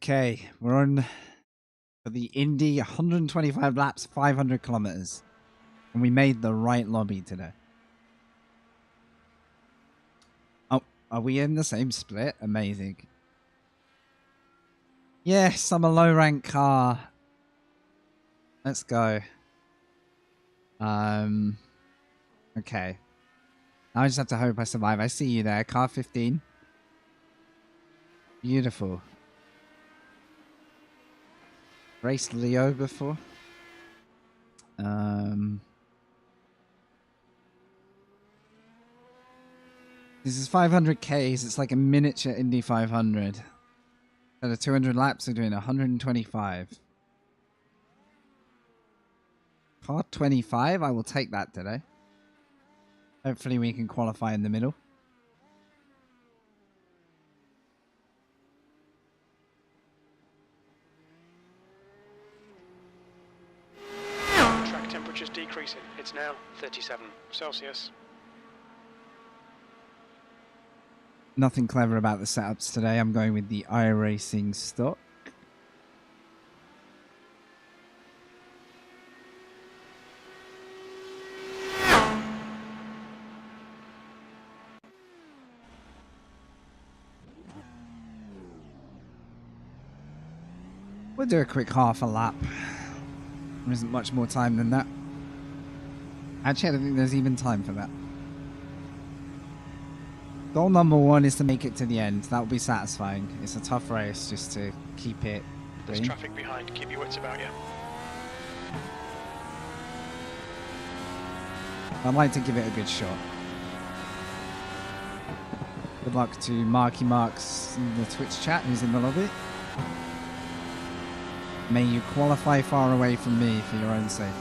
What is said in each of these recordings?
Okay, we're on for the Indy 125 laps, 500 kilometers. And we made the right lobby today. Oh, are we in the same split? Amazing. Yes, I'm a low rank car. Let's go. Okay. Now I just have to hope I survive. I see you there, car 15. Beautiful. Raced Leo before. This is 500 Ks. It's like a miniature Indy 500. At a 200 laps, we're doing 125. Car 25, I will take that today. Hopefully we can qualify in the middle. Track temperature's decreasing. It's now 37 Celsius. Nothing clever about the setups today. I'm going with the iRacing stock. We'll do a quick half a lap. There isn't much more time than that. Actually, I don't think there's even time for that. Goal number one is to make it to the end. That will be satisfying. It's a tough race just to keep it There's green. traffic behind. Keep your wits about you. I'd like to give it a good shot. Good luck to Marky Marks in the Twitch chat who's in the lobby. May you qualify far away from me for your own safety.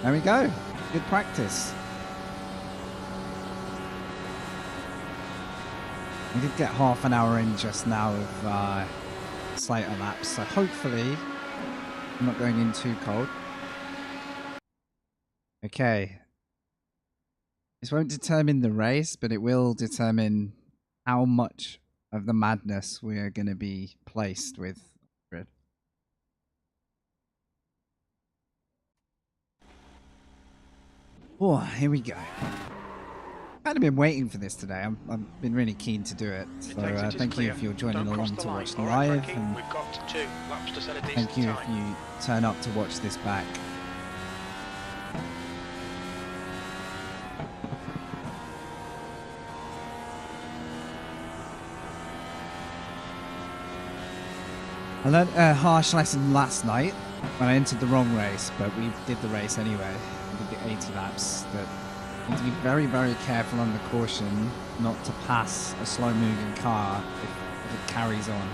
There we go. Good practice. We did get half an hour in just now of Slater laps, so hopefully I'm not going in too cold. Okay. This won't determine the race, but it will determine how much of the madness we are going to be placed with. Oh, here we go. I've been waiting for this today. I've been really keen to do it. So thank you if you're joining along to watch live, and we've got 2 laps to set a decent thank you if time. you turn up to watch this back. I learned a harsh lesson last night when I entered the wrong race, but we did the race anyway. We did the 80 laps. That you need to be very, very careful on the caution not to pass a slow-moving car if it carries on.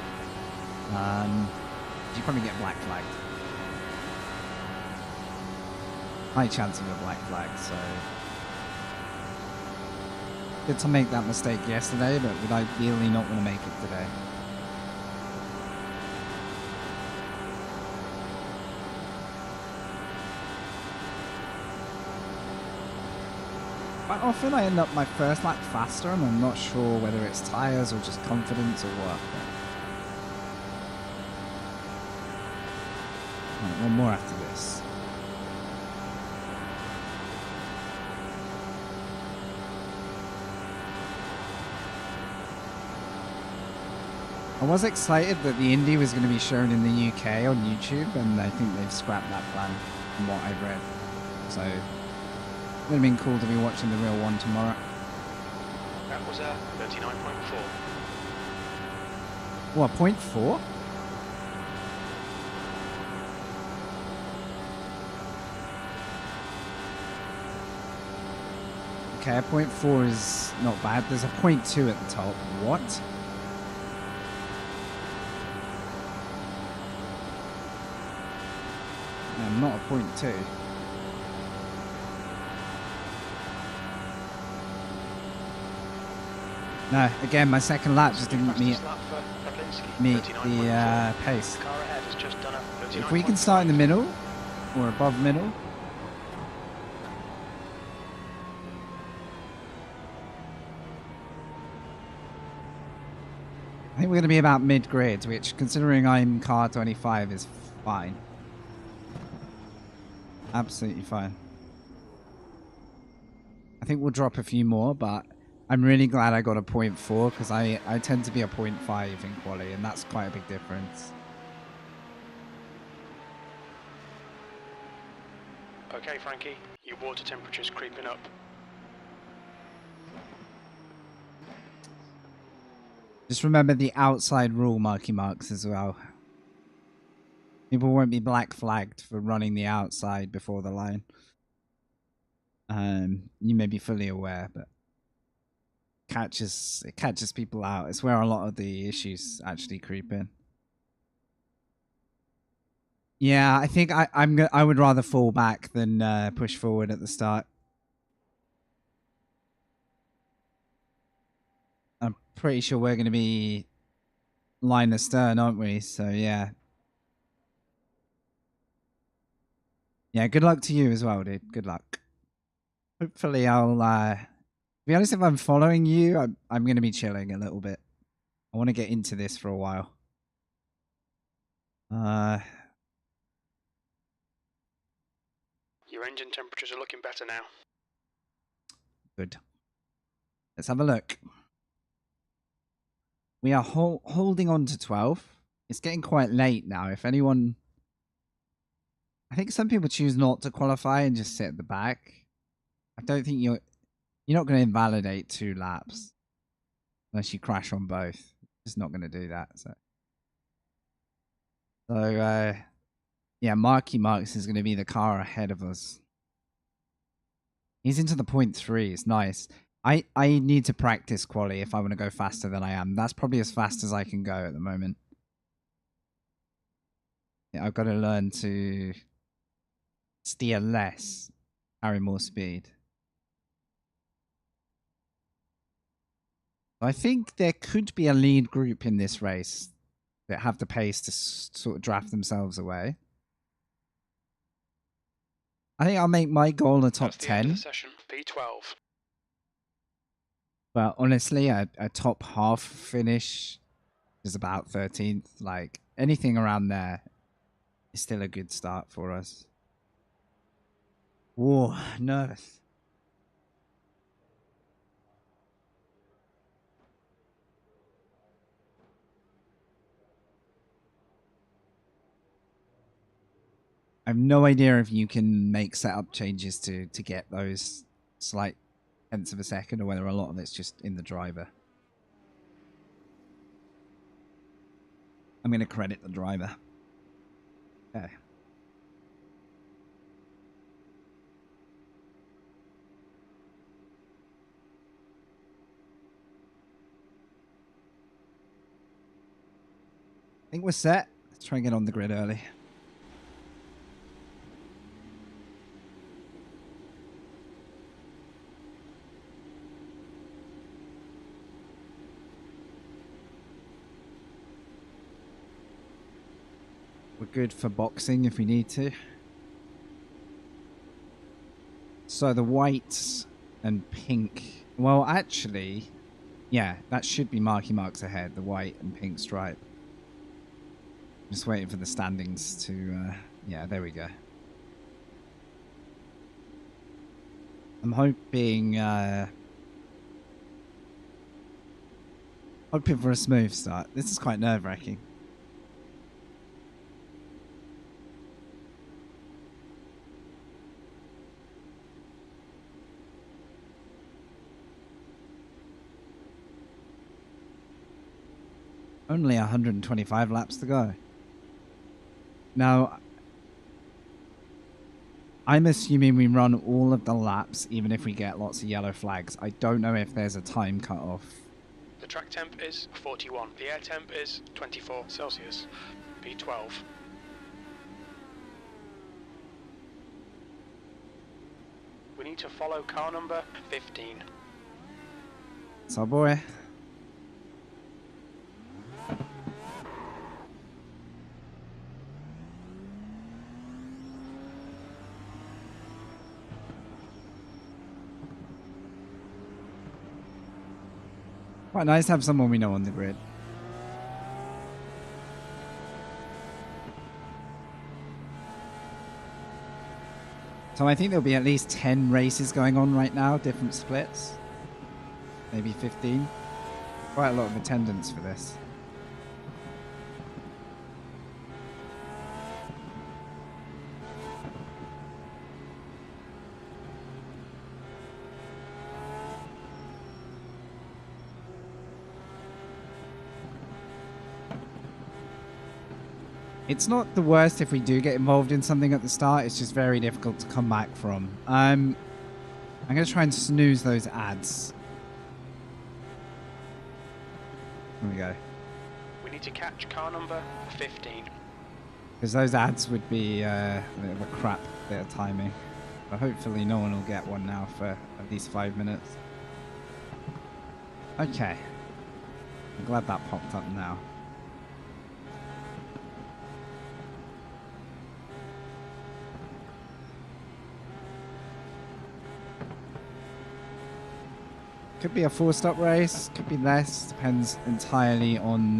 You probably get black flagged. High chance of a black flag, so good to make that mistake yesterday, but would ideally not want to make it today. Quite often I end up my first lap faster, and I'm not sure whether it's tyres or just confidence or what. Right, one more after this. I was excited that the Indy was going to be shown in the UK on YouTube, and I think they've scrapped that plan from what I've read. So it would have been cool to be watching the real one tomorrow. That was a 39.4. What, 0.4? Okay, a 0.4 is not bad. There's a 0.2 at the top. What? No, not a 0.2. No, again, my second lap just didn't meet the pace. If we can start in the middle, or above middle, I think we're going to be about mid-grid, which, considering I'm car 25, is fine. Absolutely fine. I think we'll drop a few more, but I'm really glad I got a 0.4 because I tend to be a 0.5 in quali, and that's quite a big difference. Okay, Frankie, your water temperature's creeping up. Just remember the outside rule, Marky Marks, as well. People won't be black flagged for running the outside before the line. You may be fully aware, but it catches people out. It's where a lot of the issues actually creep in. Yeah, I think I would rather fall back than push forward at the start. I'm pretty sure we're going to be line astern, aren't we? So yeah. Yeah, good luck to you as well, dude. Good luck. Hopefully I'll to be honest, if I'm following you, I'm going to be chilling a little bit. I want to get into this for a while. Your engine temperatures are looking better now. Good. Let's have a look. We are holding on to 12. It's getting quite late now. If anyone... I think some people choose not to qualify and just sit at the back. I don't think you're not going to invalidate 2 laps. Unless you crash on both. Just not going to do that. So yeah, Marky Marks is going to be the car ahead of us. He's into the 0.3. It's nice. I need to practice quali if I want to go faster than I am. That's probably as fast as I can go at the moment. Yeah, I've got to learn to steer less, carry more speed. I think there could be a lead group in this race that have the pace to sort of draft themselves away. I think I'll make my goal a top 10. That's the end of the session. P12. But honestly, a top half finish is about 13th. Like, anything around there is still a good start for us. Whoa, nervous. I have no idea if you can make setup changes to get those slight tenths of a second, or whether a lot of it's just in the driver. I'm going to credit the driver. Okay. I think we're set. Let's try and get on the grid early. We're good for boxing if we need to. So the white and pink... Well, actually... Yeah, that should be Marky Marks ahead. The white and pink stripe. Just waiting for the standings to... yeah, there we go. I'm hoping... hoping for a smooth start. This is quite nerve-wracking. Only 125 laps to go. Now, I'm assuming we run all of the laps, even if we get lots of yellow flags. I don't know if there's a time cut-off. The track temp is 41. The air temp is 24 Celsius. P12. We need to follow car number 15. So, boy. Quite nice to have someone we know on the grid. So I think there'll be at least 10 races going on right now, different splits. Maybe 15. Quite a lot of attendance for this. It's not the worst if we do get involved in something at the start. It's just very difficult to come back from. I'm going to try and snooze those ads. Here we go. We need to catch car number 15. Because those ads would be a bit of a crap bit of timing. But hopefully no one will get one now for at least 5 minutes. Okay. I'm glad that popped up now. Could be a 4-stop race, could be less, depends entirely on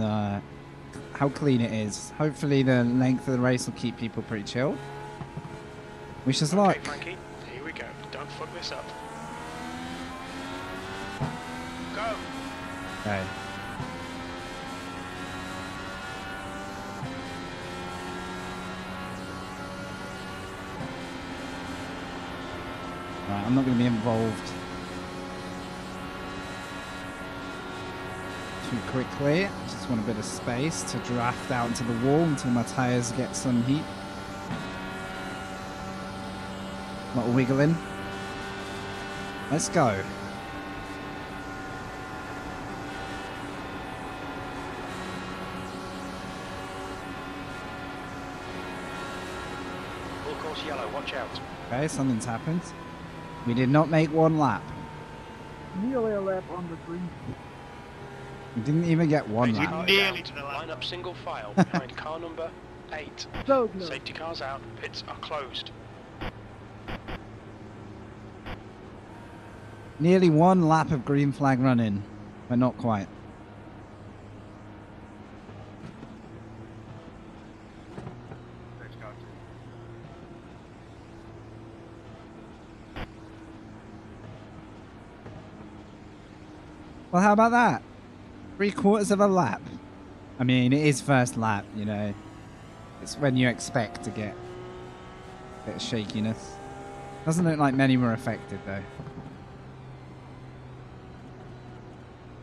how clean it is. Hopefully the length of the race will keep people pretty chill. Wish us luck. Okay, Frankie, here we go. Don't fuck this up. Go! Okay. Right, I'm not going to be involved too quickly. Just want a bit of space to draft out into the wall until my tyres get some heat. Not wiggling. Let's go. Full course yellow, watch out. Okay, something's happened. We did not make one lap. Nearly a lap on the green. We didn't even get one Safety lap. car Nearly out. to the lap. Line up single file behind car number 8. So close. Safety cars out, pits are closed. Nearly one lap of green flag running, but not quite. Well, how about that? 3/4 of a lap. I mean, it is first lap, you know. It's when you expect to get a bit of shakiness. Doesn't look like many were affected, though.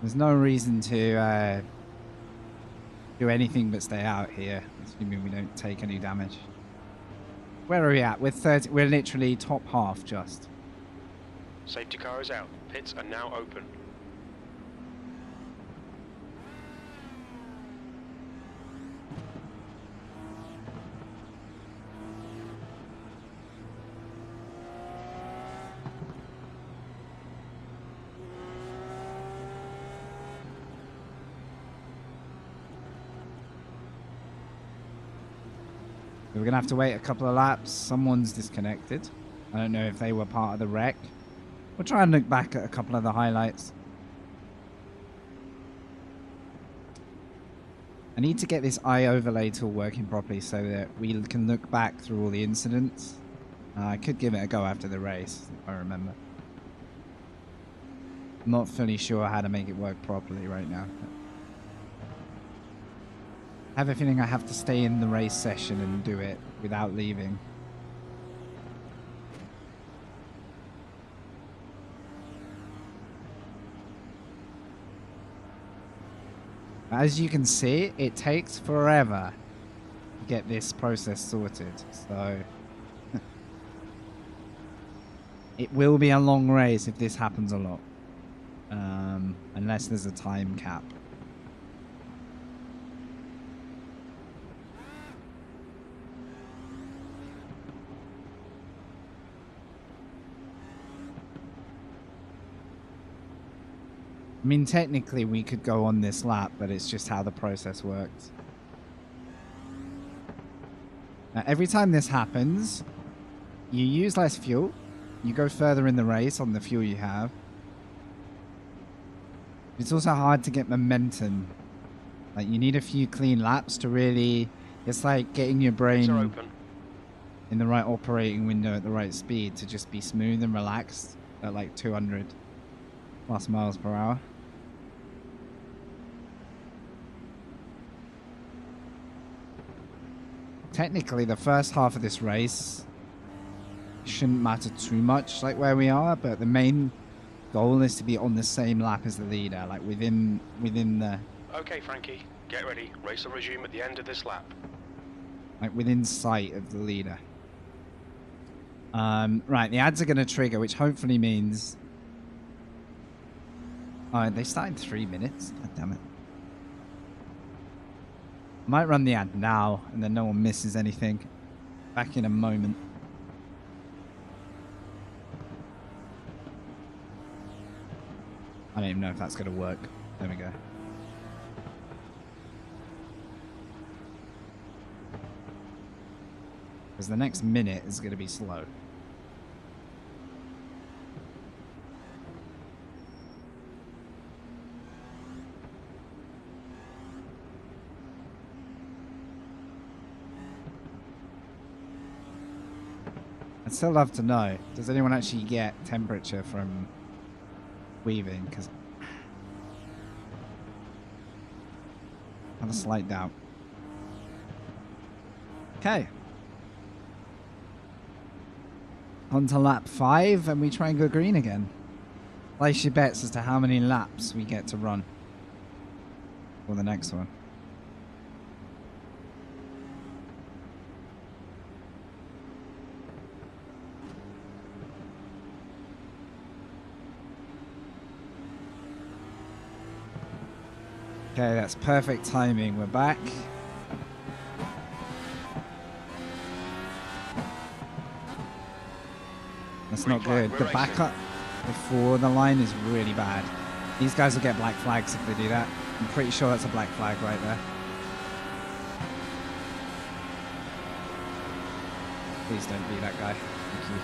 There's no reason to do anything but stay out here, assuming we don't take any damage. Where are we at? We're 30. We're literally top half, just. Safety car is out. Pits are now open. We're going to have to wait a couple of laps. Someone's disconnected. I don't know if they were part of the wreck. We'll try and look back at a couple of the highlights. I need to get this eye overlay tool working properly so that we can look back through all the incidents. I could give it a go after the race, if I remember. I'm not fully sure how to make it work properly right now. I have a feeling I have to stay in the race session and do it without leaving. As you can see, it takes forever to get this process sorted, so it will be a long race if this happens a lot, unless there's a time cap. I mean, technically we could go on this lap, but it's just how the process works. Now, every time this happens, you use less fuel. You go further in the race on the fuel you have. It's also hard to get momentum. Like, you need a few clean laps to really... It's like getting your Pits are brain open. in the right operating window at the right speed to just be smooth and relaxed at like 200 plus miles per hour. Technically, the first half of this race shouldn't matter too much, like where we are, but the main goal is to be on the same lap as the leader, like within the, Okay, Frankie, get ready. Race will resume at the end of this lap. like within sight of the leader. Right, the ads are going to trigger, which hopefully means... Oh, they start in 3 minutes. God damn it. Might run the ad now, and then no one misses anything. Back in a moment. I don't even know if that's going to work. There we go. Because the next minute is going to be slow. I'd still love to know, does anyone actually get temperature from weaving? Because I have a slight doubt. Okay. On to lap 5, and we try and go green again. Place your bets as to how many laps we get to run for the next one. Okay, that's perfect timing. We're back. That's not good. The backup before the line is really bad. These guys will get black flags if they do that. I'm pretty sure that's a black flag right there. Please don't be that guy. Thank you.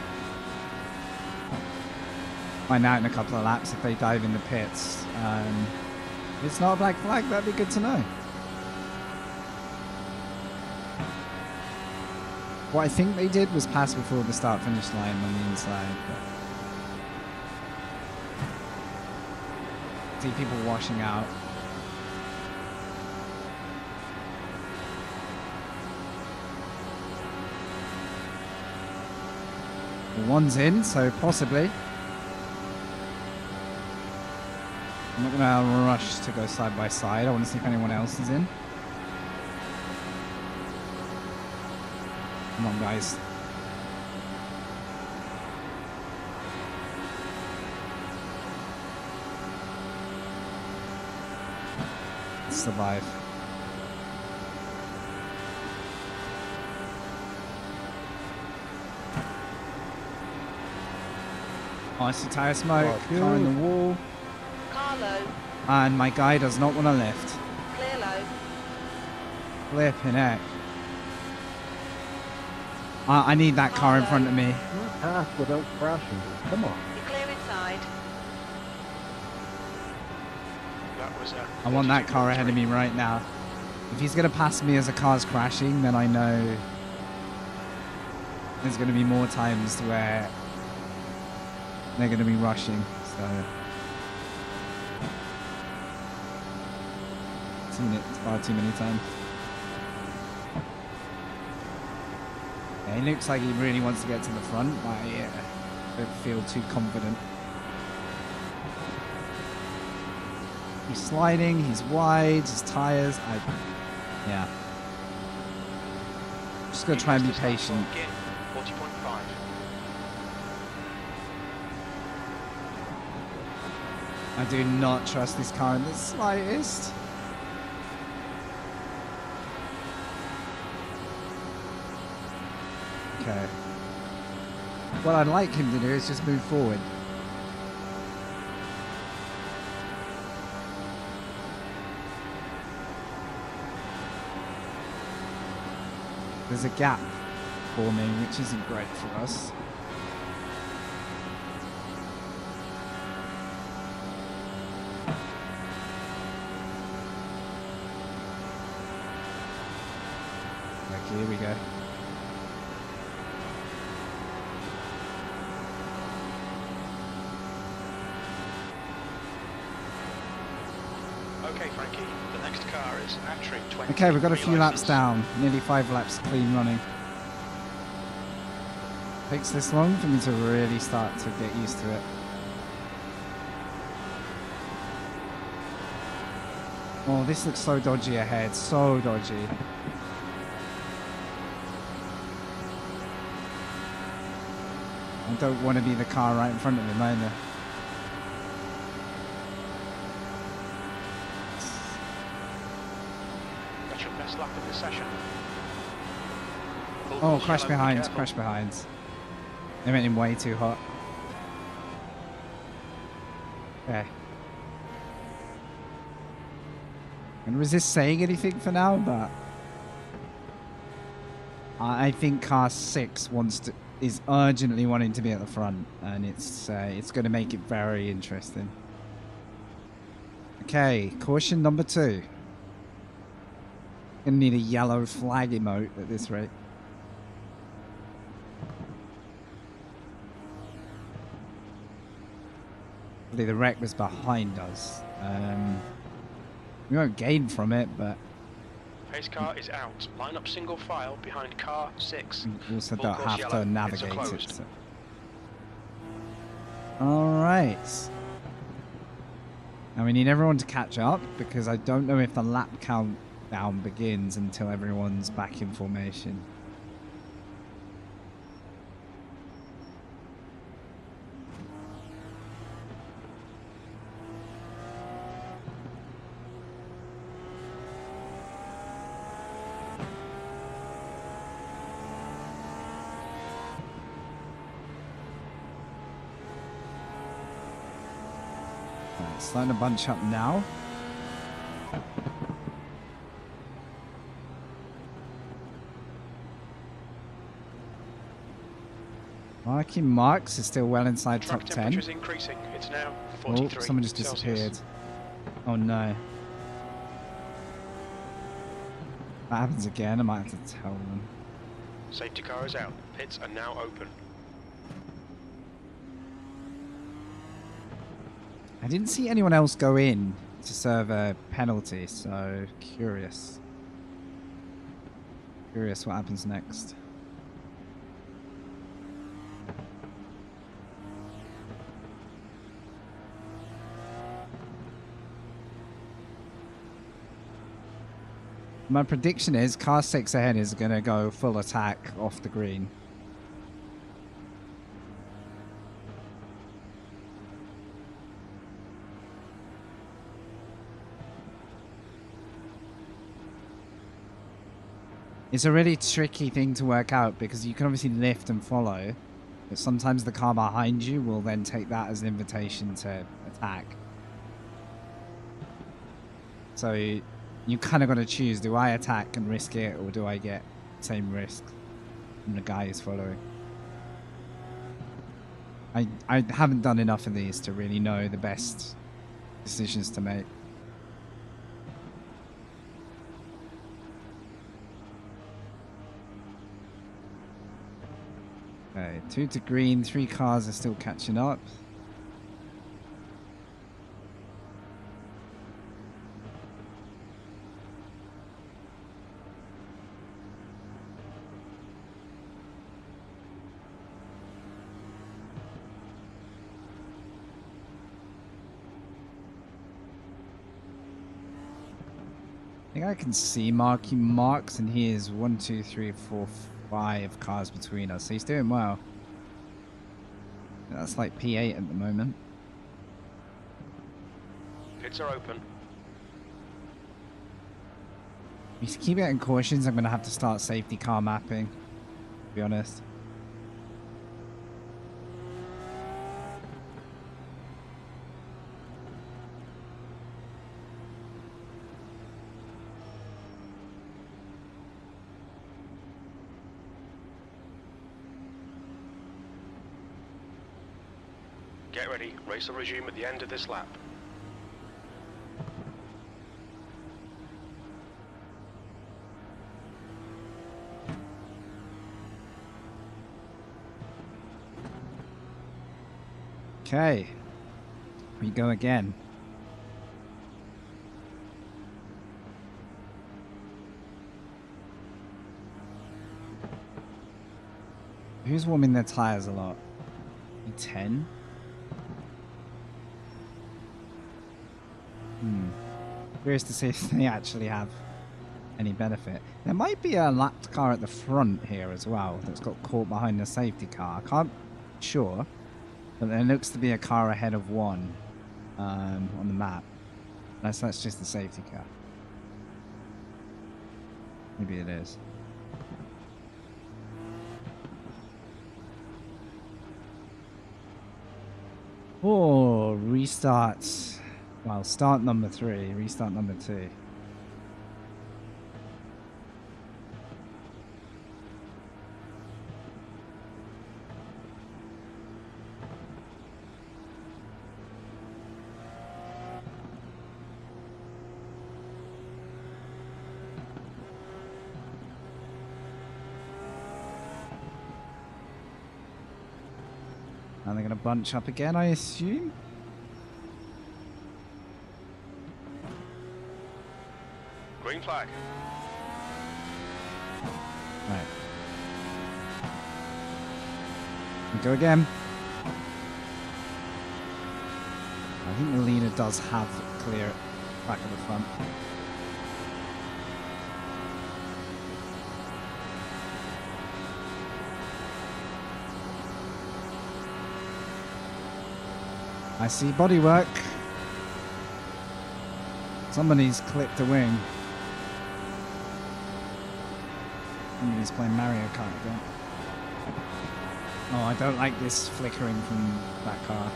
Find out in a couple of laps if they dive in the pits. If it's not a black flag, that'd be good to know. What I think they did was pass before the start-finish line on the inside. But see people washing out. Well, one's in, so possibly. I'm not going to rush to go side by side. I want to see if anyone else is in. Come on, guys. Let's survive. Oh, I see tire smoke. Car in the wall. Car low. And my guy does not want to lift. Clear low. Flipping heck. I need that car in front of me. Not pass without crashing. Come on. You're clear inside. That was I want that car ahead of me right now. If he's going to pass me as the car's crashing, then I know there's going to be more times where they're going to be rushing. So I've seen it far too many times. Yeah, he looks like he really wants to get to the front, but I don't feel too confident. He's sliding, he's wide, his tyres, yeah. Just gonna try and be patient. 40.5. I do not trust this car in the slightest. Okay. What I'd like him to do is just move forward. There's a gap forming, which isn't great for us. Okay, here we go. Okay, Frankie. The next car is Atri 20. Okay, we've got a few laps license. down. Nearly 5 laps clean running. Takes this long for me to really start to get used to it. Oh, this looks so dodgy ahead. So dodgy. I don't want to be the car right in front of him either. That's your best lap in this session. Full Oh, course crash yellow, be behind, careful. crash behind. They went in way too hot. Okay. And was this saying anything for now? But I think car 6 is urgently wanting to be at the front, and it's going to make it very interesting. Okay, caution number 2. Gonna need a yellow flag emote at this rate. The wreck was behind us. We won't gain from it, but Pace car is out. Line up single file behind car 6. we also Full don't course have yellow. to Pits are navigate it. closed. So. Alright. Now we need everyone to catch up, because I don't know if the lap countdown begins until everyone's back in formation. Right, starting to bunch up now. Marks is still well inside Track top 10. temperature is increasing. It's now Oh, 43 someone just Celsius. disappeared. Oh no. If that happens again, I might have to tell them. Safety car is out. Pits are now open. I didn't see anyone else go in to serve a penalty, so curious. Curious what happens next. My prediction is car 6 ahead is going to go full attack off the green. It's a really tricky thing to work out because you can obviously lift and follow, but sometimes the car behind you will then take that as an invitation to attack. So you kind of got to choose, do I attack and risk it, or do I get the same risk from the guy who's following? I haven't done enough of these to really know the best decisions to make. Okay, 2 to green, 3 cars are still catching up. I think I can see marks, and he is 1, 2, 3, 4, 5 cars between us, so he's doing well. That's like P8 at the moment. Pits are open. If you keep getting cautions, I'm going to have to start safety car mapping, to be honest. Get ready. Race will resume at the end of this lap. Okay. We go again. who's warming their tires a lot? 10? Curious to see if they actually have any benefit. There might be a lapped car at the front here as well that's got caught behind the safety car. I can't sure, but there looks to be a car ahead of one on the map. Unless that's just the safety car. Maybe it is. Oh, restart. Well, start number 3, restart number 2. And they're going to bunch up again, I assume? Green flag. Right. We go again. I think the leader does have clear back of the front. I see bodywork. Somebody's clipped a wing. Somebody's playing Mario Kart again. Oh, I don't like this flickering from that car.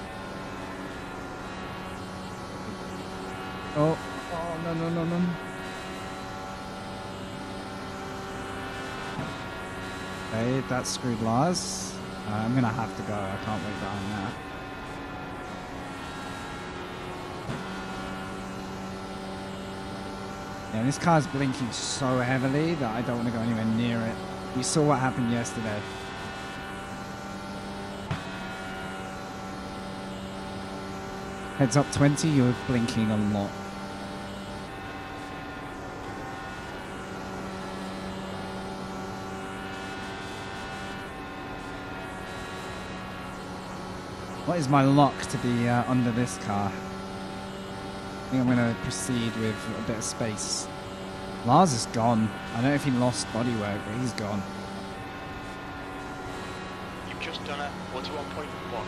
Oh, no, no, no, no. Okay, that screwed Lars. I'm gonna have to go. I can't wait behind that. Yeah, this car's blinking so heavily that I don't want to go anywhere near it. We saw what happened yesterday. Heads up 20, you're blinking a lot. What is my lock to be under this car? I think I'm going to proceed with a bit of space. Lars is gone. I don't know if he lost bodywork, but he's gone. You've just done a 41.1.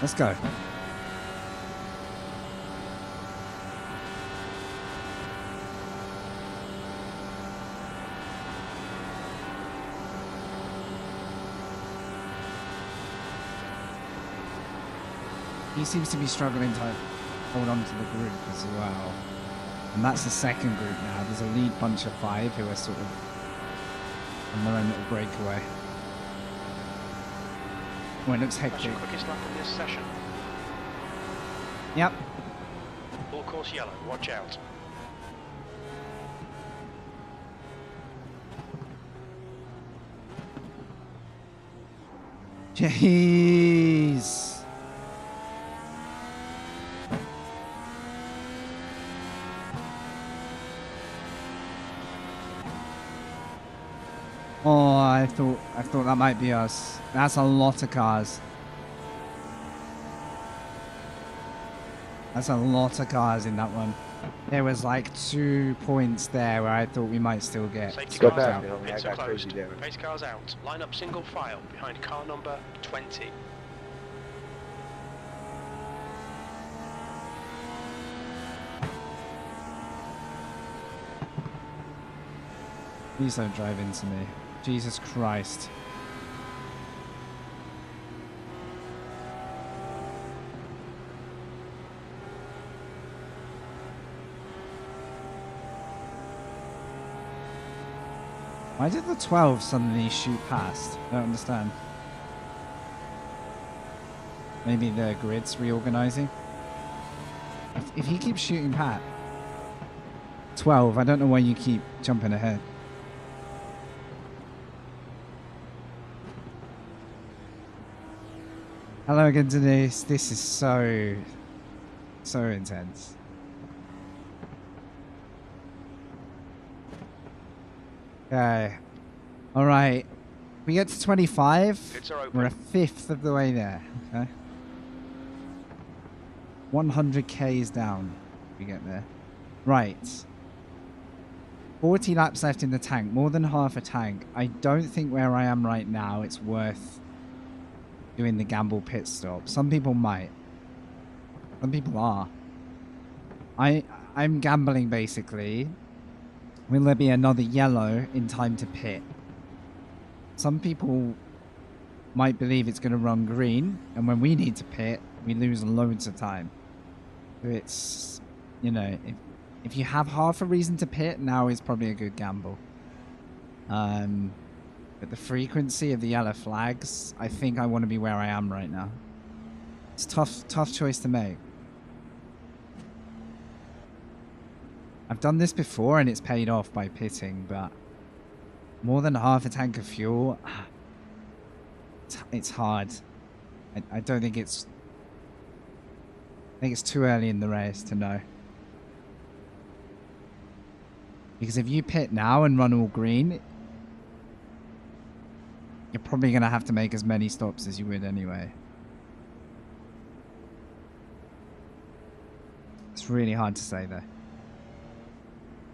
Let's go. He seems to be struggling to hold on to the group as well. And that's the second group now. There's a lead bunch of 5 who are sort of on their own little breakaway. Oh, it looks That's hectic. your quickest lap in this session. Yep. Full course yellow, watch out. Jeez. Oh, I thought that might be us. That's a lot of cars. That's a lot of cars in that one. There was like 2 points there where I thought we might still get. Safety Go cars back, out, Naomi, I pits are got crazy closed. there. Race cars out. Line up single file behind car number 20. Please don't drive into me. Jesus Christ. Why did the 12 suddenly shoot past? I don't understand. Maybe the grid's reorganizing. If he keeps shooting Pat, 12, I don't know why you keep jumping ahead. Hello again, Denise. This is so intense. Okay. All right. We get to 25. Pits are open. We're a fifth of the way there. Okay. 100 Ks down. We get there. Right. 40 laps left in the tank. More than half a tank. I don't think where I am right now it's worth doing the gamble pit stop. Some people might. Some people are. I'm gambling basically. Will there be another yellow in time to pit? Some people might believe it's going to run green, and when we need to pit, we lose loads of time. So it's, you know, if you have half a reason to pit, now is probably a good gamble. But the frequency of the yellow flags, I think I want to be where I am right now. It's tough choice to make. I've done this before and it's paid off by pitting, but more than half a tank of fuel, it's hard. I don't think it's... I think it's too early in the race to know. Because if you pit now and run all green, you're probably going to have to make as many stops as you would anyway. It's really hard to say though.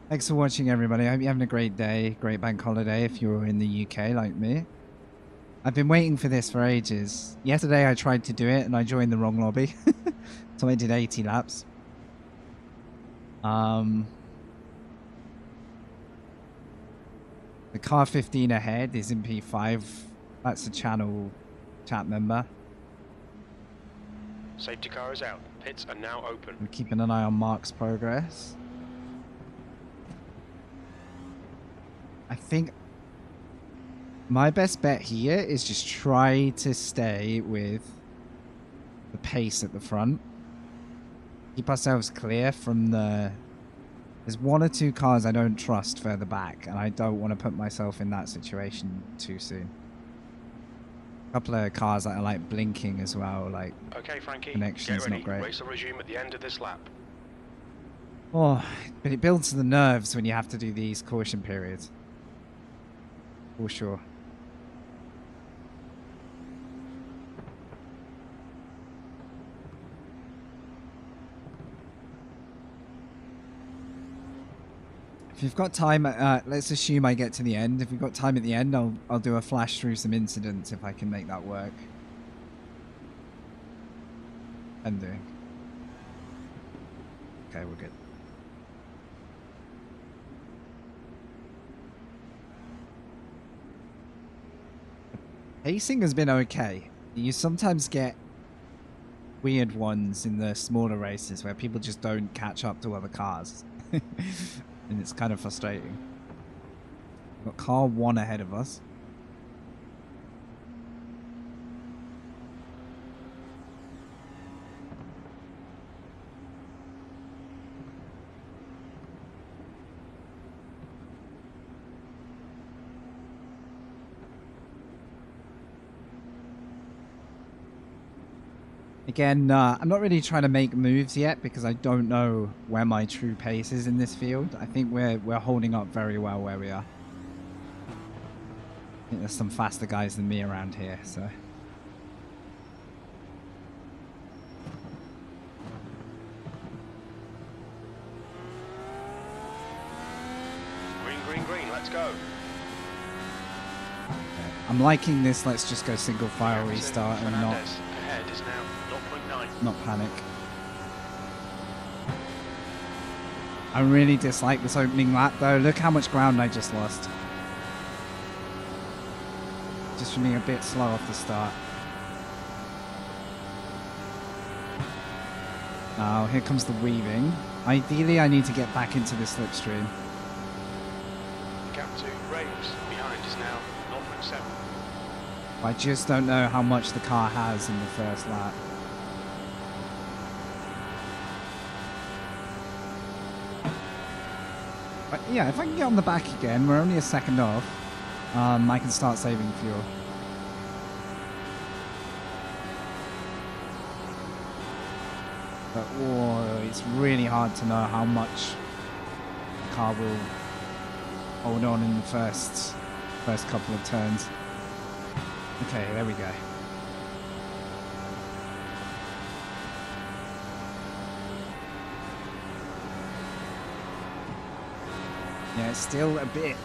Thanks for watching, everybody. I hope you're having a great day, great bank holiday if you're in the UK like me. I've been waiting for this for ages. Yesterday I tried to do it and I joined the wrong lobby. So I did 80 laps. The car 15 ahead is in P5. That's a channel chat member. Safety car is out. Pits are now open. I'm keeping an eye on Mark's progress. I think my best bet here is just try to stay with the pace at the front. Keep ourselves clear from the... There's one or two cars I don't trust further back, and I don't want to put myself in that situation too soon. A couple of cars that are like blinking as well, like okay, Frankie, connection's get ready. not great. Race will resume at the end of this lap. Oh, but it builds the nerves when you have to do these caution periods. For sure. If you've got time, let's assume I get to the end. If we've got time at the end, I'll do a flash through some incidents if I can make that work. I'm doing. Okay, we're good. Pacing has been okay. You sometimes get weird ones in the smaller races where people just don't catch up to other cars. And it's kind of frustrating. We've got car 1 ahead of us. Again, I'm not really trying to make moves yet because I don't know where my true pace is in this field. I think we're holding up very well where we are. I think there's some faster guys than me around here, so... Green, green, green, let's go. Okay. I'm liking this, let's just go single file restart and not... Ahead is now 0.9. Not panic. I really dislike this opening lap though. Look how much ground I just lost. Just from being a bit slow off the start. Oh, here comes the weaving. Ideally, I need to get back into the slipstream. Gap to Raves behind is now 0.7. I just don't know how much the car has in the first lap. But yeah, if I can get on the back again, we're only a second off. I can start saving fuel. But whoa, it's really hard to know how much the car will hold on in the first couple of turns. Okay, there we go. Yeah, it's still a bit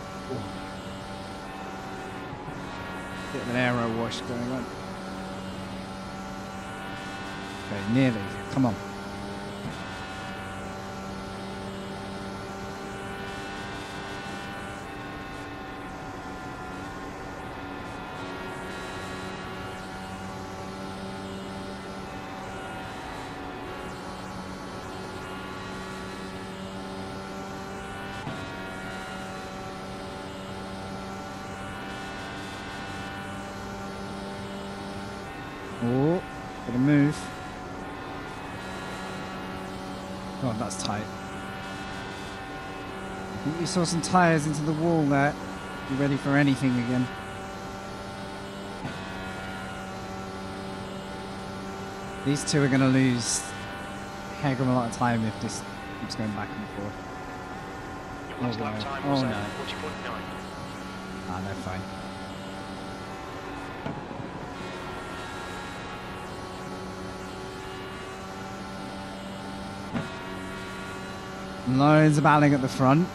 of an aero wash going on. Okay, nearly. Come on. Oh, gotta move. God, that's tight. I think we saw some tyres into the wall there. Be ready for anything again. These two are gonna lose a heck of a lot of time if this keeps going back and forth. Your last lap no. time Oh, was no. 40.9. Ah, they're fine. Loads of battling at the front.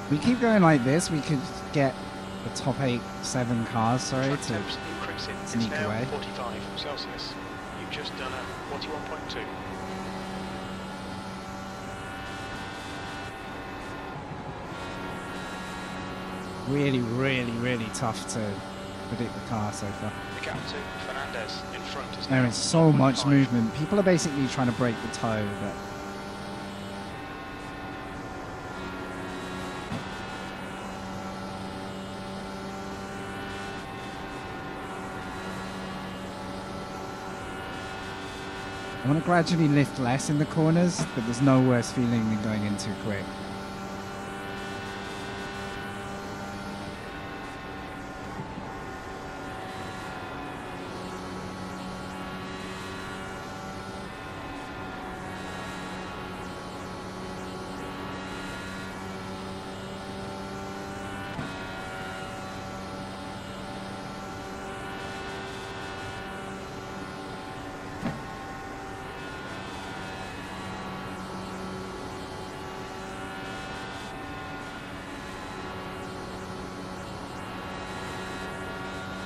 We keep going like this, we could get the top 7 cars, sorry, Track to temps increasing. It's sneak now away. 45 Celsius. You've just done a 41.2. really tough to predict the car so far. The gap to Fernandez in front is There now is so much 1.5. movement. People are basically trying to break the toe, but I want to gradually lift less in the corners, but there's no worse feeling than going in too quick.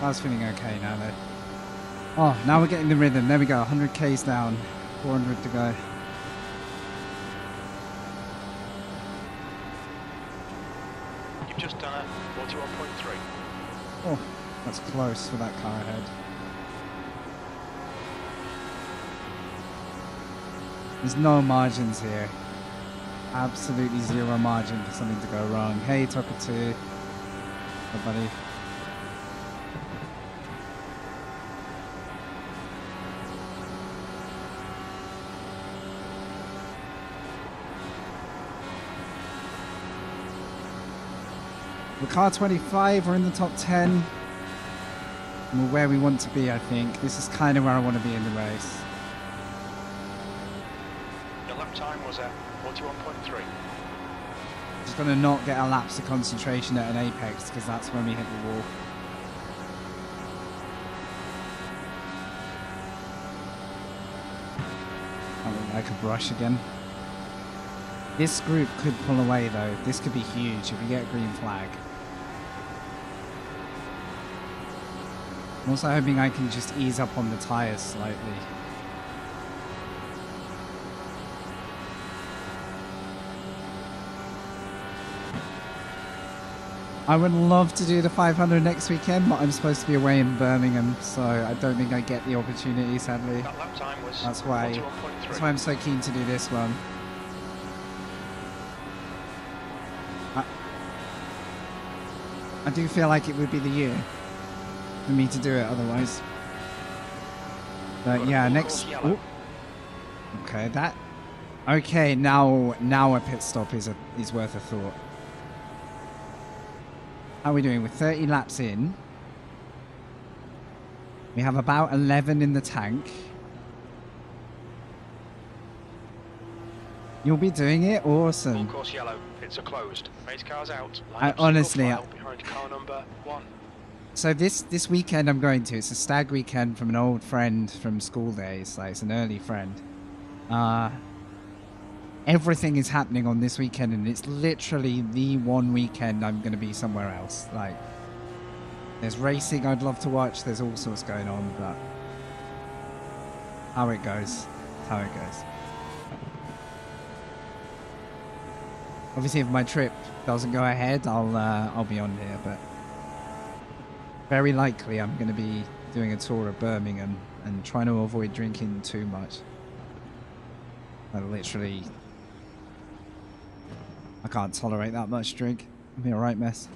I was feeling okay now though. Oh, now we're getting the rhythm. There we go. 100 K's down. 400 to go. You've just done a 41.3. Oh, that's close for that car ahead. There's no margins here. Absolutely zero margin for something to go wrong. Hey, Toka2. Hey, buddy. We're car 25, we're in the top 10. And we're where we want to be, I think. This is kind of where I want to be in the race. Your lap time was at 41.3. Just going to not get a lapse of concentration at an apex, because that's when we hit the wall. I look like a brush again. This group could pull away though. This could be huge if we get a green flag. I'm also hoping I can just ease up on the tyres slightly. I would love to do the 500 next weekend, but I'm supposed to be away in Birmingham, so I don't think I get the opportunity, sadly. That lap time was That's 41.3. why I'm so keen to do this one. I do feel like it would be the year for me to do it otherwise. But Got a yeah, full next... course yellow. Ooh. Okay, Okay, now a pit stop is worth a thought. How are we doing? With 30 laps in, we have about 11 in the tank. You'll be doing it? Full Awesome. course yellow. Pits are closed. Race cars out. Line I up single honestly- file behind car number 1. So this weekend I'm going to, it's a stag weekend from an old friend from school days. Like, it's an early friend. Everything is happening on this weekend, and it's literally the one weekend I'm going to be somewhere else. Like, there's racing I'd love to watch. There's all sorts going on, but how it goes, how it goes. Obviously, if my trip doesn't go ahead, I'll be on here, but very likely I'm going to be doing a tour of Birmingham and trying to avoid drinking too much. I can't tolerate that much drink. I'll be a right mess.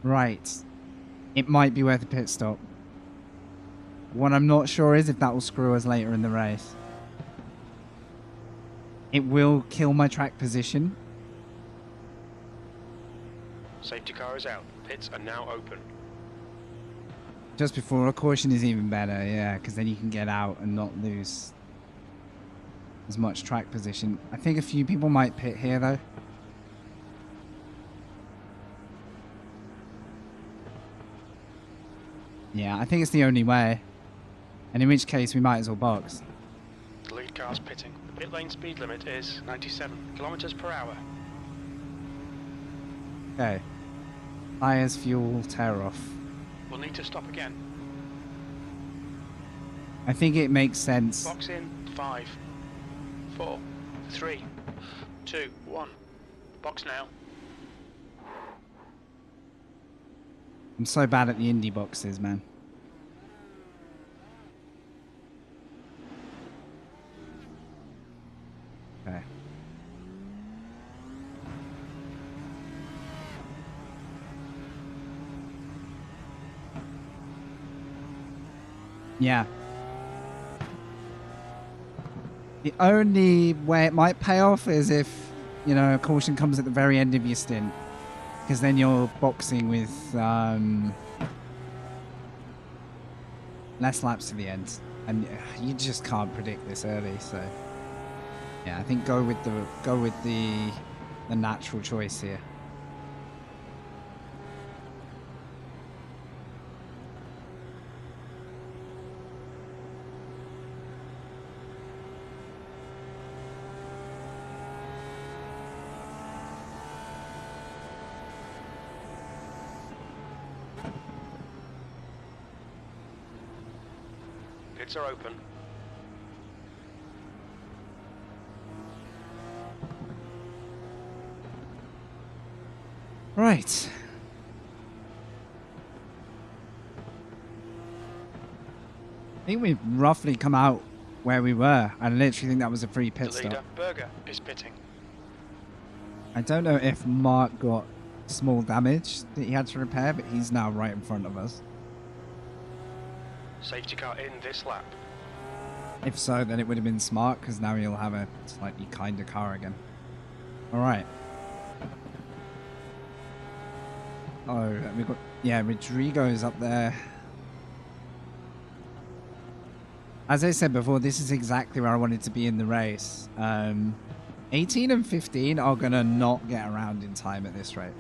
Right. It might be worth a pit stop. What I'm not sure is if that will screw us later in the race. It will kill my track position. Safety car is out. Pits are now open. Just before a caution is even better, yeah, because then you can get out and not lose as much track position. I think a few people might pit here though. Yeah, I think it's the only way. And in which case we might as well box. The lead car's pitting. The pit lane speed limit is 97 kilometers per hour. Okay. Tires, fuel, tear off. We'll need to stop again. I think it makes sense. Box in 5, 4, 3, 2, 1. Box now. I'm so bad at the Indy boxes, man. Okay. Yeah. The only way it might pay off is if, you know, a caution comes at the very end of your stint. Because then you're boxing with less laps to the end. And you just can't predict this early, so yeah, I think go with the natural choice here. Pits are open. Right. I think we've roughly come out where we were. I literally think that was a free pit The leader, stop. Berger, is pitting. I don't know if Mark got small damage that he had to repair, but he's now right in front of us. Safety car in this lap. If so, then it would have been smart, because now he'll have a slightly kinder car again. Alright. Oh, we've got... Yeah, Rodrigo's up there. As I said before, this is exactly where I wanted to be in the race. 18 and 15 are going to not get around in time at this rate.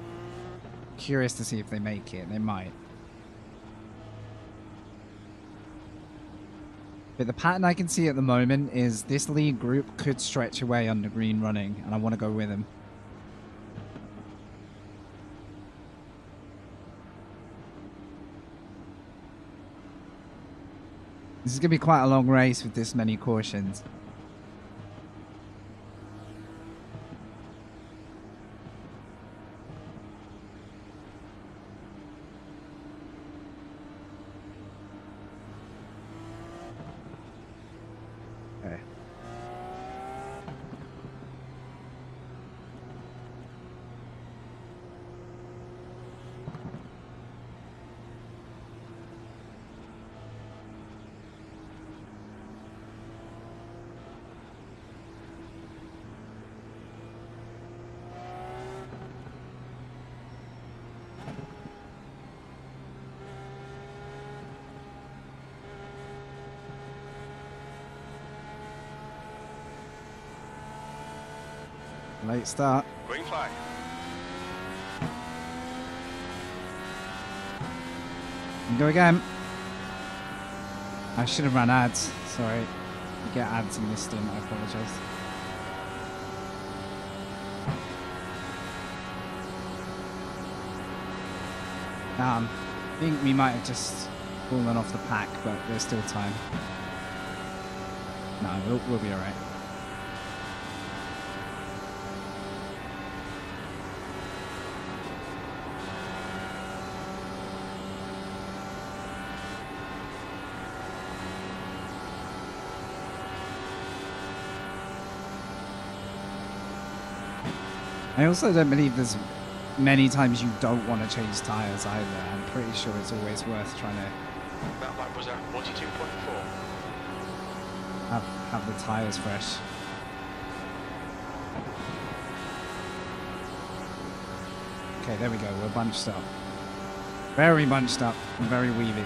Curious to see if they make it. They might. But the pattern I can see at the moment is this lead group could stretch away under green running, and I want to go with them. This is going to be quite a long race with this many cautions. Okay. Late start. Green flag. And go again. I should have run ads. Sorry. You get ads in this stint. I apologise. I think we might have just fallen off the pack, but there's still time. No, we'll be alright. I also don't believe there's many times you don't want to change tyres either. I'm pretty sure it's always worth trying to That lap was at 42.4. have the tyres fresh. Okay, there we go. We're bunched up. Very bunched up and very weavy.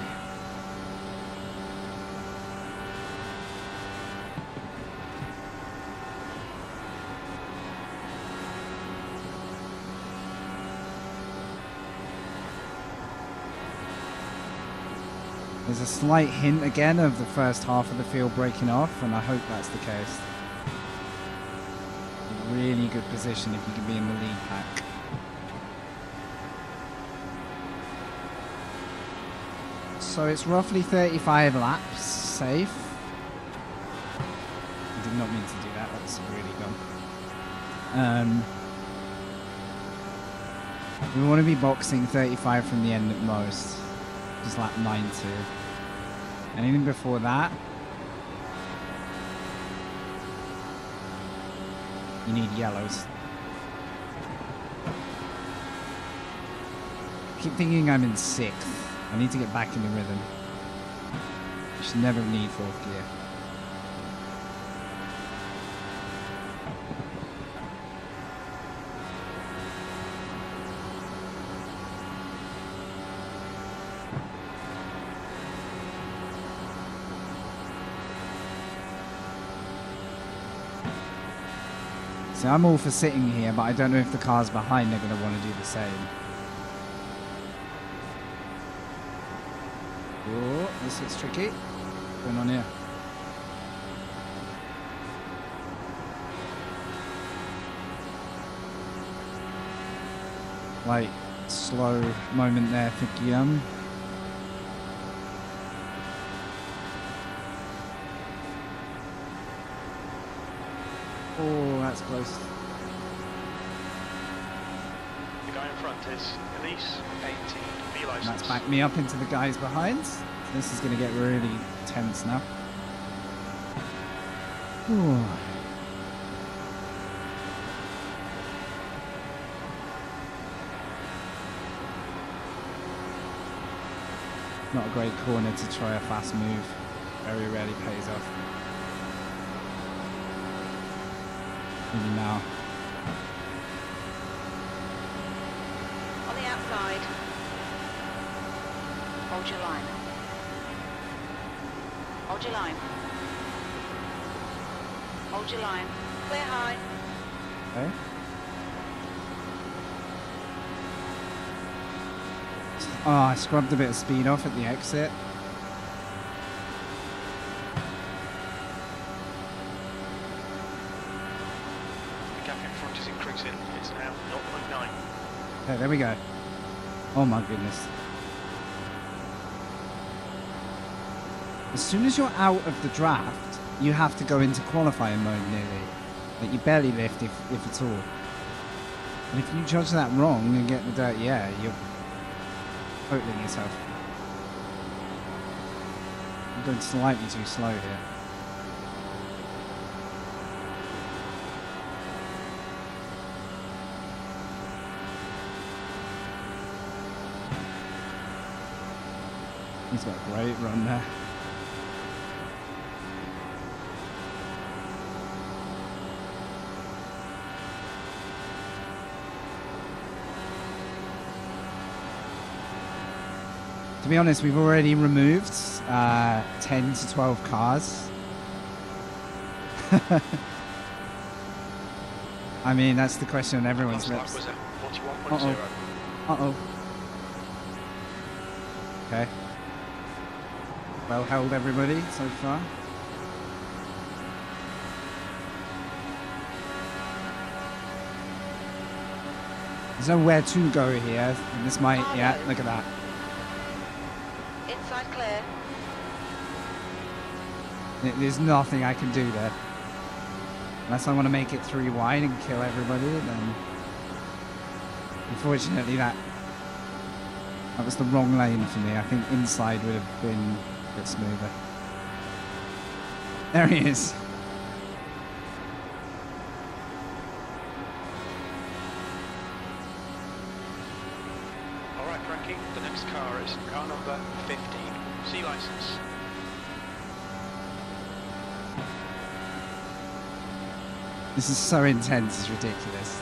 There's a slight hint again of the first half of the field breaking off, and I hope that's the case. A really good position if you can be in the lead pack. So it's roughly 35 laps safe. I did not mean to do that, that's really dumb. We want to be boxing 35 from the end at most. Just lap 90. Anything before that, you need yellows. I keep thinking I'm in 6th. I need to get back in the rhythm. I should never need 4th gear. So I'm all for sitting here, but I don't know if the cars behind are going to want to do the same. Oh, this looks tricky. What's going on here? Like, slow moment there for Guillaume. Oh, that's close. The guy in front is Elise, 18, B license. That's backed me up into the guys behind. This is going to get really tense now. Ooh. Not a great corner to try a fast move. Very rarely pays off. Maybe now. On the outside. Hold your line. Hold your line. Hold your line. Clear high. Okay. Oh, I scrubbed a bit of speed off at the exit. The gap in front is increasing. It's now 0.9. Okay, there we go. Oh my goodness. As soon as you're out of the draft, you have to go into qualifying mode nearly. Like, you barely lift if at all. And if you judge that wrong and get the dirty air, you're totaling yourself. I'm going slightly too slow here. He's got a great run there. To be honest, we've already removed 10 to 12 cars. I mean, that's the question on everyone's Last lips. lap was a 41.0. Uh-oh. Okay. Well held, everybody, so far. There's nowhere to go here. And this might, yeah, look at that. Inside clear. There's nothing I can do there. Unless I want to make it 3 wide and kill everybody, then... Unfortunately, that was the wrong lane for me. I think inside would have been a bit smoother. There he is. Alright, Frankie, the next car is car number 15. C license. This is so intense, it's ridiculous.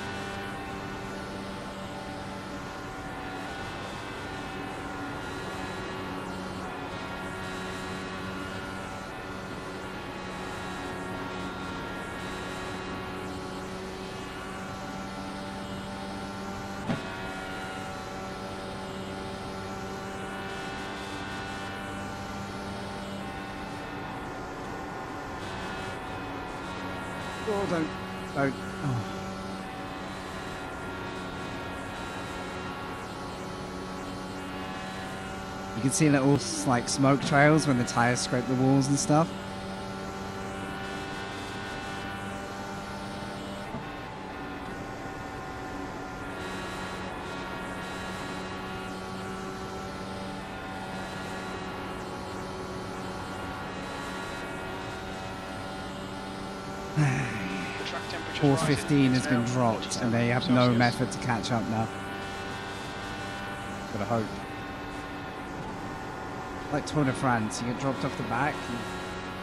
Oh, don't. Oh. You can see little like smoke trails when the tires scrape the walls and stuff. The track temperature 415 has been dropped and they have no method to catch up now. Gotta hope. Like Tour de France, you get dropped off the back,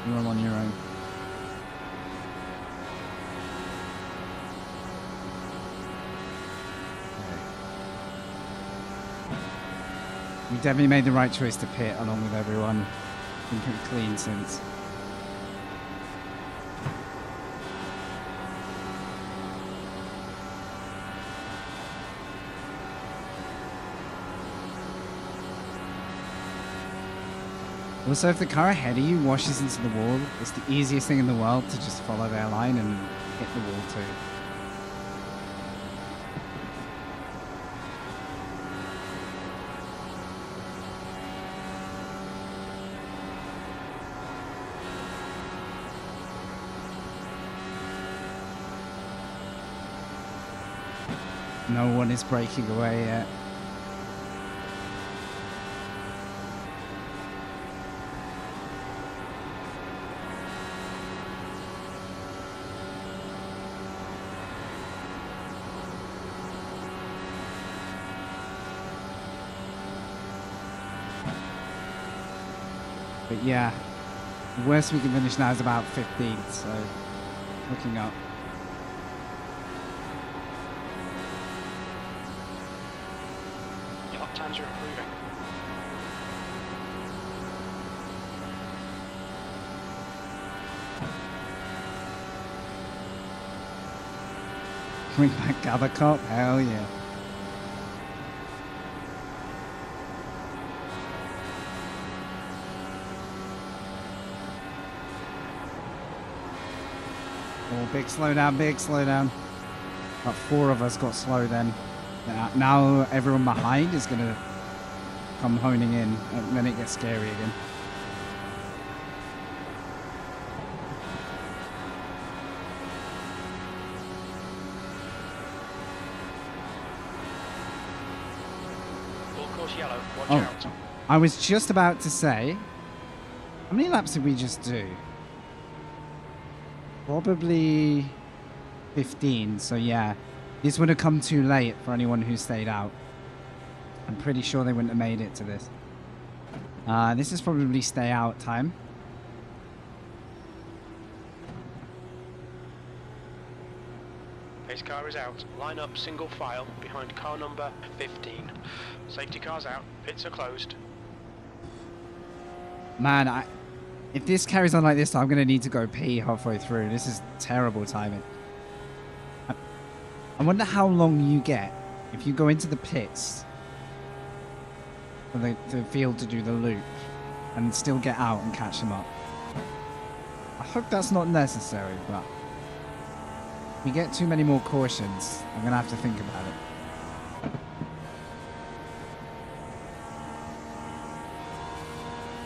you're all on your own. We definitely made the right choice to pit along with everyone. Been pretty clean since. Also, if the car ahead of you washes into the wall, it's the easiest thing in the world to just follow their line and hit the wall too. No one is breaking away yet. But yeah, the worst we can finish now is about 15th, so looking up. Your lap times are improving. Bring back Gather Cup? Hell yeah. Oh, big slowdown, big slowdown. About 4 of us got slow then. Now everyone behind is going to come honing in, and then it gets scary again. Full course yellow, watch Oh. out. I was just about to say, how many laps did we just do? Probably 15, so yeah. This would have come too late for anyone who stayed out. I'm pretty sure they wouldn't have made it to this. This is probably stay out time. Pace car is out. Line up single file behind car number 15. Safety car's out. Pits are closed. Man, if this carries on like this, I'm going to need to go pee halfway through. This is terrible timing. I wonder how long you get if you go into the pits for the field to do the loop and still get out and catch them up. I hope that's not necessary, but if we get too many more cautions, I'm going to have to think about it.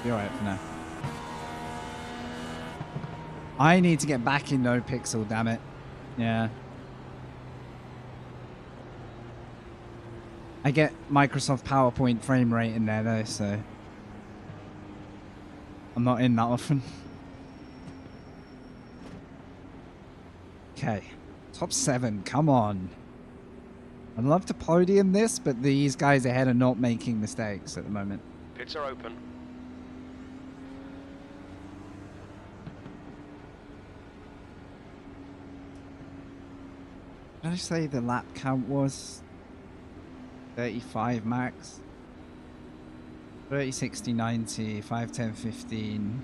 Be alright for now. I need to get back in no pixel, damn it. Yeah. I get Microsoft PowerPoint frame rate in there though, so I'm not in that often. Okay. Top 7, come on. I'd love to podium this, but these guys ahead are not making mistakes at the moment. Pits are open. Did I say the lap count was 35 max? 30, 60, 90, 5, 10, 15.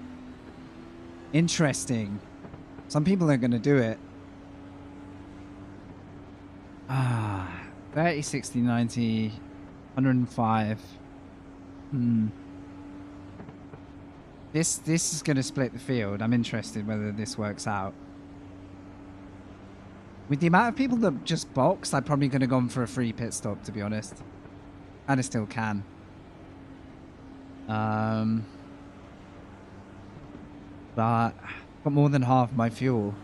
Interesting. Some people are going to do it. 30, 60, 90, 105. This is going to split the field. I'm interested whether this works out. With the amount of people that just boxed, I probably could have gone for a free pit stop, to be honest. And I still can. But got more than half my fuel.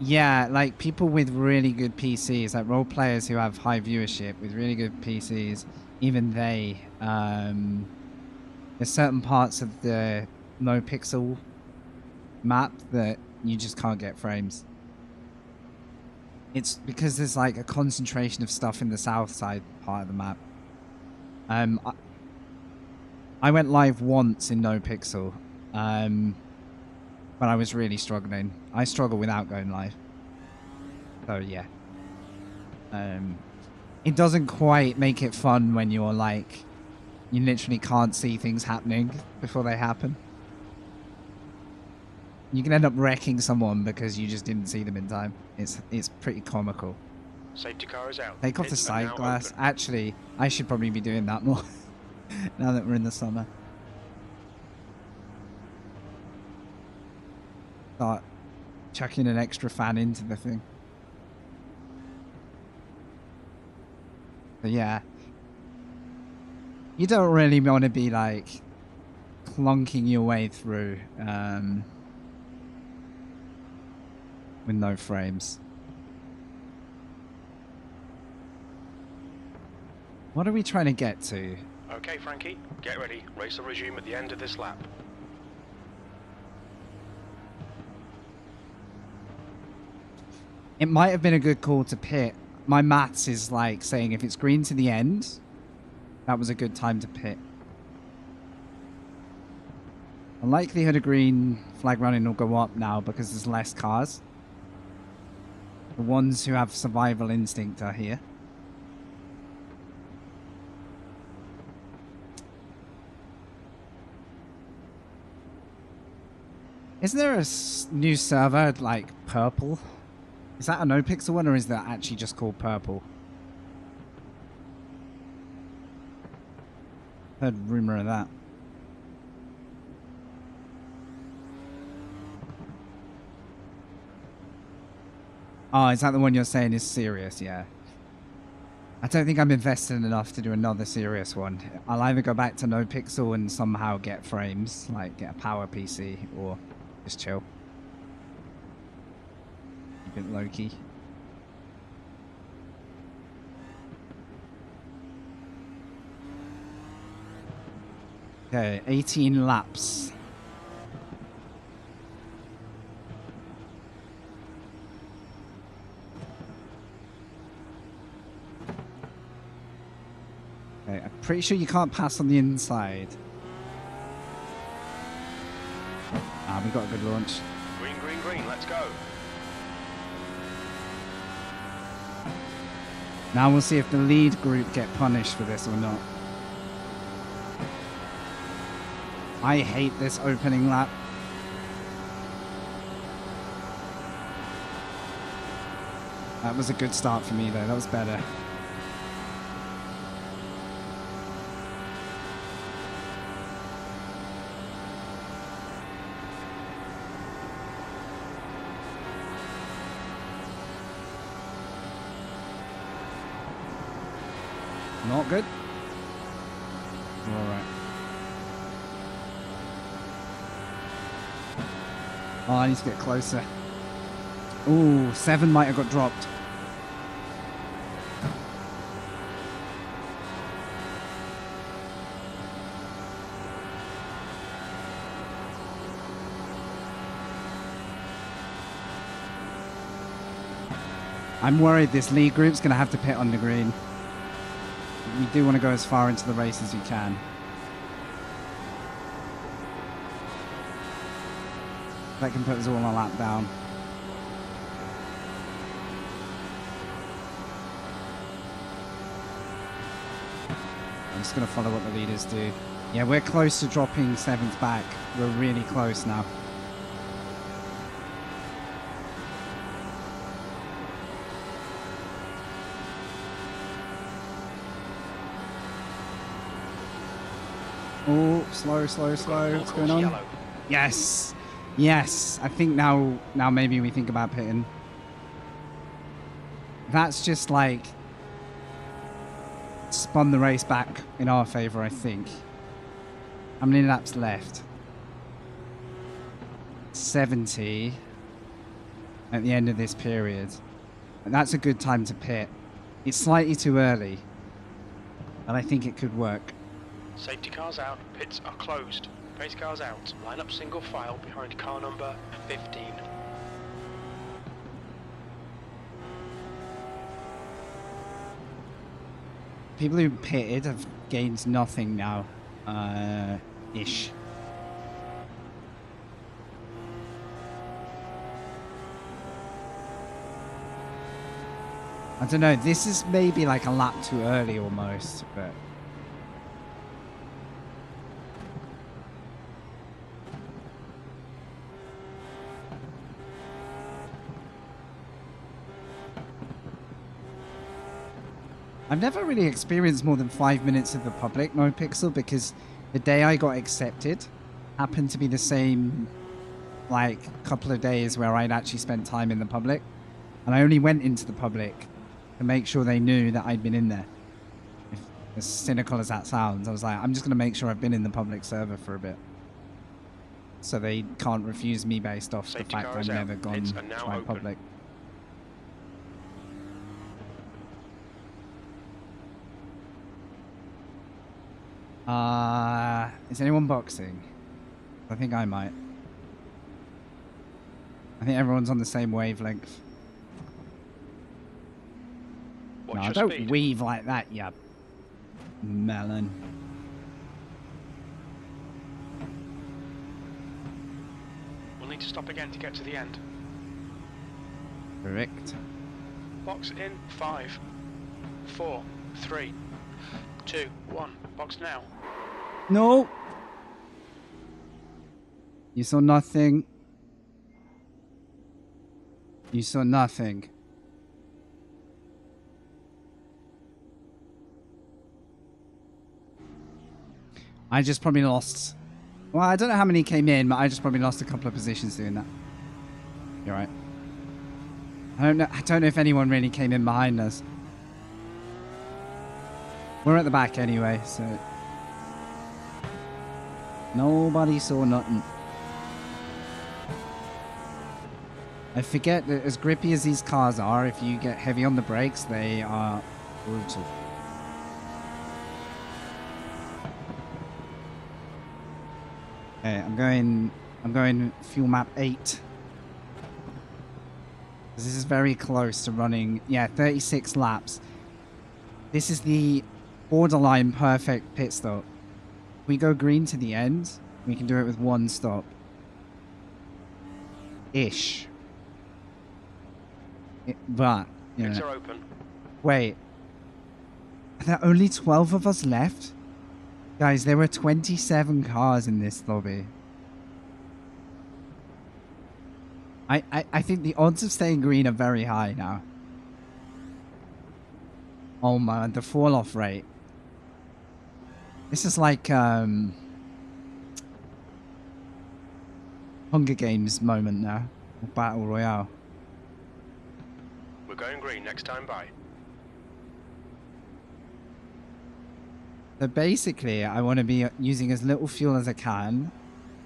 Yeah, like people with really good PCs, like role players who have high viewership with really good PCs, even they, there's certain parts of the no pixel map that you just can't get frames. It's because there's like a concentration of stuff in the south side part of the map. I went live once in no pixel, but I was really struggling. I struggle without going live. So yeah. It doesn't quite make it fun when you're like, you literally can't see things happening before they happen. You can end up wrecking someone because you just didn't see them in time. It's pretty comical. Safety car is out. Take off the Pits are side now glass. open. Actually, I should probably be doing that more now that we're in the summer. Start chucking an extra fan into the thing. But yeah. You don't really want to be like clunking your way through with no frames. What are we trying to get to? Okay, Frankie, get ready. Race will resume at the end of this lap. It might have been a good call to pit. My maths is like saying if it's green to the end, that was a good time to pit. The likelihood of green flag running will go up now because there's less cars. The ones who have survival instinct are here. Isn't there a new server like Purple? Is that a no pixel one or is that actually just called Purple? Heard rumor of that. Oh, is that the one you're saying is serious? Yeah. I don't think I'm invested enough to do another serious one. I'll either go back to no pixel and somehow get frames, like get a power PC, or just chill. Keep it low-key. Okay, 18 laps. Okay, I'm pretty sure you can't pass on the inside. Ah, we got a good launch. Green, green, green, let's go. Now we'll see if the lead group get punished for this or not. I hate this opening lap. That was a good start for me, though. That was better. Not good. All right. Oh, I need to get closer. Ooh, 7 might have got dropped. I'm worried this lead group's going to have to pit on the green. We do want to go as far into the race as we can. That can put us all on a lap down. I'm just going to follow what the leaders do. Yeah, we're close to dropping 7th back. We're really close now. Oh, slow, slow, slow. What's going on? Yellow. Yes. Yes. I think now maybe we think about pitting. That's just like spun the race back in our favor, I think. How many laps left? 70 at the end of this period. And that's a good time to pit. It's slightly too early, but I think it could work. Safety cars out, pits are closed. Pace cars out, line up single file behind car number 15. People who pitted have gained nothing now, ish. I don't know, this is maybe like a lap too early almost, but... I've never really experienced more than 5 minutes of the public, no pixel, because the day I got accepted happened to be the same, like, couple of days where I'd actually spent time in the public. And I only went into the public to make sure they knew that I'd been in there. If, as cynical as that sounds, I was like, I'm just going to make sure I've been in the public server for a bit. So they can't refuse me based off the fact I've never gone to my public. Is anyone boxing? I think I might. I think everyone's on the same wavelength. Watch No, your don't speed. weave like that, you melon. We'll need to stop again to get to the end. Correct. Box in 5, 4, 3, 2, 1. Box now. No! You saw nothing. You saw nothing. I just probably lost... Well, I don't know how many came in, but I just probably lost a couple of positions doing that. You're right. I don't know if anyone really came in behind us. We're at the back anyway, so... Nobody saw nothing. I forget that as grippy as these cars are, if you get heavy on the brakes, they are brutal. Okay, I'm going fuel map 8. This is very close to running, yeah, 36 laps. This is the borderline perfect pit stop. If we go green to the end, we can do it with 1 stop. Ish. But, you Pits know. are open. Wait. Are there only 12 of us left? Guys, there were 27 cars in this lobby. I think the odds of staying green are very high now. Oh man, the fall off rate. This is like Hunger Games moment now. Battle Royale. We're going green next time by. So basically, I want to be using as little fuel as I can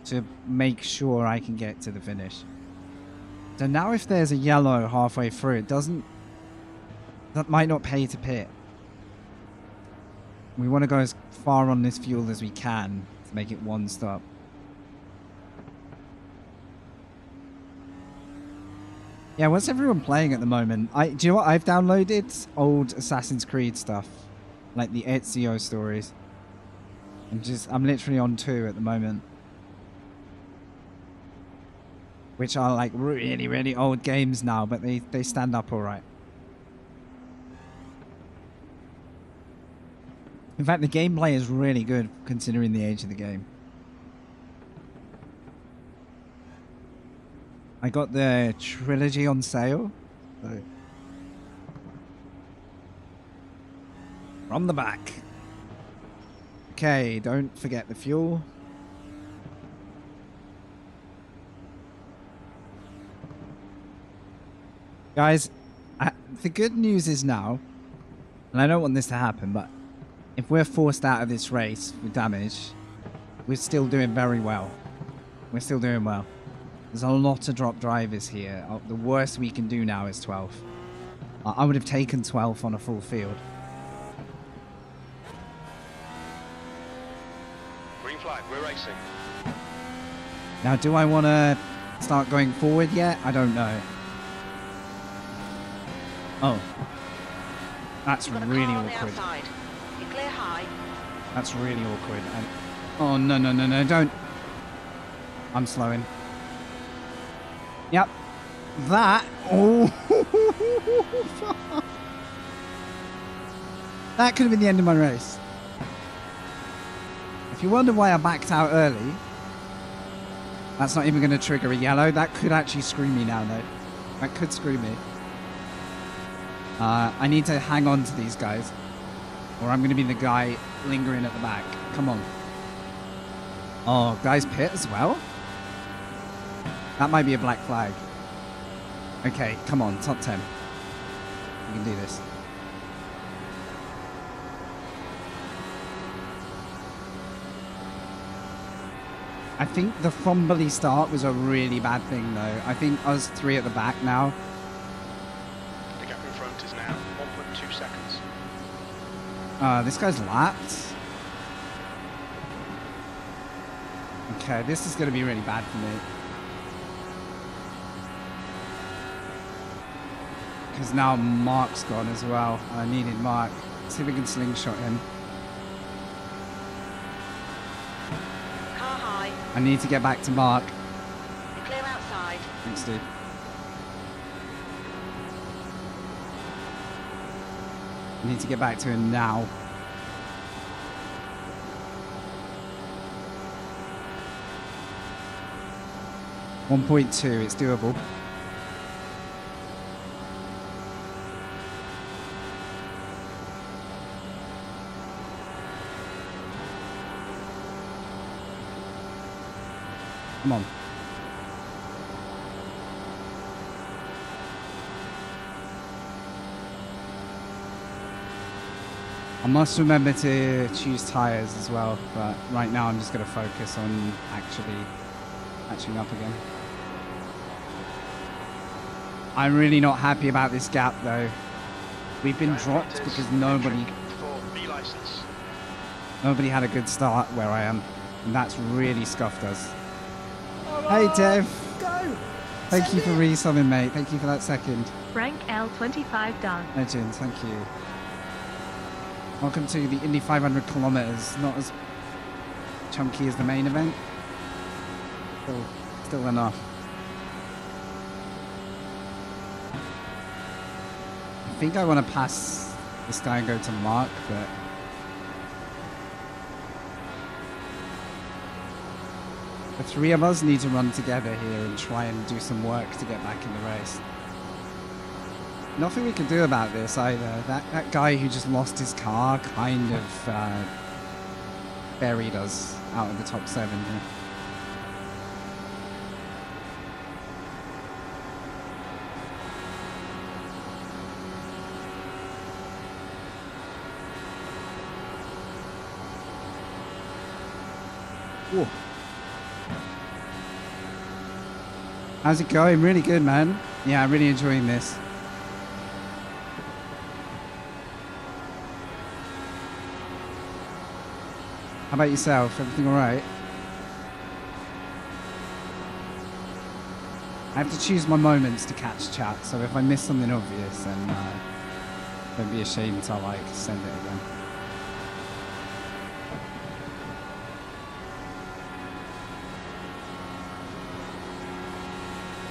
to make sure I can get to the finish. So now if there's a yellow halfway through, it doesn't... That might not pay to pit. We want to go as far on this fuel as we can to make it one stop. Yeah, what's everyone playing at the moment? Do you know what? I've downloaded old Assassin's Creed stuff. Like the Ezio stories. I'm literally on 2 at the moment. Which are like really, really old games now, but they stand up alright. In fact, the gameplay is really good considering the age of the game. I got the trilogy on sale. So. From the back. Okay, don't forget the fuel. Guys, the good news is now, and I don't want this to happen, but if we're forced out of this race with damage, we're still doing very well. We're still doing well. There's a lot of drop drivers here. The worst we can do now is 12. I would have taken 12 on a full field. Green flag, we're racing. Now, do I want to start going forward yet? I don't know. Oh. That's You've got a really car on the awkward. outside. You clear high. That's really awkward. Oh, no, no, no, no, don't. I'm slowing. Yep. That. Oh. That could have been the end of my race. If you wonder why I backed out early, that's not even going to trigger a yellow. That could actually screw me now, though. That could screw me. I need to hang on to these guys, or I'm going to be the guy lingering at the back. Come on. Oh, guys pit as well? That might be a black flag. Okay, come on, top 10. We can do this. I think the Frombly start was a really bad thing, though. I think us 3 at the back now. The gap in front is now 1.2 seconds. This guy's lapped. Okay, this is going to be really bad for me. Because now Mark's gone as well. I needed Mark. Let's see if we can slingshot him. Car high. I need to get back to Mark. You clear outside. Thanks, dude. I need to get back to him now. .2, it's doable. Come on. I must remember to choose tires as well, but right now I'm just going to focus on actually catching up again. I'm really not happy about this gap though. We've been dropped because nobody had a good start where I am, and that's really scuffed us. Hey Dev, Go! thank you for resubbing, mate. Thank you for that second. Rank L25 done. Legend, thank you. Welcome to the Indy 500 kilometers. Not as chunky as the main event. Still enough. I think I want to pass this guy and go to Mark, but the 3 of us need to run together here and try and do some work to get back in the race. Nothing we can do about this either. That guy who just lost his car kind of buried us out of the top 7 here. Whoa. How's it going? Really good, man. Yeah, I'm really enjoying this. How about yourself? Everything all right? I have to choose my moments to catch chat, so if I miss something obvious, then don't be ashamed to like send it again.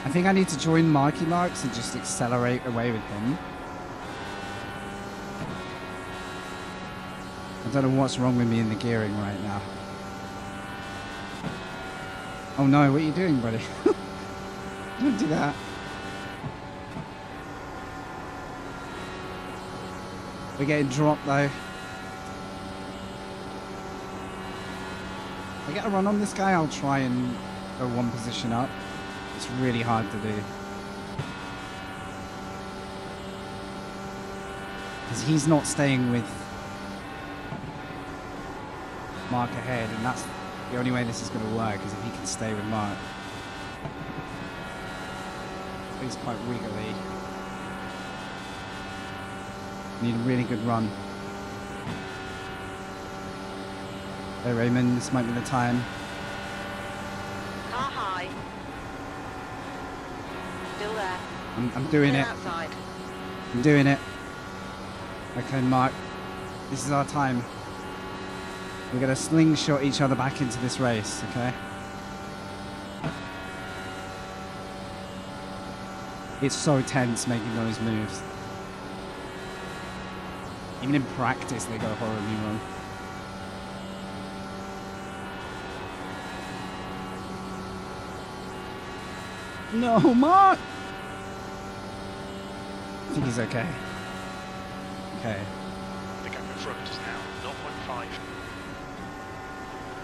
I think I need to join Marky Marks and just accelerate away with him. I don't know what's wrong with me in the gearing right now. Oh no, what are you doing, buddy? Don't do that. We're getting dropped though. If I get a run on this guy, I'll try and go 1 position up. It's really hard to do. Because he's not staying with Mark ahead, and that's the only way this is going to work, is if he can stay with Mark. He's quite wiggly. Need a really good run. Hey Raymond, this might be the time. Car high. Still there. I'm doing Clear it. outside. I'm doing it. Okay, Mark. This is our time. We're going to slingshot each other back into this race, okay? It's so tense making those moves. Even in practice, they go horribly wrong. No, Mark! I think he's okay. Okay. The gap in front is now 0.5.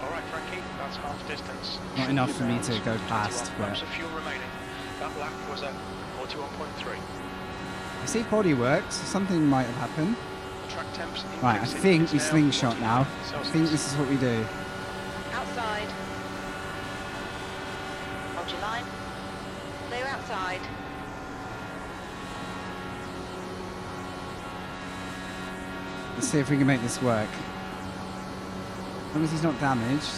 Alright, Frankie, that's half distance. Not enough for me to go past, 21 but laps of fuel remaining. That lap was at 41.3. I see body works. Something might have happened. The track temps Right, I increasing. think It's we now slingshot now. 49 I Celsius. think this is what we do. Outside. Hold your line. Clear outside. Let's see if we can make this work. As long as he's not damaged.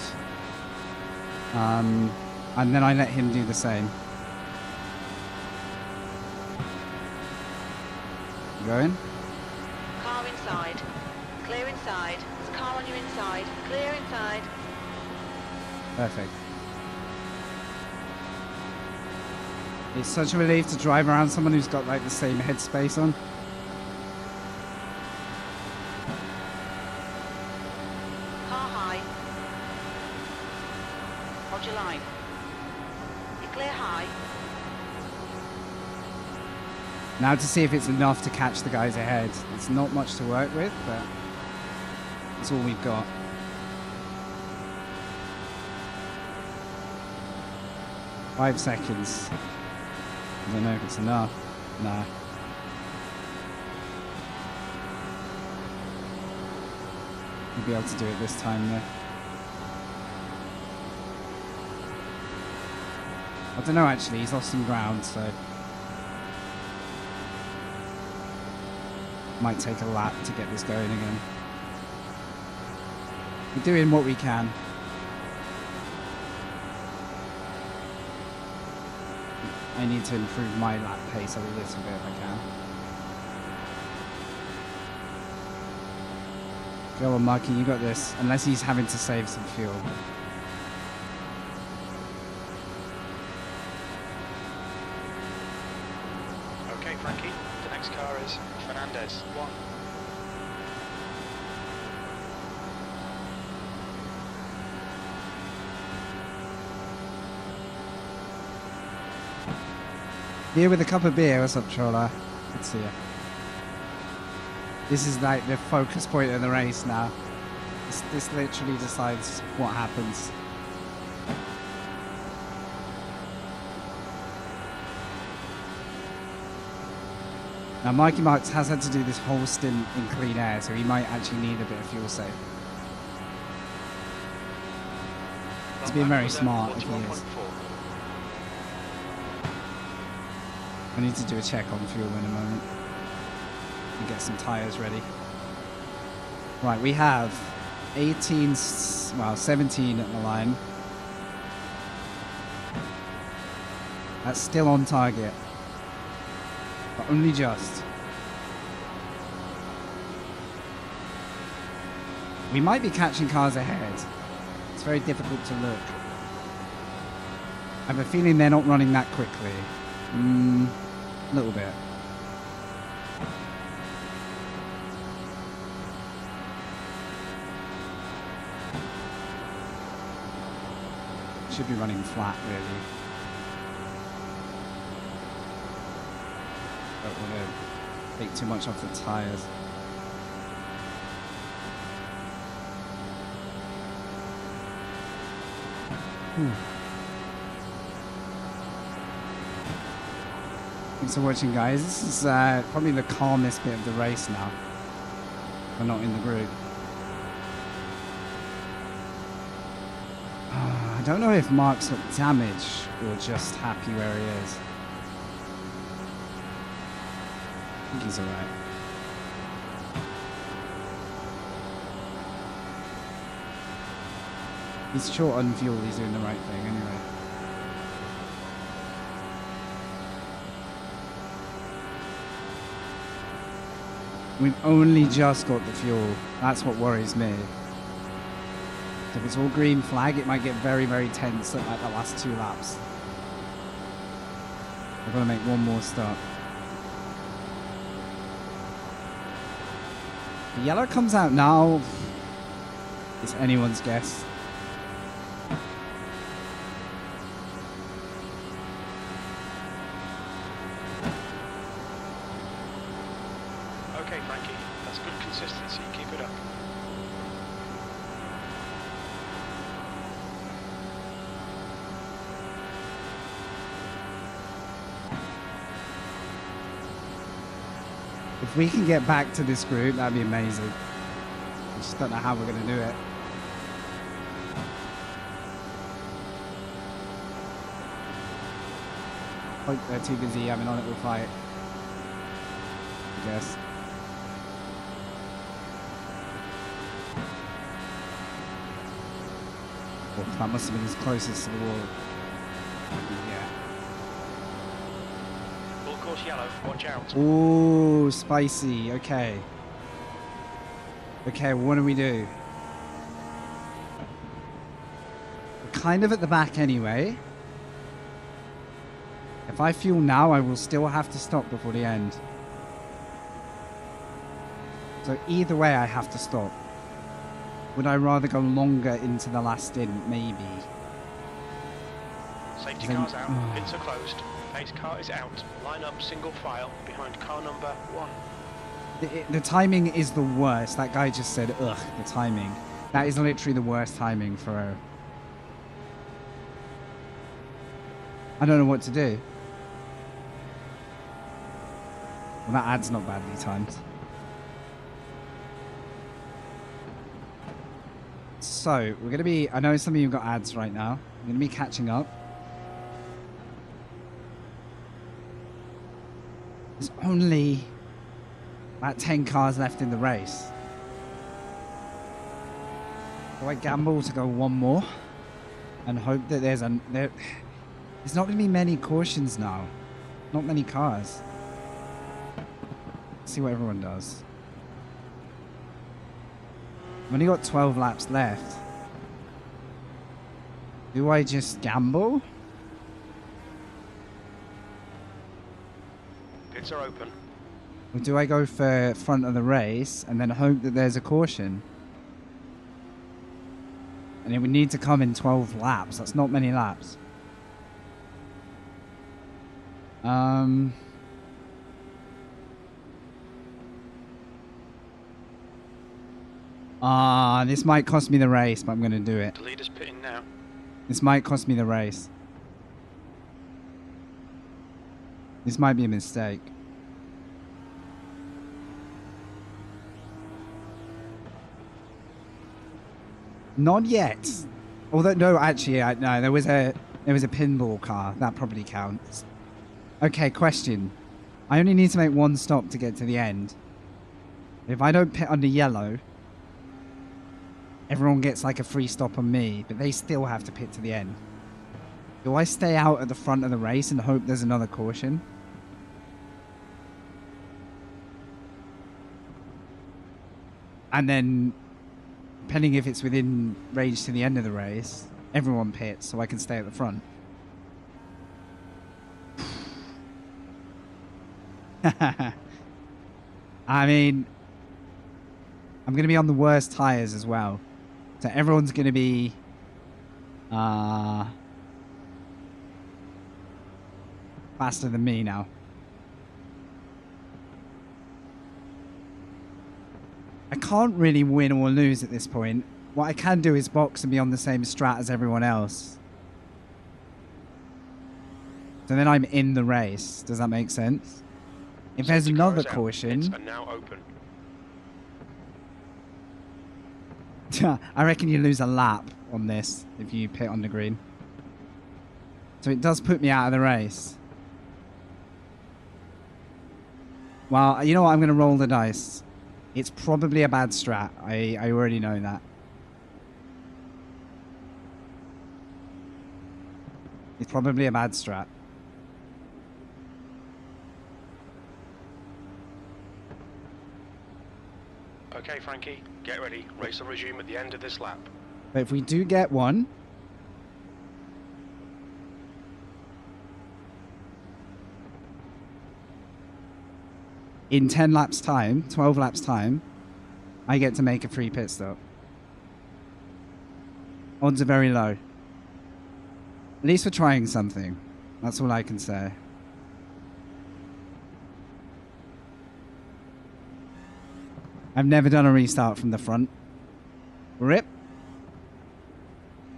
And then I let him do the same. You going? Car inside. Clear inside. There's a car on your inside. Clear inside. Perfect. It's such a relief to drive around someone who's got like the same headspace on. Car high. Hold your line. You're clear high. Now to see if it's enough to catch the guys ahead. It's not much to work with, but it's all we've got. Five seconds. I don't know if it's enough. Nah. We'll be able to do it this time though. I don't know actually, he's lost some ground, so might take a lap to get this going again. We're doing what we can. I need to improve my lap pace a little bit if I can. Go on, Marky, you got this. Unless he's having to save some fuel. Okay, Frankie, the next car is Fernandez. 1. Here with a cup of beer. What's up, Troller? Let's see ya. This is like the focus point of the race now. This literally decides what happens. Now Mikey Marks has had to do this whole stint in clean air, so he might actually need a bit of fuel save. He's being very smart if he is. I need to do a check on fuel in a moment and get some tyres ready. Right, we have 17 at the line. That's still on target, but only just. We might be catching cars ahead. It's very difficult to look. I have a feeling they're not running that quickly. A little bit. Should be running flat, really. Don't want to take too much off the tyres. Thanks for watching, guys. This is probably the calmest bit of the race now. We're not in the group. I don't know if Mark's got damage or just happy where he is. I think he's alright. He's short on fuel, he's doing the right thing anyway. We've only just got the fuel. That's what worries me. If it's all green flag, it might get very, very tense at like the last 2 laps. I've got to make one more stop. The yellow comes out now. It's anyone's guess. Okay, Frankie, that's good consistency. Keep it up. If we can get back to this group, that'd be amazing. I just don't know how we're going to do it. Hope they're too busy having on it with fight. I guess. Oh, that must have been as closest to the wall. Yeah. Full course yellow, watch out. Ooh, spicy. Okay. Okay, what do we do? We're kind of at the back anyway. If I fuel now, I will still have to stop before the end. So either way, I have to stop. Would I rather go longer into the last stint? Maybe. Safety car's out, pits are closed. Pace car is out. Line up single file behind car number 1. The timing is the worst. That guy just said, ugh, the timing. That is literally the worst timing for a... I don't know what to do. Well, that ad's not badly timed. So, we're going to be... I know some of you have got ads right now. We're going to be catching up. There's only about 10 cars left in the race. Do I gamble to go one more and hope that there's not going to be many cautions now. Not many cars. Let's see what everyone does. I've only got 12 laps left. Do I just gamble? Pits are open. Or do I go for front of the race and then hope that there's a caution? And it would need to come in 12 laps. That's not many laps. This might cost me the race, but I'm going to do it. The leader's pitting now. This might cost me the race. This might be a mistake. Not yet. Although, no, actually, no, there was a pinball car. That probably counts. Okay, question. I only need to make one stop to get to the end. If I don't pit under yellow, everyone gets like a free stop on me, but they still have to pit to the end. Do I stay out at the front of the race and hope there's another caution? And then, depending if it's within range to the end of the race, everyone pits so I can stay at the front. I mean, I'm going to be on the worst tires as well. So everyone's going to be faster than me now. I can't really win or lose at this point. What I can do is box and be on the same strat as everyone else. So then I'm in the race. Does that make sense? If there's another caution... Are now open. I reckon you lose a lap on this if you pit on the green. So it does put me out of the race. Well, you know what? I'm going to roll the dice. It's probably a bad strat. I already know that. It's probably a bad strat. Okay, Frankie, get ready. Race will resume at the end of this lap. But if we do get one... in 10 laps time, 12 laps time, I get to make a free pit stop. Odds are very low. At least we're trying something. That's all I can say. I've never done a restart from the front. Rip.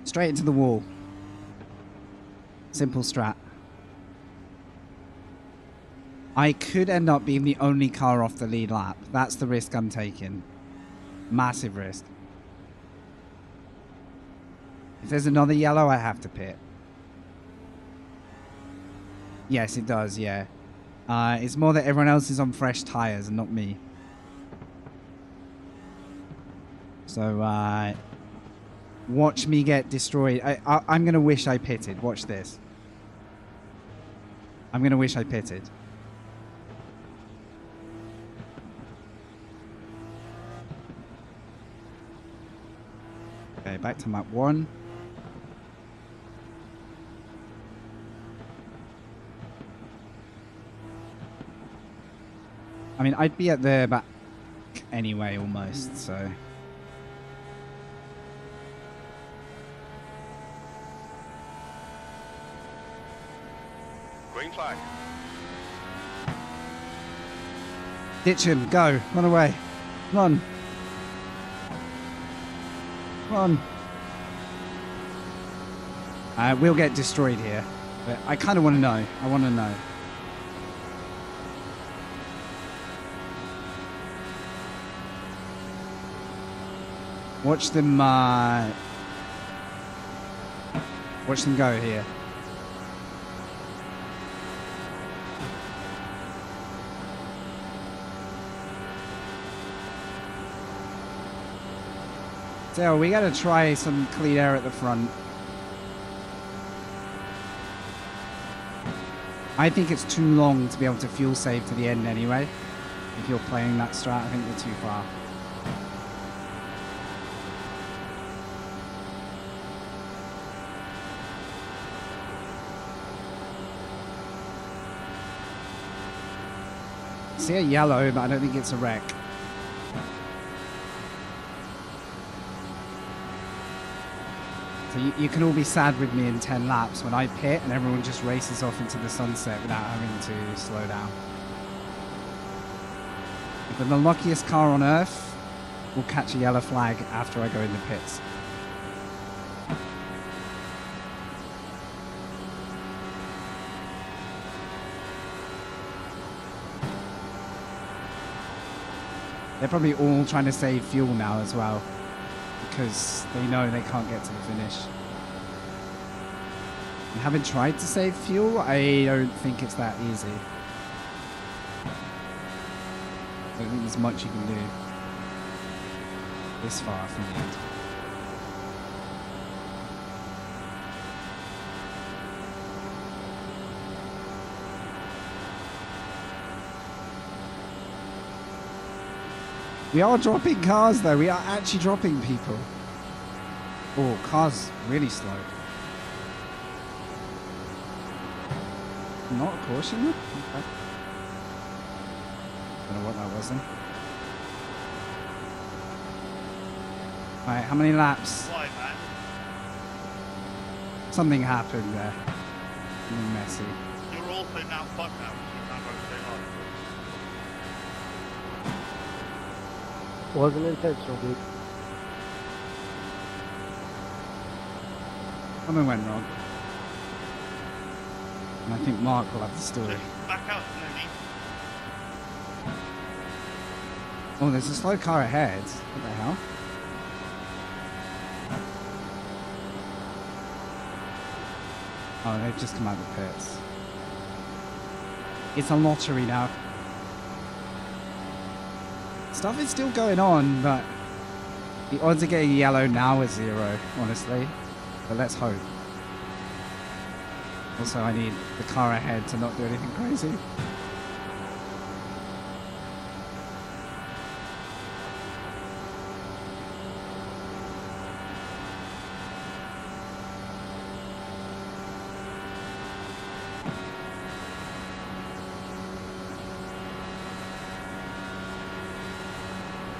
Straight into the wall. Simple strat. I could end up being the only car off the lead lap. That's the risk I'm taking. Massive risk. If there's another yellow, I have to pit. Yes, it does, yeah. It's more that everyone else is on fresh tyres and not me. So, watch me get destroyed. I'm going to wish I pitted. Watch this. I'm going to wish I pitted. Okay, back to map 1. I mean, I'd be at the back anyway, almost, so... Green flag. Ditch him, go, run away, run. Come on. We'll get destroyed here, but I kind of want to know. I want to know. Watch them go here. So we gotta try some clean air at the front. I think it's too long to be able to fuel save to the end anyway. If you're playing that strat, I think you're too far. See a yellow, but I don't think it's a wreck. So you can all be sad with me in 10 laps when I pit and everyone just races off into the sunset without having to slow down. If we're the luckiest car on earth, will catch a yellow flag after I go in the pits. They're probably all trying to save fuel now as well, because they know they can't get to the finish. And having tried to save fuel, I don't think it's that easy. I don't think there's much you can do this far from the end. We are dropping cars though, we are actually dropping people. Oh, cars really slow. Not a caution? Okay. Don't know what that was then. Alright, how many laps? Why, man? Something happened there. Something messy. You're also now fucked now. You can't rotate on. Wasn't intentional, dude. Something went wrong. And I think Mark will have the story. Back out, Looney. Oh, there's a slow car ahead. What the hell? Oh, they've just come out of the pits. It's a lottery now. Stuff is still going on, but the odds of getting yellow now is 0, honestly. But let's hope. Also, I need the car ahead to not do anything crazy.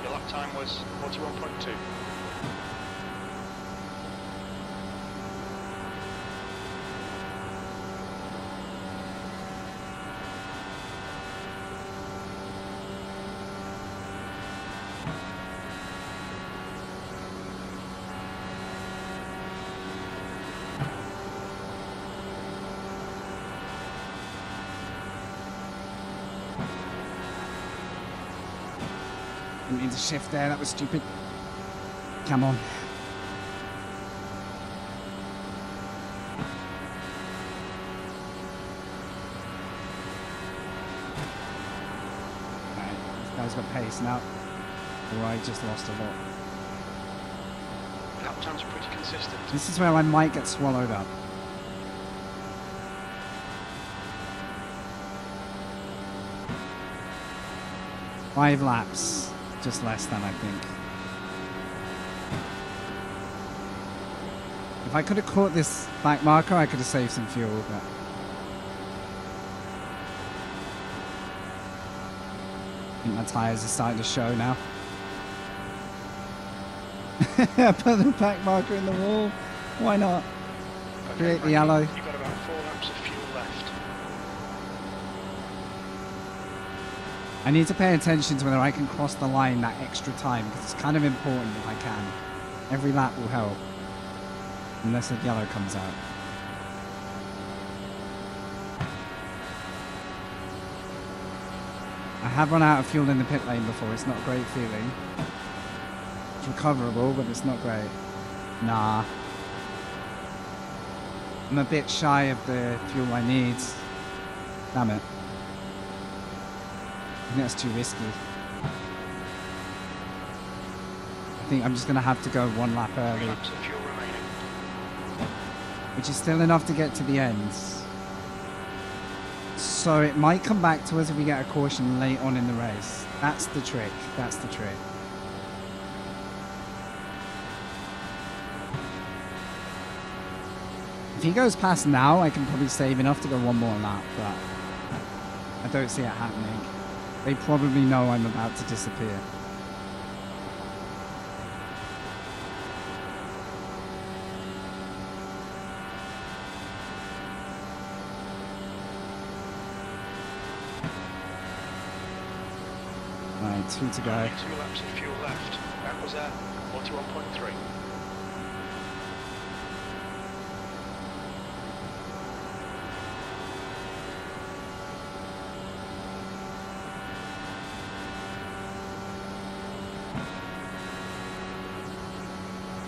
Your lap time was 41.2. Didn't mean to shift there, that was stupid. Come on. Alright, this guy's got pace now. Or I just lost a lot. Lap times are pretty consistent. This is where I might get swallowed up. Five laps. Just less than, I think. If I could have caught this back marker, I could have saved some fuel, but... I think my tyres are starting to show now. I put the back marker in the wall. Why not? Okay, Create the Frankie, yellow. You've got about 4 laps of fuel left. I need to pay attention to whether I can cross the line that extra time, because it's kind of important if I can. Every lap will help. Unless a yellow comes out. I have run out of fuel in the pit lane before. It's not a great feeling. It's recoverable, but it's not great. Nah. I'm a bit shy of the fuel I need. Damn it. I think that's too risky. I think I'm just going to have to go 1 lap 3 early, laps of fuel remaining. which is still enough to get to the end. So it might come back to us if we get a caution late on in the race. That's the trick. That's the trick. If he goes past now, I can probably save enough to go 1 more lap, but I don't see it happening. They probably know I'm about to disappear. Right, 2 to go. Only 2 laps of fuel left. That was 41.3.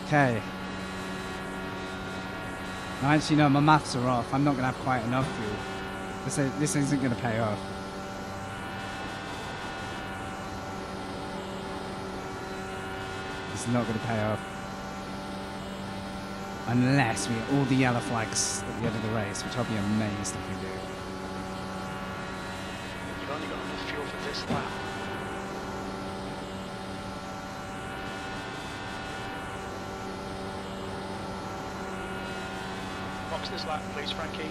Okay. No, actually, no, my maths are off. I'm not going to have quite enough fuel. This isn't going to pay off. This is not going to pay off. Unless we get all the yellow flags at the end of the race, which I'll be amazed if we do. You've only got enough fuel for this lap. Box this lap, please, Frankie.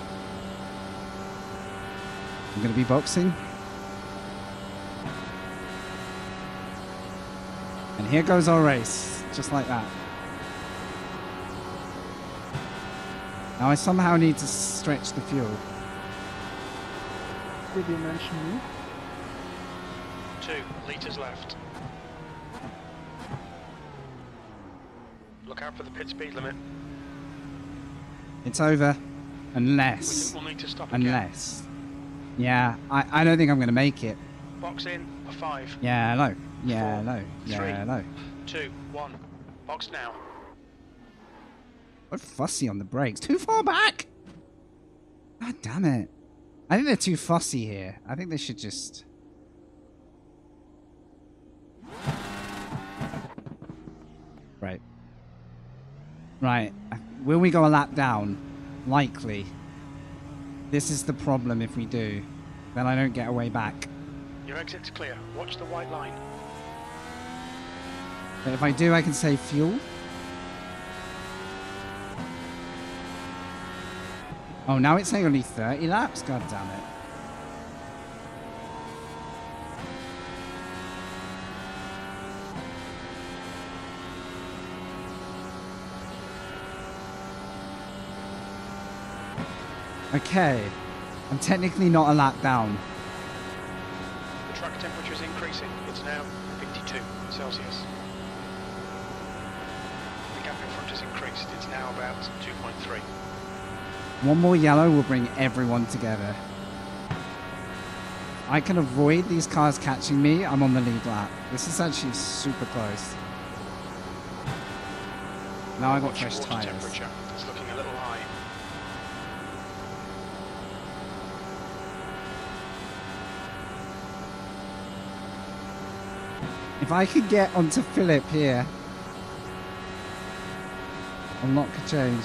I'm going to be boxing. And here goes our race, just like that. Now I somehow need to stretch the fuel. Did you mention me? 2 litres left. Look out for the pit speed limit. It's over. Unless. We'll need to stop again. Unless. Yeah, I don't think I'm going to make it. Box in, a 5. Yeah, no. Yeah, 4, no. Yeah, 3, no. 2, 1. Box now. What fussy on the brakes. Too far back! God damn it. I think they're too fussy here. I think they should just... Right. Right. Will we go a lap down? Likely. This is the problem if we do. Then I don't get a way back. Your exit's clear. Watch the white line. But if I do, I can save fuel. Oh, now it's saying only 30 laps? God damn it. Okay. I'm technically not a lap down. The track temperature is increasing. It's now 52 Celsius. The gap in front has increased. It's now about 2.3. One more yellow will bring everyone together. I can avoid these cars catching me. I'm on the lead lap. This is actually super close. Now I got Watch fresh water tires. temperature. It's looking a little high. If I could get onto Philip here, a lot could change.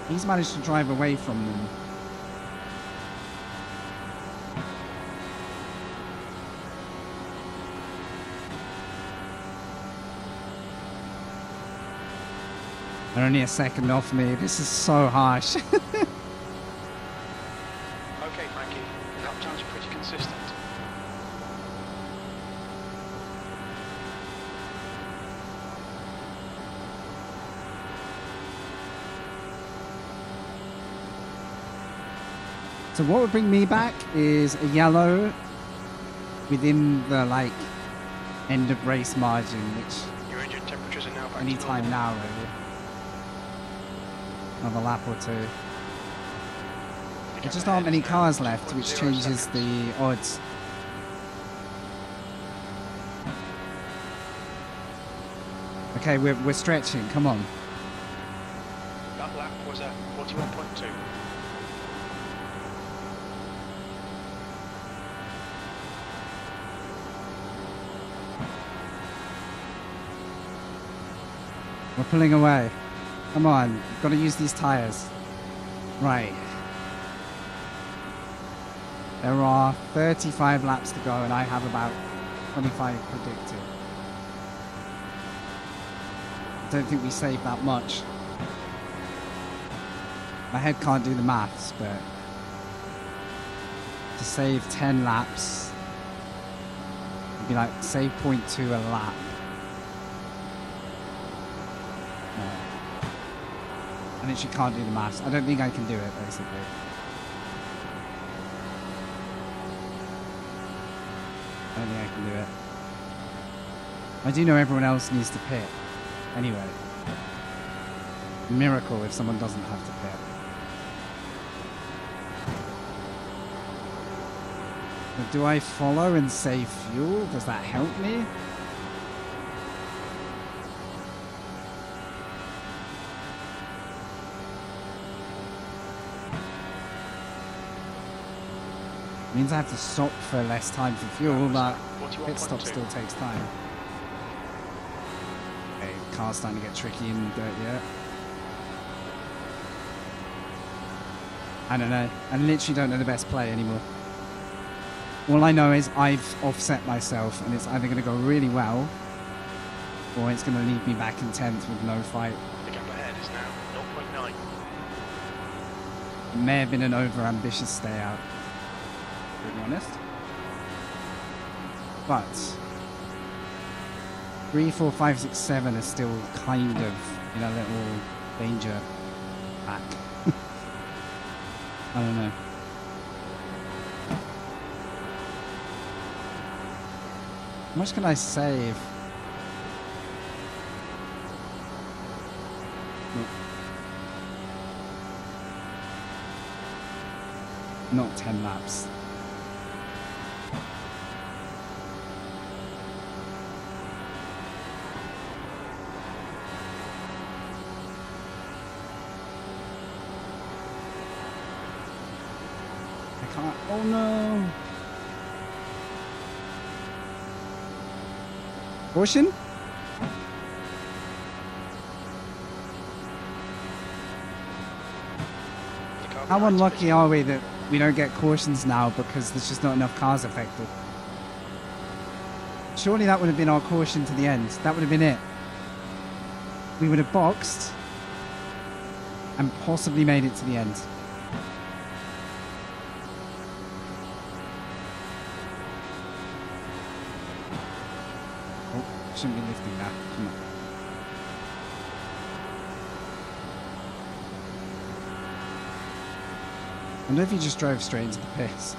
He's managed to drive away from them. They're only a second off me. This is so harsh. Okay, Frankie. Your lap times are pretty consistent. So what would bring me back is a yellow within the like end of race margin, which Your engine temperatures are now back any to time normal. now really. Another lap or two. The There gap just ahead aren't many is now cars left, which 2.0 changes seconds. the odds. Okay, we're stretching. Come on. That lap was at 41.2. We're pulling away. Come on. We've got to use these tires. Right. There are 35 laps to go, and I have about 25 predicted. I don't think we saved that much. My head can't do the maths, but to save 10 laps, it'd be like save 0.2 a lap. No. I literally can't do the maths. I don't think I can do it, basically. don't think I can do it. I do know everyone else needs to pit. Anyway. Miracle if someone doesn't have to pit. But do I follow and save fuel? Does that help me? Means I have to stop for less time for fuel, but pit stop still takes time. Okay, car's starting to get tricky and dirtier. I don't know. I literally don't know the best play anymore. All I know is I've offset myself, and it's either going to go really well, or it's going to leave me back in 10th with no fight. The gap ahead is now 0.9. It may have been an over-ambitious stay out, to be honest. But 3, 4, 5, 6, 7 are still kind of in a little danger pack. I don't know. How much can I save? Not 10 laps. I can't. Oh no! Caution? How unlucky are we that we don't get cautions now because there's just not enough cars affected? Surely that would have been our caution to the end. That would have been it. We would have boxed and possibly made it to the end. Oh, shouldn't be lifting that. Come on. I wonder if he just drove straight into the pits.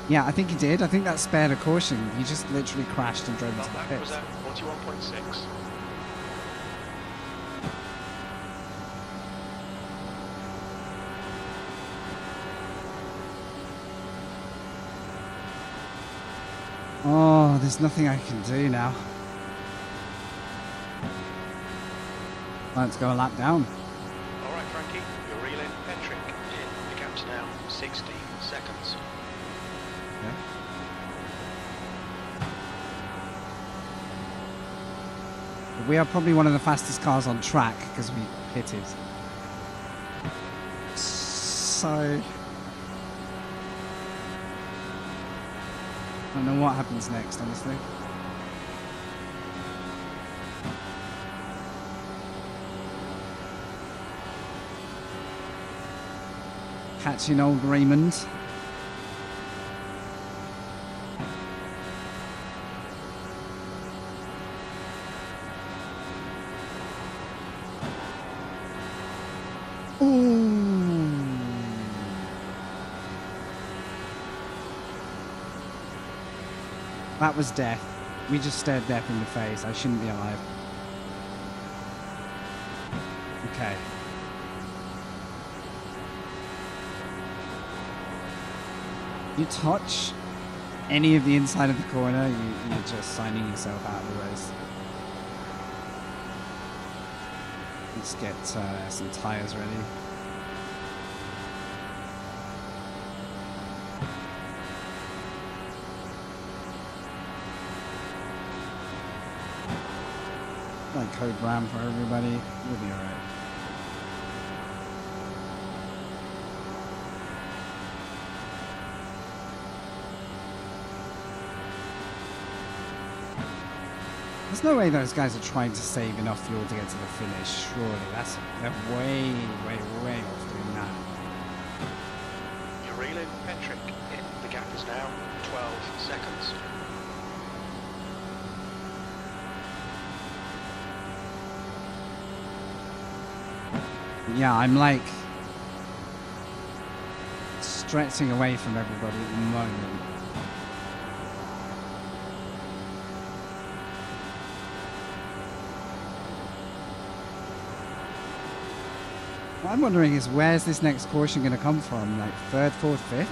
Yeah, I think he did. I think that spared a caution. He just literally crashed and drove into the That was pits. at 41.6. Oh, there's nothing I can do now. Let's go a lap down. All right, Frankie, you're reeling. Petrick in. The gap's now 16 seconds. Okay. We are probably one of the fastest cars on track because we pitted. So I don't know what happens next, honestly. Catching old Raymond. Ooh. That was death. We just stared death in the face. I shouldn't be alive. Okay. You touch any of the inside of the corner, you're just signing yourself out of the race. Let's get some tires ready. Like code brown for everybody, we'll be alright. There's no way those guys are trying to save enough fuel to get to the finish, surely. They're way, way, way off doing that. You're reeling. Petrick in. The gap is now 12 seconds. Yeah, I'm like stretching away from everybody at the moment. What I'm wondering is, where's this next caution going to come from? Like third, fourth, fifth?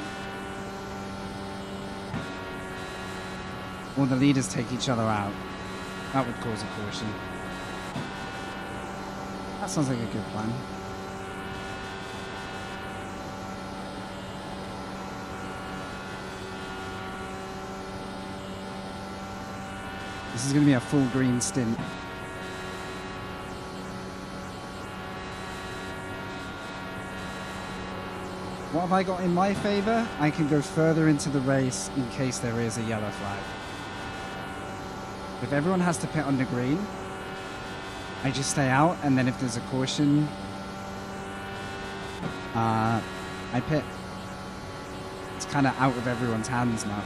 Or the leaders take each other out? That would cause a caution. That sounds like a good plan. This is going to be a full green stint. What have I got in my favor? I can go further into the race in case there is a yellow flag. If everyone has to pit under green, I just stay out, and then if there's a caution, I pit. It's kind of out of everyone's hands now.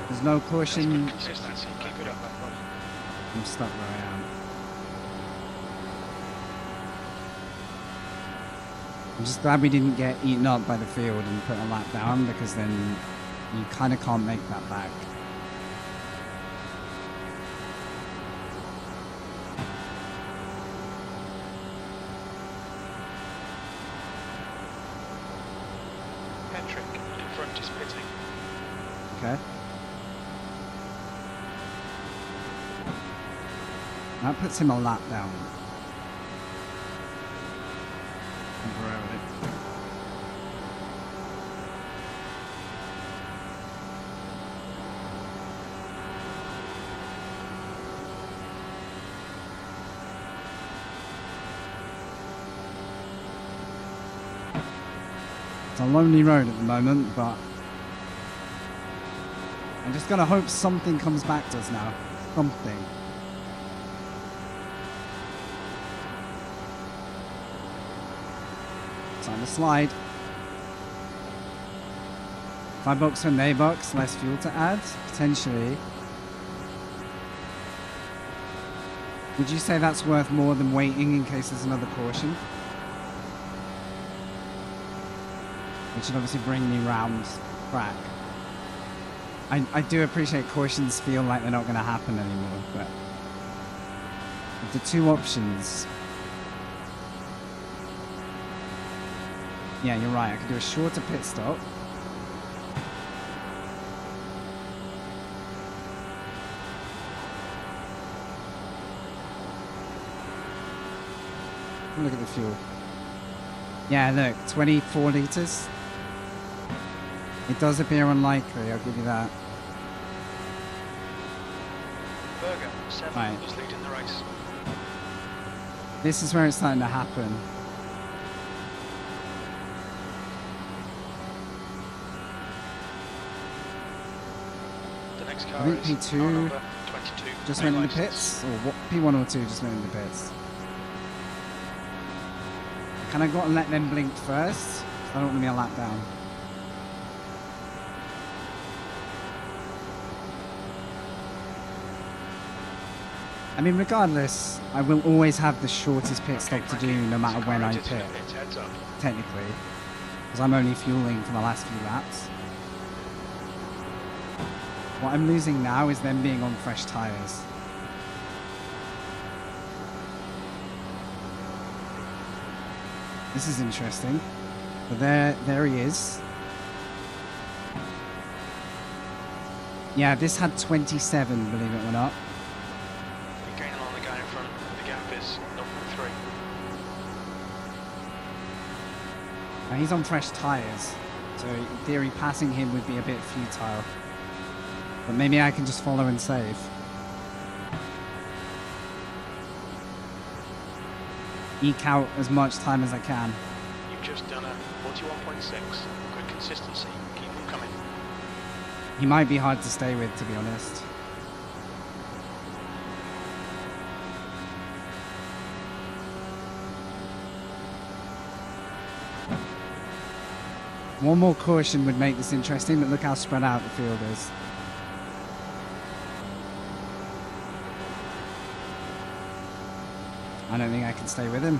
There's no caution. Consistency, keep it up. I'm stuck where I am. I'm just glad we didn't get eaten up by the field and put a lap down, because then you kind of can't make that back. Patrick in front is pitting. Okay. That puts him a lap down. Temporarily. It's a lonely road at the moment, but I'm just gonna hope something comes back to us now. Something. Time to slide. $5 for $8, less fuel to add, potentially. Would you say that's worth more than waiting in case there's another caution? Which would obviously bring me round track. I do appreciate cautions feel like they're not going to happen anymore, but of the two options, yeah, you're right. I could do a shorter pit stop. Look at the fuel. Yeah, look, 24 litres. It does appear unlikely, I'll give you that. Berger, 7, Right. is leading the race. This is where it's starting to happen. The next I car think is P2 car number 22. Just main went in the license. pits? Or what? P1 or 2 just went in the pits? Can I go and let them blink first? I don't want to be a lap down. I mean, regardless, I will always have the shortest pit stop to do no matter when I pit, Heads up. technically. Because I'm only fueling for the last few laps. What I'm losing now is them being on fresh tyres. This is interesting. But there he is. Yeah, this had 27, believe it or not. You're gaining on the guy in front. The gap is 0.3. Now he's on fresh tyres, so in theory passing him would be a bit futile. But maybe I can just follow and save. Eke out as much time as I can. You've just done a 41.6. Good consistency. Keep them coming. He might be hard to stay with, to be honest. One more caution would make this interesting, but look how spread out the field is. I don't think I can stay with him.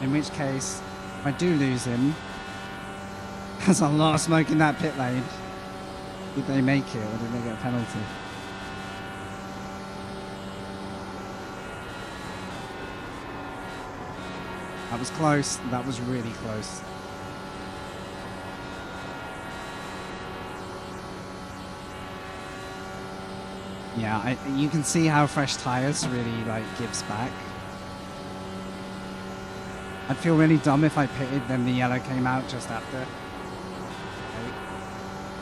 In which case, if I do lose him, there's a lot of smoke in that pit lane. Did they make it or did they get a penalty? That was close. That was really close. Yeah, you can see how fresh tires really like gives back. I'd feel really dumb if I pitted, then the yellow came out just after. Okay.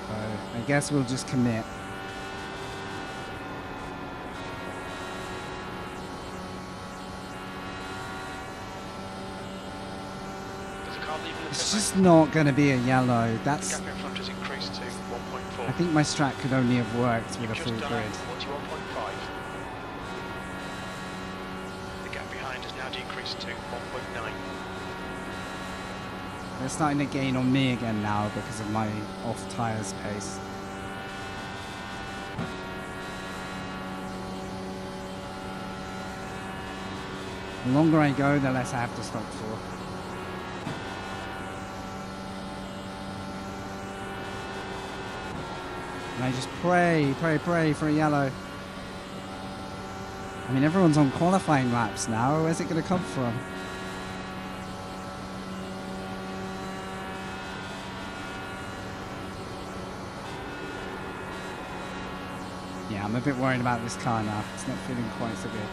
So I guess we'll just commit. There's a car leaving the It's pit just not going to be a yellow. lane. The That's. gap in front has increased to 1.4. I think my strat could only have worked with a You've full just done grid. 41.5. The gap behind has now decreased to 1.9. They're starting to gain on me again now because of my off tyres pace. The longer I go, the less I have to stop for. And I just pray for a yellow. I mean, everyone's on qualifying laps now. Where's it going to come from? Yeah, I'm a bit worried about this car now. It's not feeling quite so good.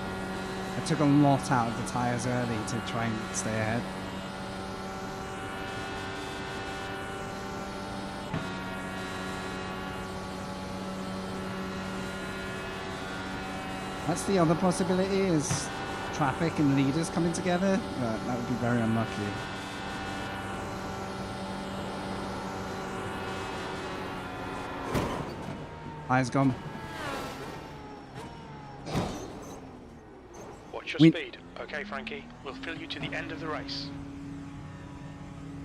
I took a lot out of the tyres early to try and stay ahead. That's the other possibility, is traffic and leaders coming together. But that would be very unlucky. Tyres gone. Watch your We- speed. Okay, Frankie. We'll fill you to the end of the race.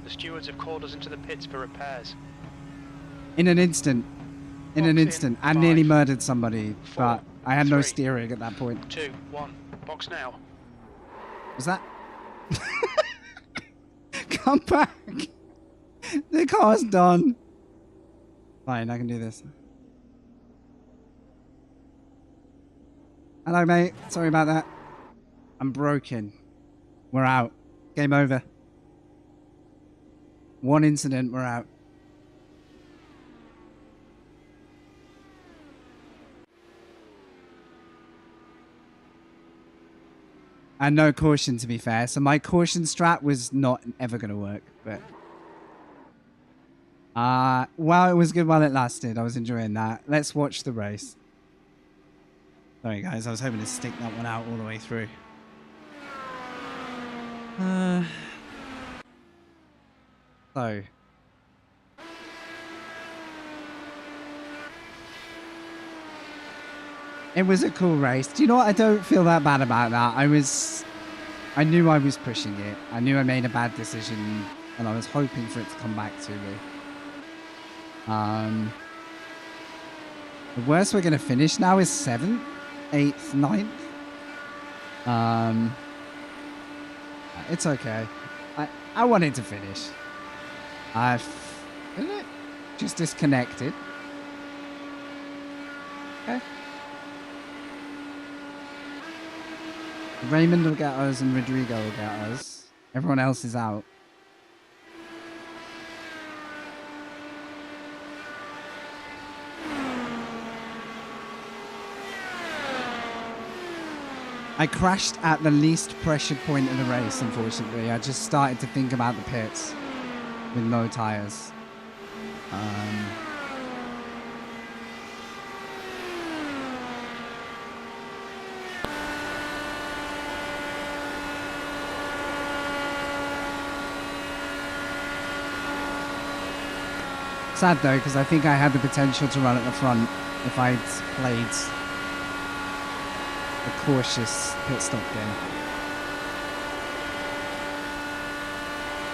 The stewards have called us into the pits for repairs. In an instant. In Box an in, instant. I nearly 5, murdered somebody, 4, but I had no 3, steering at that point. 2, 1. Box now. Was that? Come back! The car's done. Fine, I can do this. Hello, mate. Sorry about that. I'm broken. We're out. Game over. One incident, we're out. And no caution, to be fair. So my caution strat was not ever going to work, but... well, it was good while it lasted. I was enjoying that. Let's watch the race. Sorry, guys. I was hoping to stick that one out all the way through. So... It was a cool race. Do you know what? I don't feel that bad about that. I knew I was pushing it. I knew I made a bad decision, and I was hoping for it to come back to me. The worst we're going to finish now is 7th, 8th, 9th. It's okay. I wanted to finish. Isn't it? Just disconnected. Okay. Raymond will get us and Rodrigo will get us. Everyone else is out. I crashed at the least pressured point of the race, unfortunately. I just started to think about the pits with no tyres. Sad though, because I think I had the potential to run at the front if I'd played a cautious pit stop game.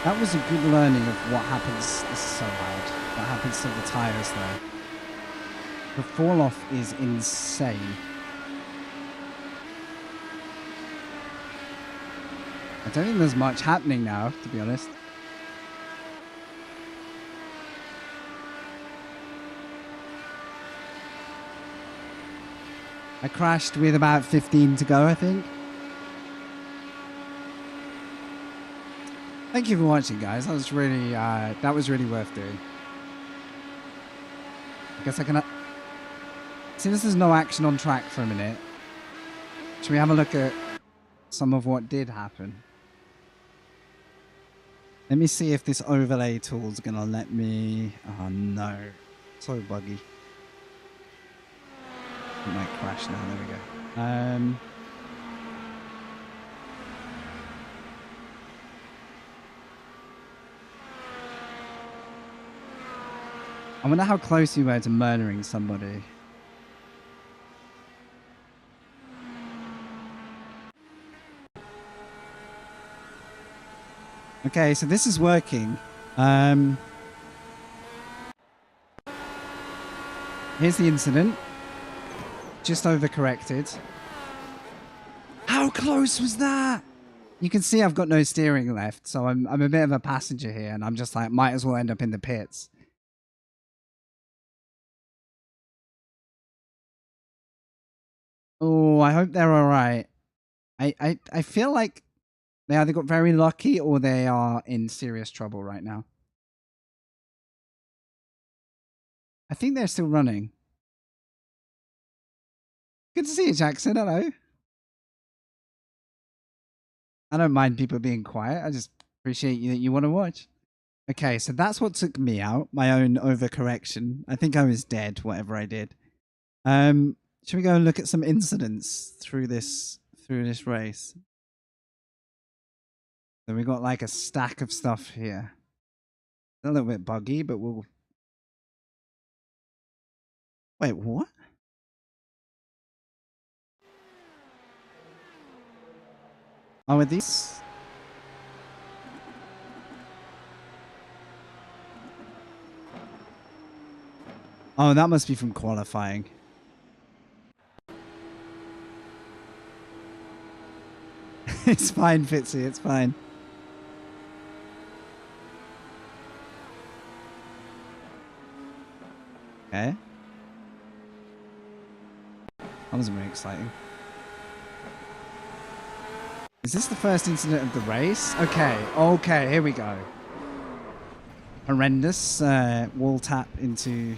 That was a good learning of what happens. This is so loud. What happens to the tyres though. The fall off is insane. I don't think there's much happening now, to be honest. I crashed with about 15 to go, I think. Thank you for watching, guys. That was really worth doing. I guess I can... Since there's no action on track for a minute, should we have a look at some of what did happen? Let me see if this overlay tool's gonna let me... Oh no. So buggy. It might crash now. There we go. I wonder how close you were to murdering somebody. Okay, so this is working. Here's the incident. Just overcorrected. How close was that? You can see I've got no steering left, so I'm a bit of a passenger here, and I'm just like, might as well end up in the pits. Oh, I hope they're all right. I feel like they either got very lucky or they are in serious trouble right now. I think they're still running. Good to see you, Jackson. Hello. I don't mind people being quiet. I just appreciate you that you want to watch. Okay, so that's what took me out. My own overcorrection. I think I was dead, whatever I did. Should we go and look at some incidents through this race? So we got like a stack of stuff here. A little bit buggy, but we'll... Wait, what? Oh, are these... Oh, that must be from qualifying. It's fine, Fitzy, it's fine. Okay. That wasn't very exciting. Is this the first incident of the race? Okay, here we go. Horrendous wall tap into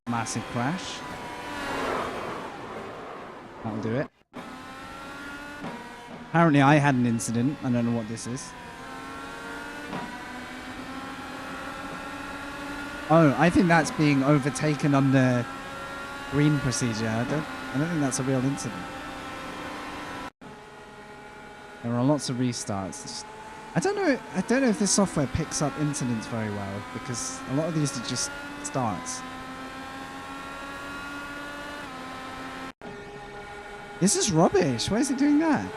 massive crash. That'll do it. Apparently I had an incident. I don't know what this is. Oh, I think that's being overtaken under green procedure. I don't think that's a real incident. There are lots of restarts. I don't know if this software picks up incidents very well, because a lot of these are just starts. This is rubbish. Why is it doing that?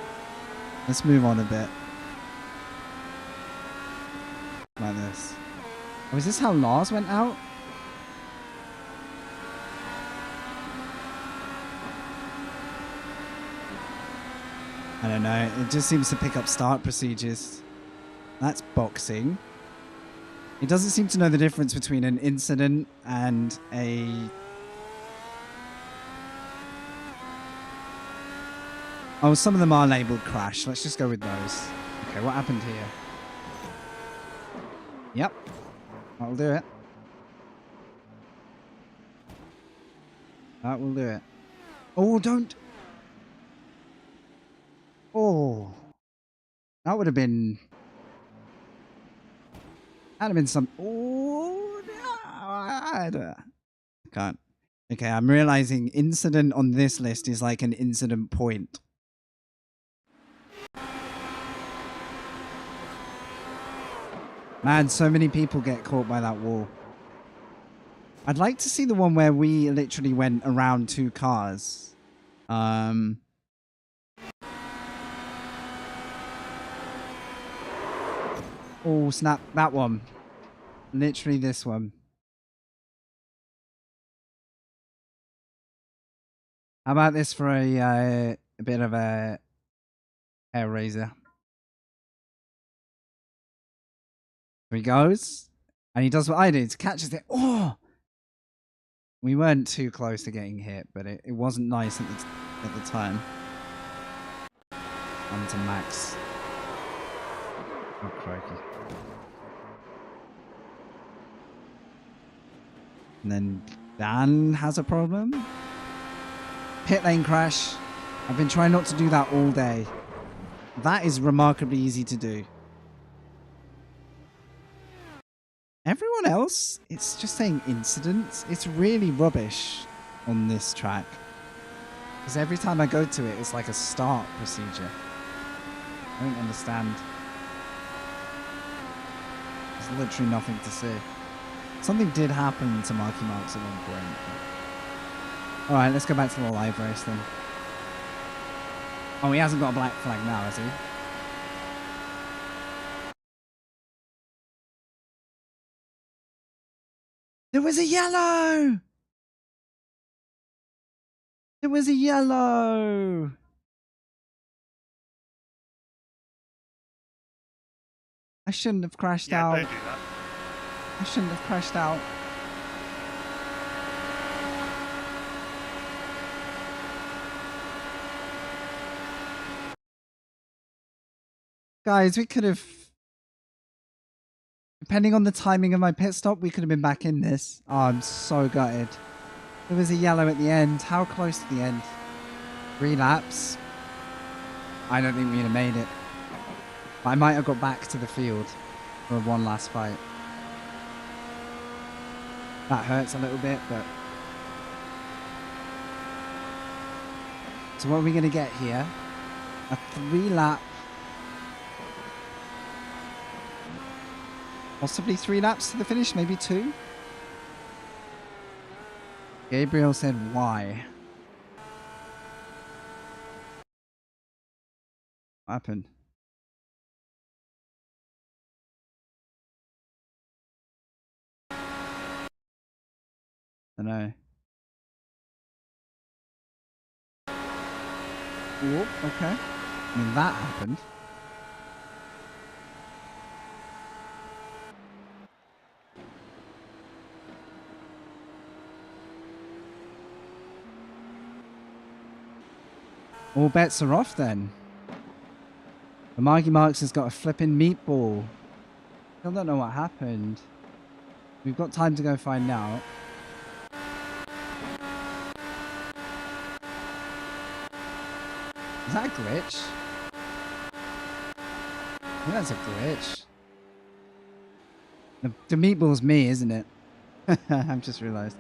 Let's move on a bit. Like this. Oh, is this how Lars went out? I don't know. It just seems to pick up start procedures. That's boxing. It doesn't seem to know the difference between an incident and a... Oh, some of them are labeled crash. Let's just go with those. Okay, what happened here? Yep. That'll do it. That will do it. Oh, don't... Oh. That would have been... That'd have been some... Oh, no, I can't. Okay, I'm realizing incident on this list is like an incident point. Man, so many people get caught by that wall. I'd like to see the one where we literally went around two cars. Oh, snap. That one. Literally this one. How about this for a bit of a hair raiser? Here he goes. And he does what I did. Catches it. Oh! We weren't too close to getting hit, but it wasn't nice at the time. On to Max. Oh, crikey. And then Dan has a problem. Pit lane crash. I've been trying not to do that all day. That is remarkably easy to do. Everyone else, it's just saying incidents. It's really rubbish on this track. Because every time I go to it, it's like a start procedure. I don't understand. There's literally nothing to see. Something did happen to Marky Marks at one point. Alright, let's go back to the live race then. Oh, he hasn't got a black flag now, has he? There was a yellow! There was a yellow! I shouldn't have crashed out. Don't do that. I shouldn't have crashed out. Guys, we could have... Depending on the timing of my pit stop, we could have been back in this. Oh, I'm so gutted. There was a yellow at the end. How close to the end? 3 laps. I don't think we'd have made it. But I might have got back to the field for one last fight. That hurts a little bit, but... So what are we going to get here? A 3-lap... Possibly 3 laps to the finish, maybe 2? Gabriel said why? What happened? I don't know. Oh, okay. I mean, that happened. All bets are off then. The Marky Marks has got a flipping meatball. Still don't know what happened. We've got time to go find out. Is that a glitch? I think that's a glitch. The meatball's me, isn't it? I've just realised.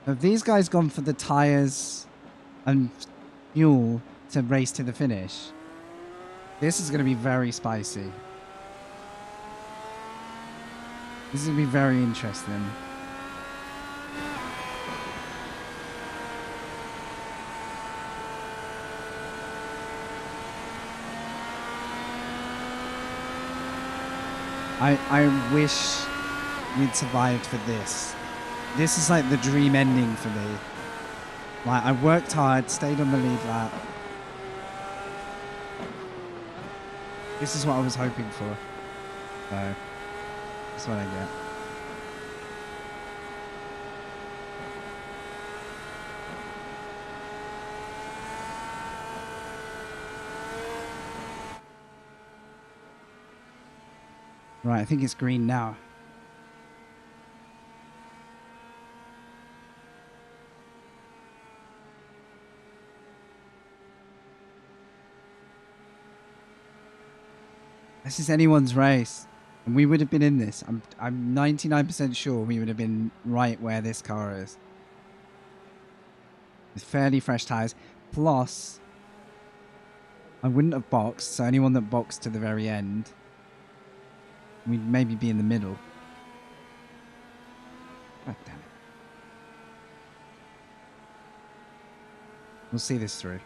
Have these guys gone for the tyres and fuel to race to the finish? This is going to be very spicy. This is going to be very interesting. I wish we'd survived for this. This is like the dream ending for me. Like, I worked hard, stayed on the lead lap. This is what I was hoping for. So, that's what I get. Right, I think it's green now. This is anyone's race, and we would have been in this. I'm 99% sure we would have been right where this car is. With fairly fresh tyres. Plus, I wouldn't have boxed, so anyone that boxed to the very end, we'd maybe be in the middle. God damn it. We'll see this through.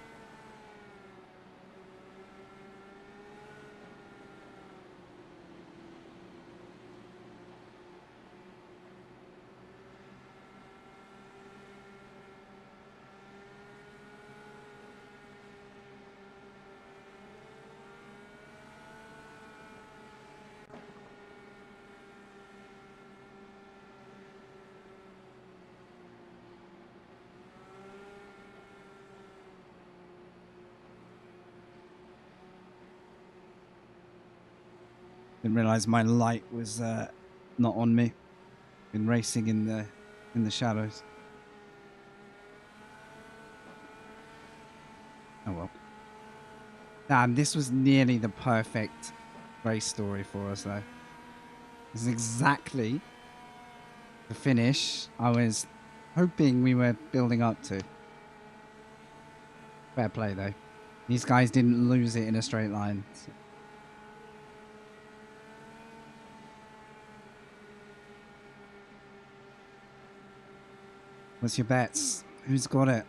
Didn't realize my light was not on me. Been racing in the shadows. Oh well. Damn, this was nearly the perfect race story for us though. This is exactly the finish I was hoping we were building up to. Fair play though. These guys didn't lose it in a straight line. So. What's your bets? Who's got it?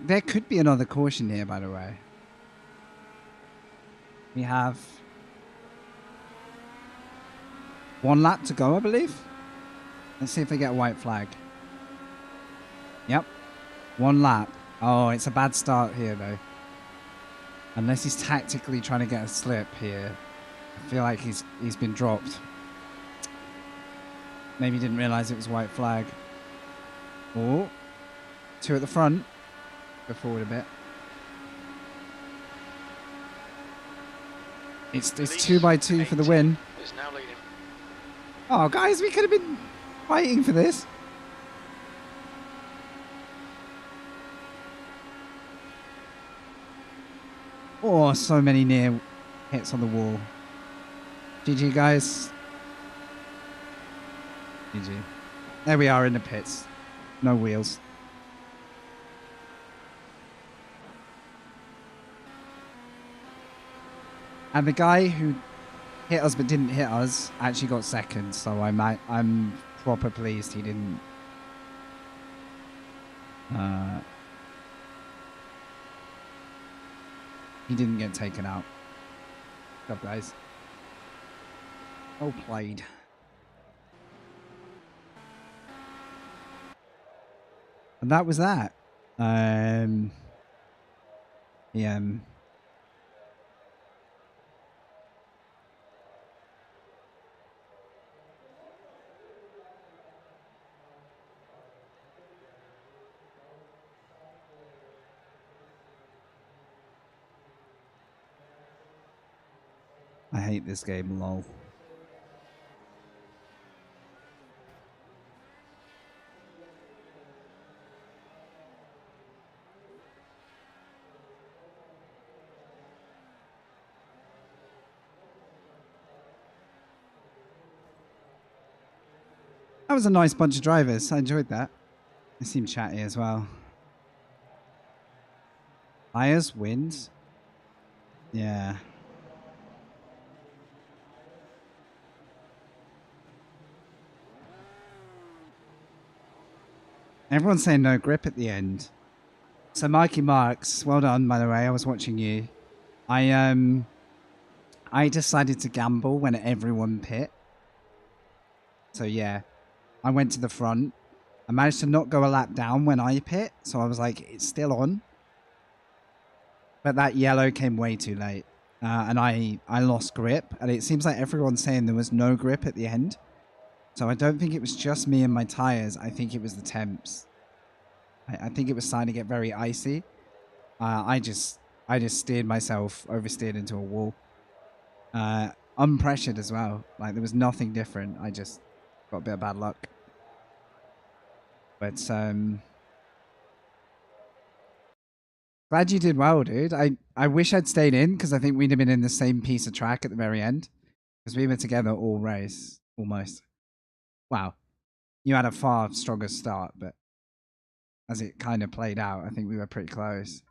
There could be another caution here, by the way. We have 1 lap to go, I believe. Let's see if they get a white flag. Yep. 1 lap. Oh, it's a bad start here, though. Unless he's tactically trying to get a slip here. I feel like he's been dropped. Maybe he didn't realize it was white flag. Oh. 2 at the front. Go forward a bit. It's 2 by 2 for the win. Is now leading. Oh, guys, we could have been fighting for this. Oh, so many near hits on the wall. GG, guys. GG. There we are in the pits. No wheels. And the guy who hit us but didn't hit us actually got second, so I'm proper pleased he didn't. He didn't get taken out. Good job, guys. Well played. And that was that. Yeah. I hate this game, lol. That was a nice bunch of drivers. I enjoyed that. They seemed chatty as well. Tires, wins. Yeah. Everyone's saying no grip at the end. So Mikey Marks, well done, by the way. I was watching you. I decided to gamble when everyone pit. So yeah, I went to the front. I managed to not go a lap down when I pit, so I was like, it's still on. But that yellow came way too late, and I lost grip. And it seems like everyone's saying there was no grip at the end. So I don't think it was just me and my tires. I think it was the temps. I think it was starting to get very icy. I just steered myself, oversteered into a wall. Unpressured as well. Like there was nothing different. I just got a bit of bad luck. But glad you did well, dude. I wish I'd stayed in because I think we'd have been in the same piece of track at the very end. Because we were together all race, almost. Wow. You had a far stronger start, but as it kind of played out, I think we were pretty close.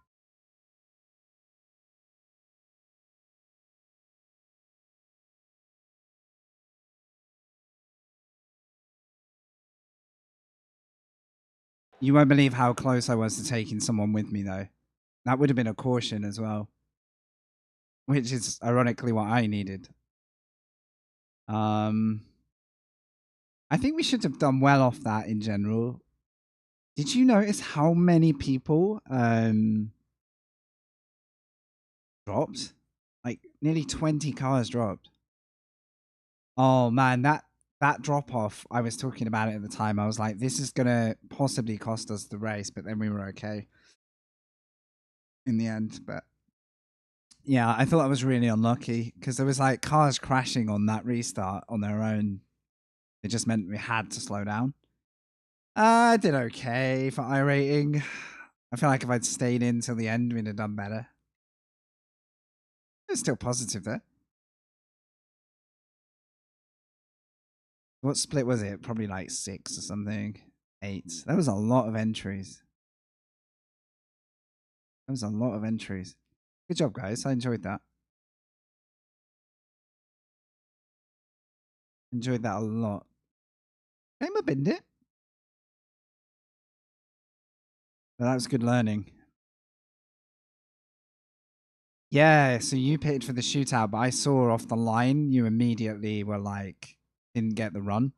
You won't believe how close I was to taking someone with me, though. That would have been a caution as well. Which is ironically what I needed. I think we should have done well off that in general. Did you notice how many people dropped? Like nearly 20 cars dropped. Oh man, that drop off, I was talking about it at the time. I was like, this is gonna possibly cost us the race, but then we were okay in the end. But Yeah, I thought I was really unlucky because there was like cars crashing on that restart on their own. It just meant we had to slow down. I did okay for iRating. I feel like if I'd stayed in till the end, we'd have done better. It's still positive there. What split was it? Probably like 6 or something. 8. That was a lot of entries. That was a lot of entries. Good job, guys. I enjoyed that. Enjoyed that a lot. Came up in it. But that was good learning. Yeah, so you pitted for the shootout, but I saw off the line you immediately were like, didn't get the run.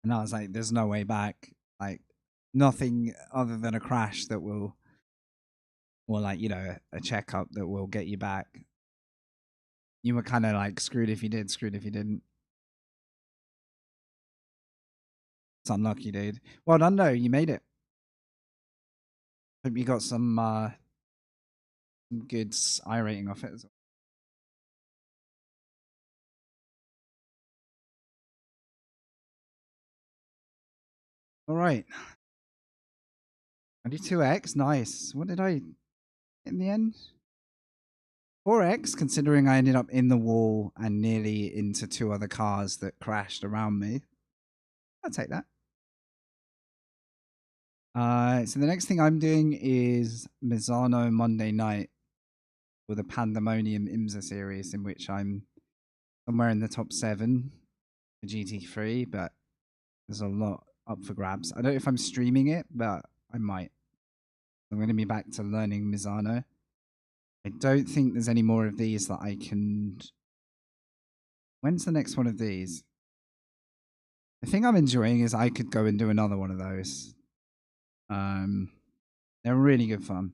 And I was like, there's no way back. Like, nothing other than a crash that will, or like, you know, a checkup that will get you back. You were kind of like screwed if you did, screwed if you didn't. It's unlucky, dude. Well done, though. You made it. Hope you got some good iRating off it as well. All right. 22x, nice. What did I in the end? 4x, considering I ended up in the wall and nearly into 2 other cars that crashed around me. I'll take that. So the next thing I'm doing is Misano Monday night for the Pandemonium IMSA series, in which I'm somewhere in the top 7 for GT3, but there's a lot up for grabs. I don't know if I'm streaming it, but I might. I'm going to be back to learning Misano. I don't think there's any more of these that I can... When's the next one of these? The thing I'm enjoying is I could go and do another one of those. They're really good fun.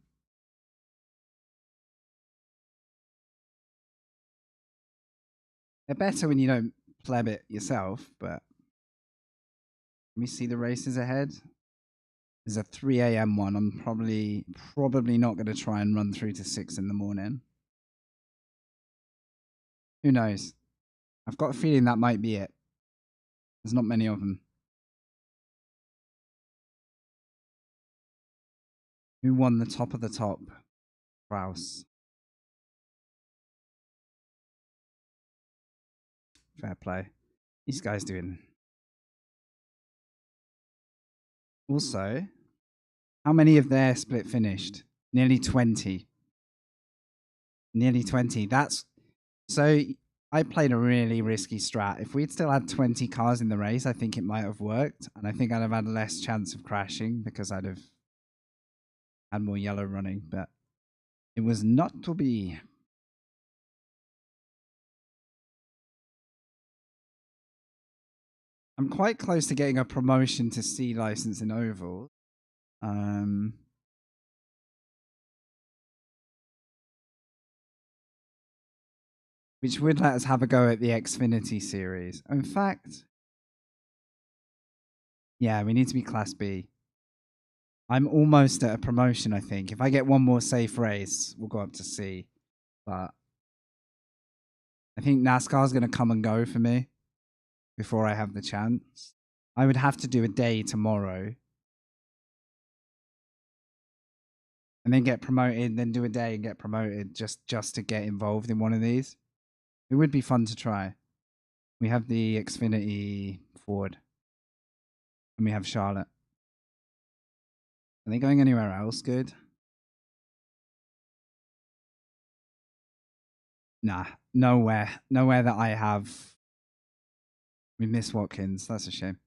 They're better when you don't pleb it yourself, but... Let me see the races ahead. There's a 3 a.m. one. I'm probably not going to try and run through to 6 in the morning. Who knows? I've got a feeling that might be it. There's not many of them. Who won the top of the top? Kraus. Fair play. These guys doing. Also, how many of their split finished? Nearly 20. Nearly 20. That's so. I played a really risky strat. If we'd still had 20 cars in the race, I think it might have worked, and I think I'd have had less chance of crashing because I'd have had more yellow running. But it was not to be. I'm quite close to getting a promotion to C license in oval. Which would let us have a go at the Xfinity series. In fact, yeah, we need to be Class B. I'm almost at a promotion, I think. If I get one more safe race, we'll go up to C. But I think NASCAR's going to come and go for me before I have the chance. I would have to do a day tomorrow. And then get promoted, then do a day and get promoted just to get involved in one of these. It would be fun to try. We have the Xfinity Ford. And we have Charlotte. Are they going anywhere else good? Nah, nowhere. Nowhere that I have. We miss Watkins. That's a shame.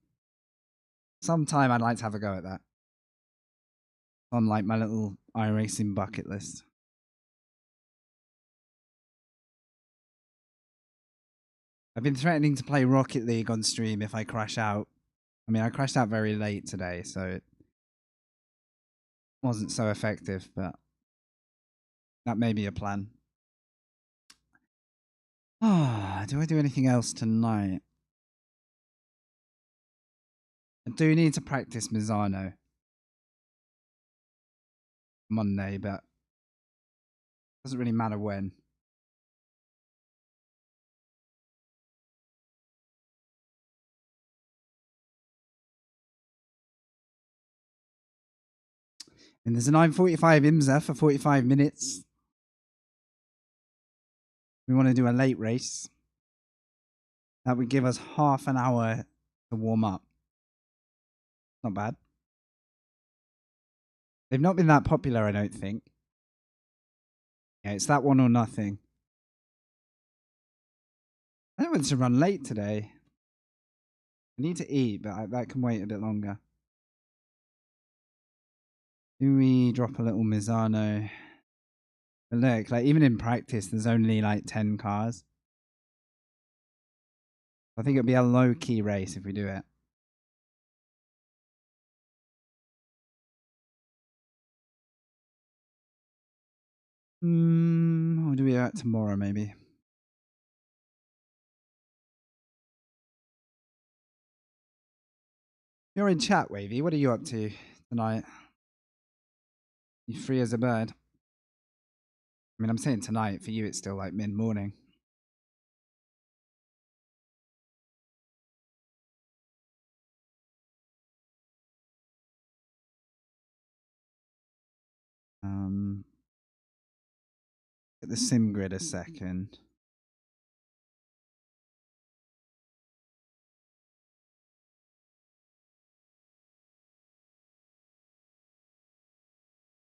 Sometime I'd like to have a go at that. On like my little iRacing bucket list. I've been threatening to play Rocket League on stream if I crash out. I mean, I crashed out very late today, so it wasn't so effective, but that may be a plan. Ah, do I do anything else tonight? I do need to practice Misano Monday, but it doesn't really matter when. And there's a 9:45 IMSA for 45 minutes. We want to do a late race. That would give us half an hour to warm up. Not bad. They've not been that popular, I don't think. Yeah, it's that one or nothing. I want to run late today. I need to eat, but that can wait a bit longer. Do we drop a little Misano? But look, like even in practice, there's only like 10 cars. I think it'll be a low-key race if we do it. What do we at tomorrow, maybe? You're in chat, Wavy. What are you up to tonight? You free as a bird? I mean, I'm saying tonight. For you, it's still like mid-morning. Get the sim grid a second.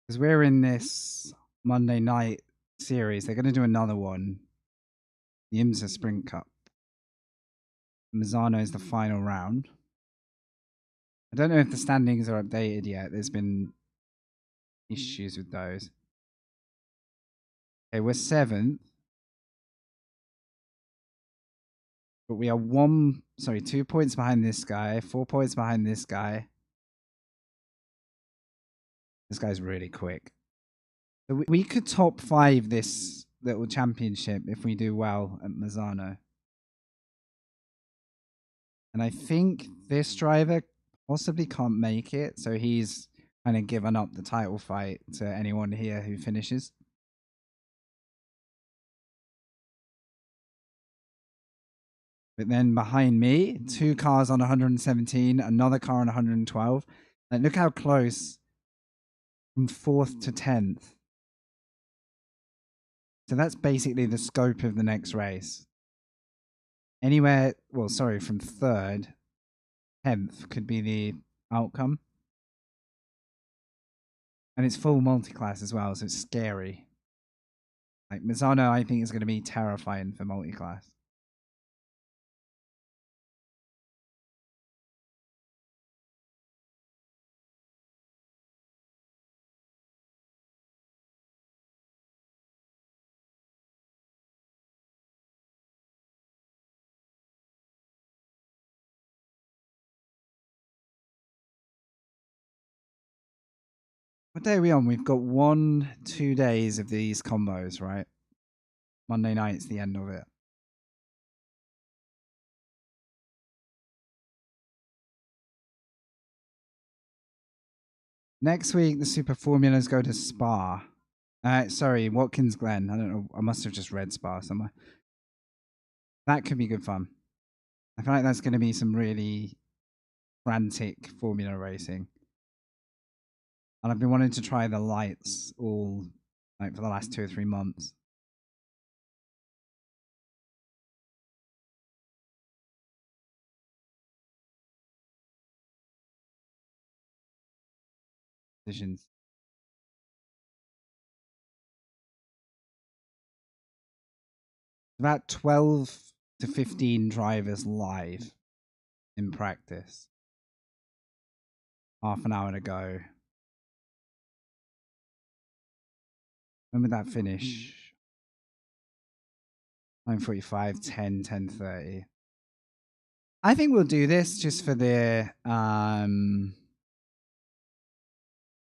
Because we're in this Monday night series. They're going to do another one. The IMSA Sprint Cup. Mazzano is the final round. I don't know if the standings are updated yet. There's been issues with those. Okay, we're 7th. But we are 2 points behind this guy, 4 points behind this guy. This guy's really quick. So we could top 5 this little championship if we do well at Mazzano. And I think this driver possibly can't make it, so he's kind of given up the title fight to anyone here who finishes. But then behind me, 2 cars on 117, another car on 112. And look how close from 4th to 10th. So that's basically the scope of the next race. Anywhere, well, sorry, from 3rd, 10th could be the outcome. And it's full multi-class as well, so it's scary. Like, Mazzano, I think, is going to be terrifying for multi-class. What day are we on? We've got 2 days of these combos, right? Monday night's the end of it. Next week, the Super Formulas go to Spa. Sorry, Watkins Glen. I don't know. I must have just read Spa somewhere. That could be good fun. I feel like that's going to be some really frantic Formula racing. And I've been wanting to try the lights all like for the last 2 or 3 months. Decisions. About 12 to 15 drivers live in practice. Half an hour to go. When would that finish? 9:45, 10, 10:30. I think we'll do this just for the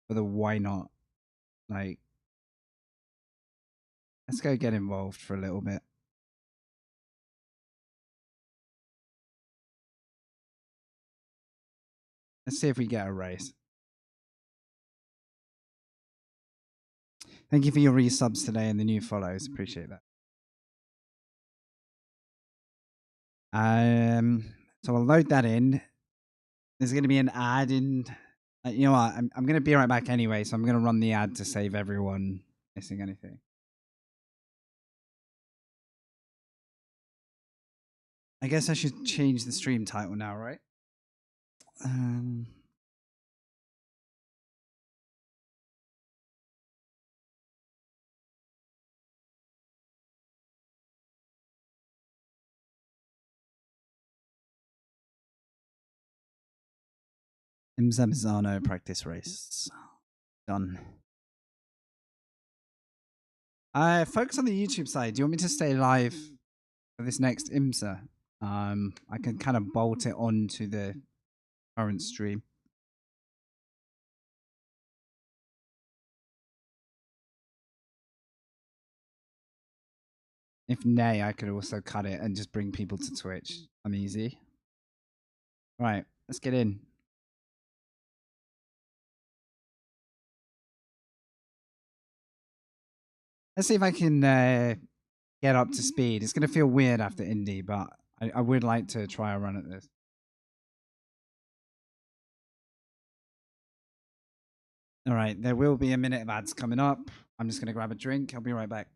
why not. Like, let's go get involved for a little bit. Let's see if we get a race. Thank you for your resubs today and the new follows. Appreciate that. So I'll load that in. There's going to be an ad in You know what? I'm going to be right back anyway, so I'm going to run the ad to save everyone missing anything. I guess I should change the stream title now, right? IMSA Misano practice race. Done. Focus on the YouTube side. Do you want me to stay live for this next IMSA? I can kind of bolt it onto the current stream. If nay, I could also cut it and just bring people to Twitch. I'm easy. Right, let's get in. Let's see if I can get up to speed. It's going to feel weird after Indy, but I would like to try a run at this. All right, there will be a minute of ads coming up. I'm just going to grab a drink. I'll be right back.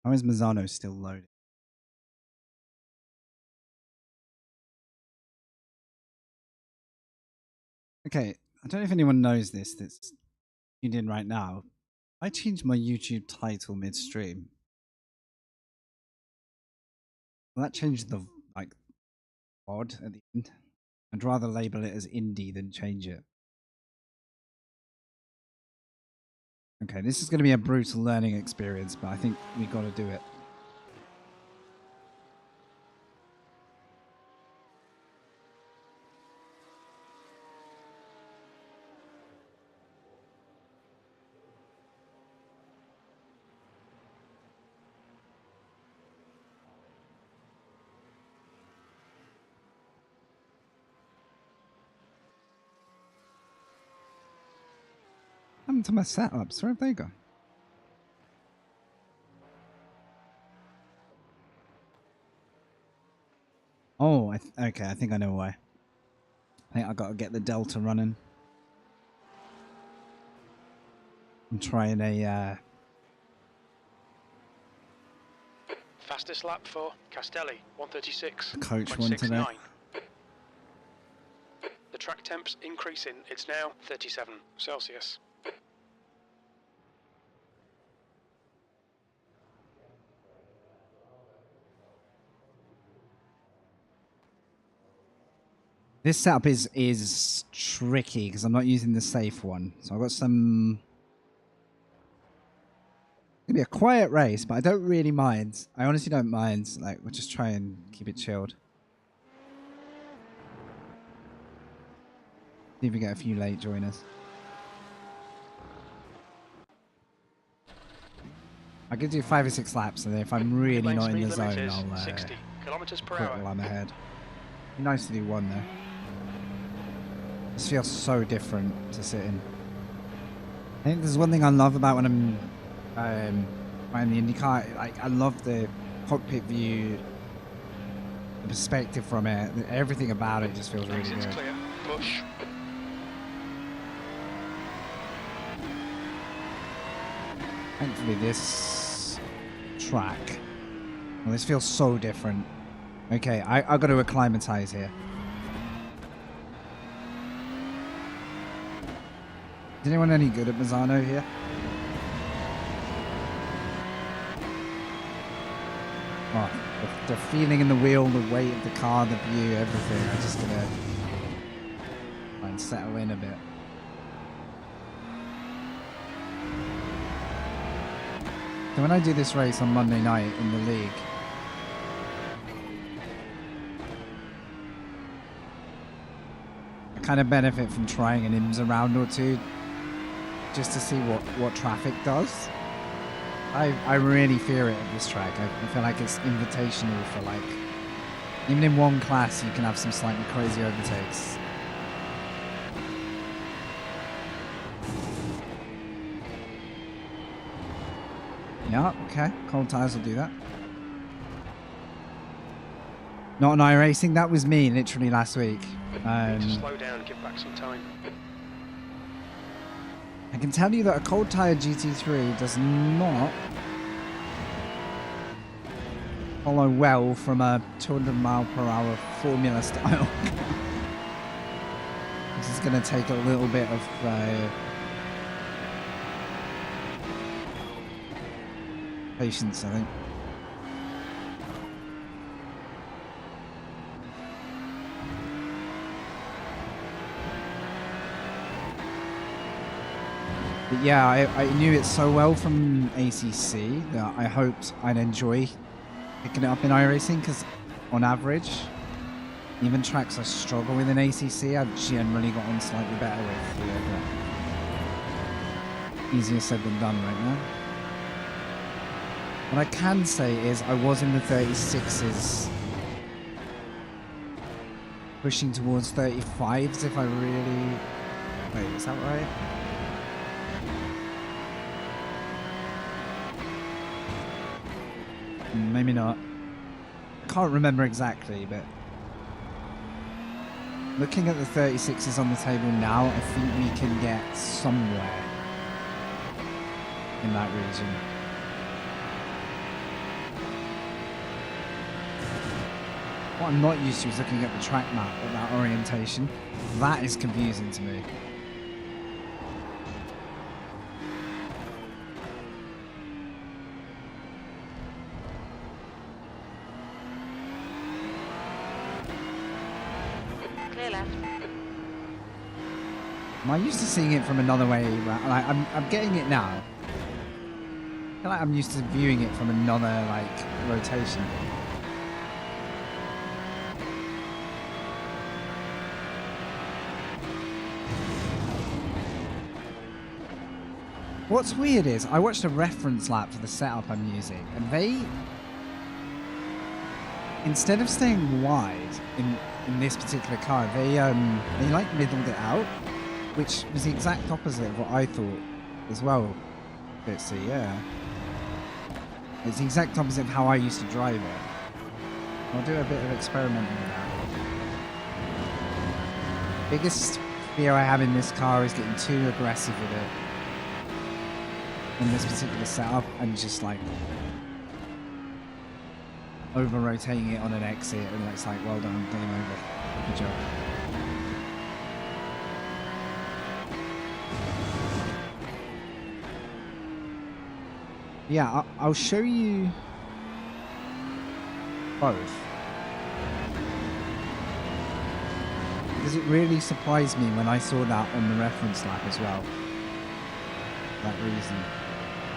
How is Mazzano still loaded? Okay, I don't know if anyone knows this that's tuned in right now. I changed my YouTube title midstream. Well, that changed the odd at the end. I'd rather label it as Indy than change it. Okay, this is going to be a brutal learning experience, but I think we got to do it. happened to my setups? Where have they gone? Oh, okay. I think I know why. I think I got to get the Delta running. I'm trying a Fastest lap for Castelli, 136. coach one today. 0.69. The track temp's increasing. It's now 37 Celsius. This setup is tricky because I'm not using the safe one. So I've got some... It's gonna be a quiet race, but I don't really mind. I honestly don't mind. Like, we'll just try and keep it chilled. See if we get a few late joiners. I could do 5 or 6 laps, and then if I'm really Lane not in speed the limit zone, is I'll 60 kilometers per quit hour. while I'm ahead. Be nice to do one though. This feels so different to sit in. I think there's one thing I love about when I'm riding the Indy car. Like, I love the cockpit view, the perspective from it. Everything about it just feels really Exit's good. clear. Push. Thankfully, this track. Well, this feels so different. Okay, I got to acclimatize here. Is anyone any good at Mazzano here? Oh, the feeling in the wheel, the weight of the car, the view, everything. I'm just gonna try and settle in a bit. So when I do this race on Monday night in the league, I kind of benefit from trying an IMSA round or two just to see what traffic does. I really fear it at this track. I feel like it's invitational for, like, even in one class you can have some slightly crazy overtakes. Yeah, okay. Cold tires will do that. Not an iRacing. That was me literally last week. Need to slow down, give back some time. I can tell you that a cold tire GT3 does not follow well from a 200 mile per hour Formula style. This is going to take a little bit of patience, I think. But yeah, I knew it so well from ACC that I hoped I'd enjoy picking it up in iRacing, because on average, even tracks I struggle with in ACC, I've generally got on slightly better with. But easier said than done right now. What I can say is I was in the 36s, pushing towards 35s if I really... Wait, is that right? Maybe not. Can't remember exactly, but looking at the 36s on the table now, I think we can get somewhere in that region. What I'm not used to is looking at the track map at that orientation. That is confusing to me. Clear left. Am I used to seeing it from another way around? Like, I'm getting it now. I feel like I'm used to viewing it from another, like, rotation. What's weird is I watched a reference lap for the setup I'm using, and they, instead of staying wide in this particular car, they like middled it out, which was the exact opposite of what I thought as well. Bitsy, yeah. It's the exact opposite of how I used to drive it. I'll do a bit of experimenting with that. Biggest fear I have in this car is getting too aggressive with it in this particular setup and just like over rotating it on an exit, and it's like, well done, game over, good job. Yeah, I'll show you both. Because it really surprised me when I saw that on the reference lap as well. For that reason.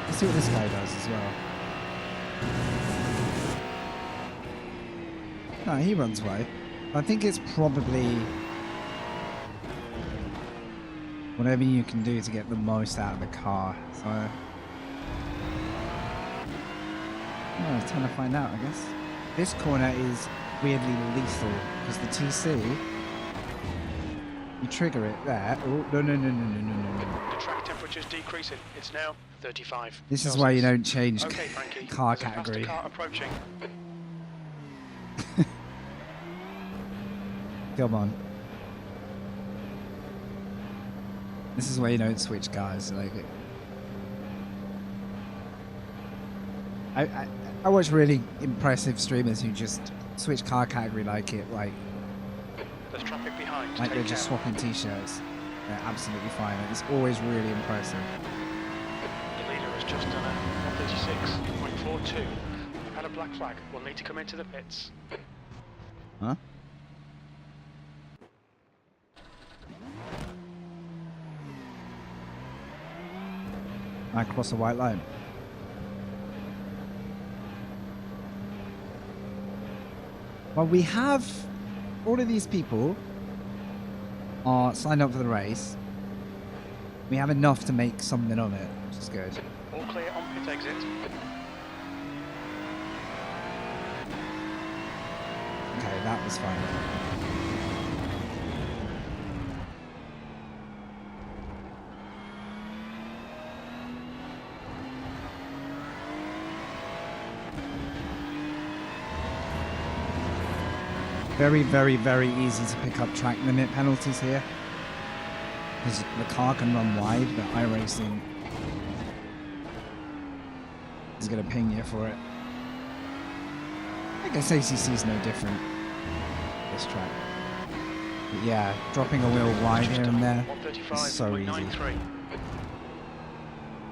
Let's see what this guy does as well. No, he runs away. I think it's probably whatever you can do to get the most out of the car. So it's time to find out, I guess. This corner is weirdly lethal because the TC, you trigger it there. Oh, no. The track temperature's decreasing. It's now 35. This is why you don't change Okay, Frankie. car There's a faster category. car approaching. Come on. This is why you don't switch cars. Like, I watch really impressive streamers who just switch car category like There's traffic behind. they're Take just care. swapping t-shirts. They're absolutely fine. It's always really impressive. The leader has just done a 136.42. We've had a black flag. We'll need to come into the pits. Huh? I cross a white line. Well, we have all of these people are signed up for the race. We have enough to make something of it, which is good. All clear on pit exit. Okay, that was fine. Very, very, very easy to pick up track limit penalties here. Because the car can run wide, but iRacing is going to ping you for it. I guess ACC is no different, this track. But yeah, dropping a wheel wide here and there is so easy. 135.93.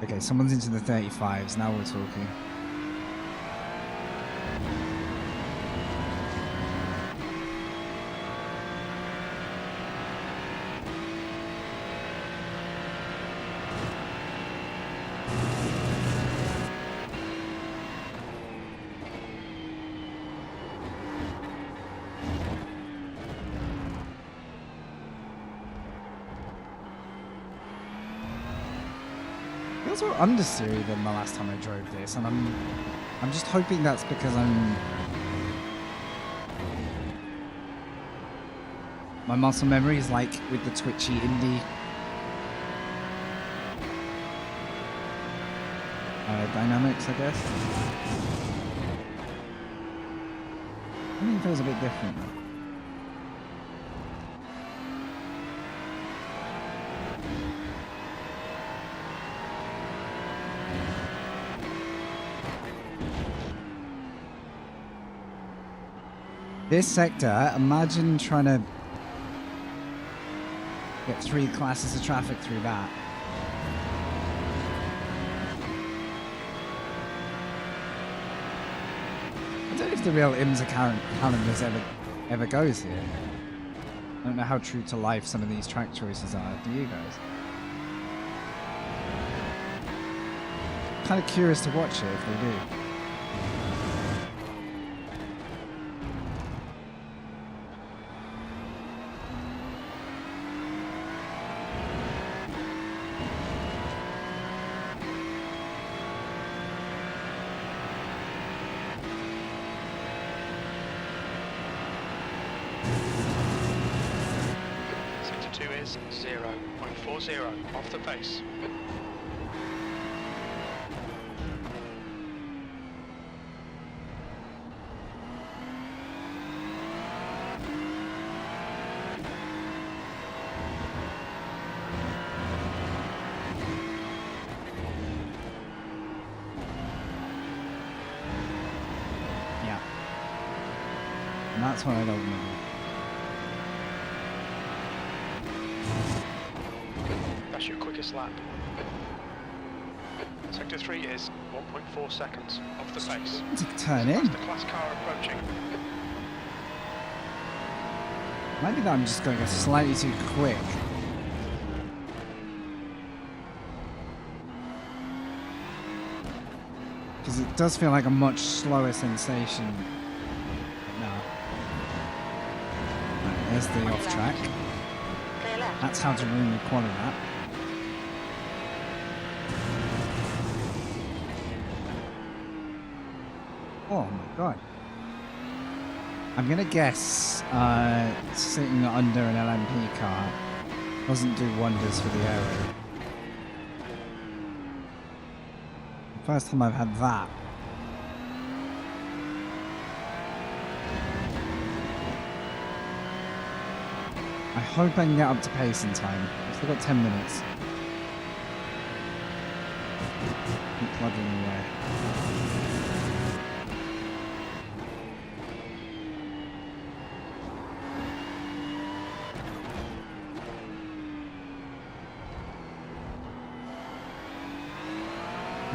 Okay, someone's into the 35s, now we're talking. Feels more understeery than the last time I drove this, and I'm just hoping that's because my muscle memory is like with the twitchy Indy dynamics, I guess. I think it feels a bit different. This sector, imagine trying to get 3 classes of traffic through that. I don't know if the real IMSA calendars ever goes here. I don't know how true to life some of these track choices are. Do you guys? Kind of curious to watch it if they do. Sector 2 is 0.40 off the pace. That's what I don't want to do. That's your quickest lap. Sector 3 is 1.4 seconds off the pace. Turn in. That's the class car approaching. Maybe that I'm just going slightly too quick. Because it does feel like a much slower sensation now. Right, there's the off track. Clear left. That's how to ruin the quad of that. Oh my god. I'm gonna guess sitting under an LMP car doesn't do wonders for the aero. First time I've had that. I hope I can get up to pace in time. I've still got 10 minutes. Keep plugging away.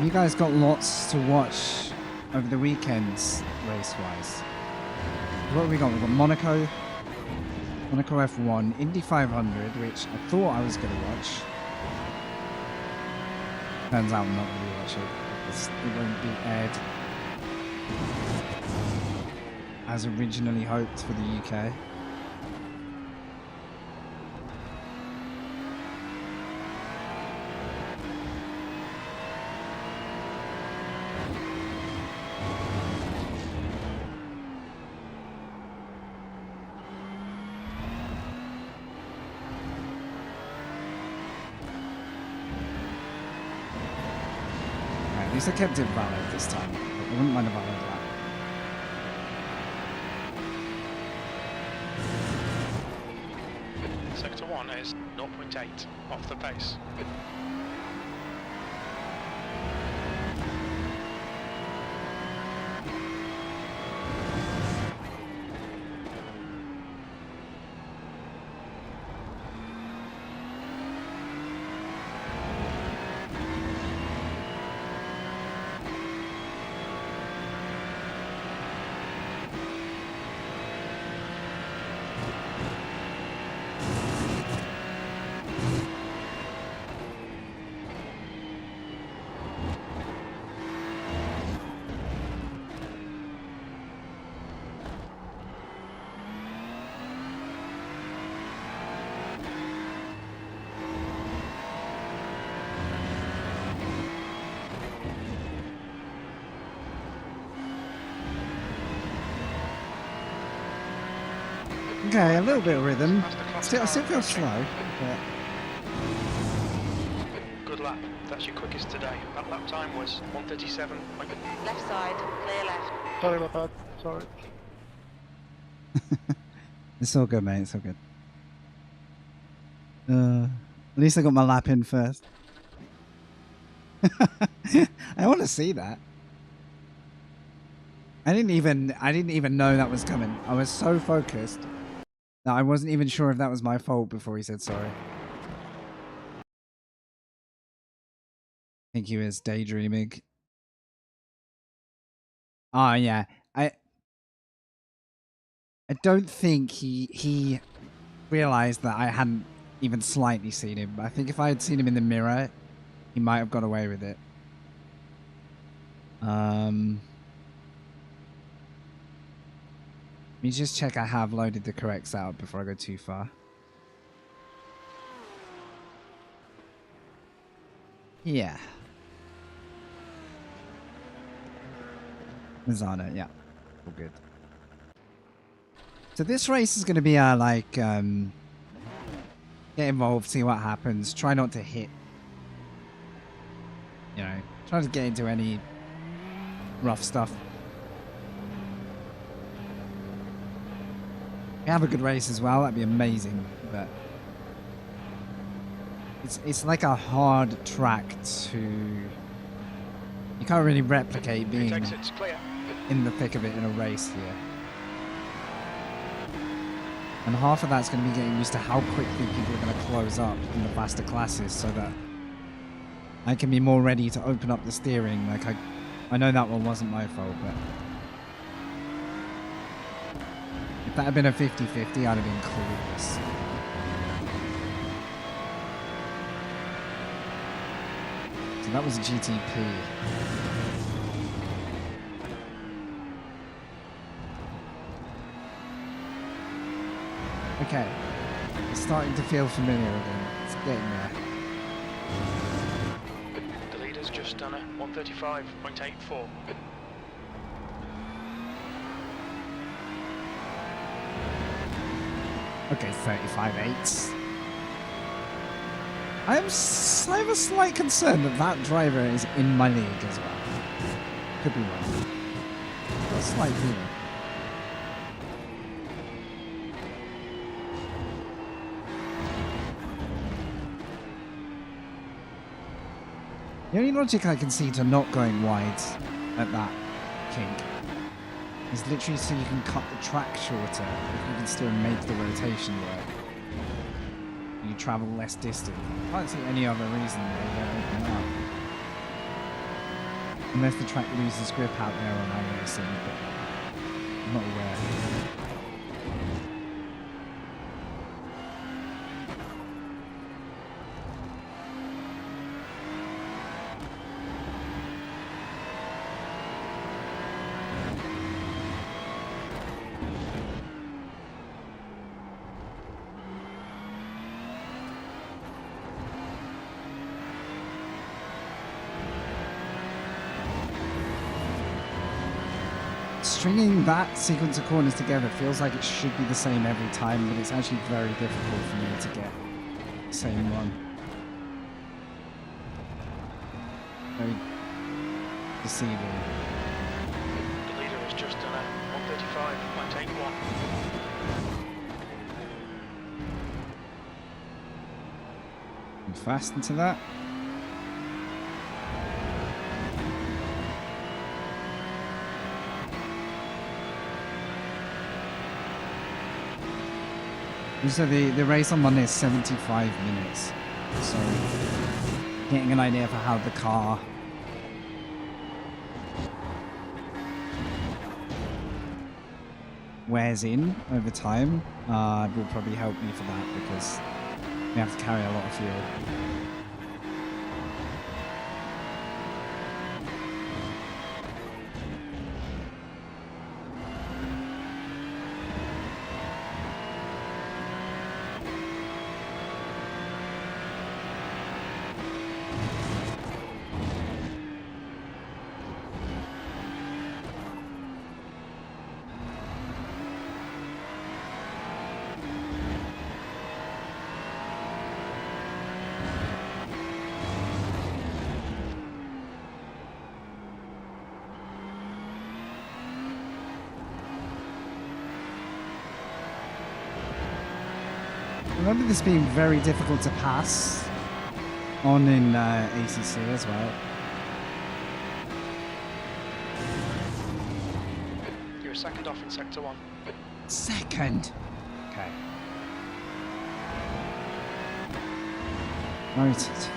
You guys got lots to watch over the weekends, race-wise. What have we got? We've got Monaco F1, Indy 500, which I thought I was going to watch. Turns out I'm not going to watch it because it won't be aired as originally hoped for the UK. At least I kept it valid this time. I wouldn't mind a valid lap. Sector 1 is 0.8 off the pace. Okay, a little bit of rhythm. Still feel slow, but Good lap. That's your quickest today. That lap time was 1:37. Left side, clear left. Sorry about that. Sorry. it's all good, mate. It's all good. At least I got my lap in first. I want to see that. I didn't even know that was coming. I was so focused that I wasn't even sure if that was my fault before he said sorry. I think he was daydreaming. Ah, yeah. I don't think he realized that I hadn't even slightly seen him. I think if I had seen him in the mirror, he might have got away with it. Let me just check I have loaded the correct setup before I go too far. Yeah. Mazzano, yeah. All good. So this race is going to be like, get involved, see what happens, try not to hit. You know, try to get into any rough stuff. Have a good race as well, that'd be amazing, but it's like a hard track to, you can't really replicate being in the thick of it in a race here. And half of that's going to be getting used to how quickly people are going to close up in the faster classes so that I can be more ready to open up the steering. Like, I know that one wasn't my fault, but if that had been a 50-50, I'd have been clueless. So that was a GTP. Okay, it's starting to feel familiar again. It's getting there. The leader's just done a 135.84. Okay, 35.8. I have a slight concern that that driver is in my league as well. Could be wrong. Got a slight feeling. The only logic I can see to not going wide at that kink is literally so you can cut the track shorter, if you can still make the rotation work. You travel less distance. I can't see any other reason they don't open up. Unless the track loses grip out there on iRacing, but I'm not aware. Stringing that sequence of corners together feels like it should be the same every time, but it's actually very difficult for me to get the same one. Very deceiving. The leader has just done a 135.81. And fast into that. So the race on Monday is 75 minutes. So getting an idea for how the car wears in over time will probably help me for that because we have to carry a lot of fuel. I remember this being very difficult to pass on in ACC as well. You're a second off in sector 1. Second. Okay. Noted.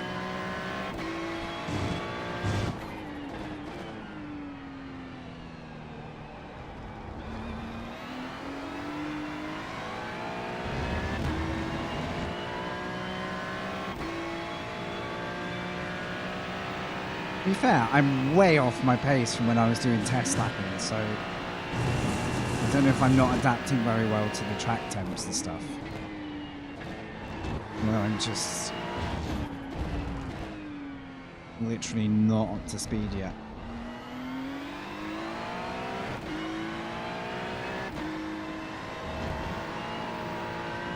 To be fair, I'm way off my pace from when I was doing test lapping, so I don't know if I'm not adapting very well to the track temps and stuff. Well, I'm just literally not up to speed yet.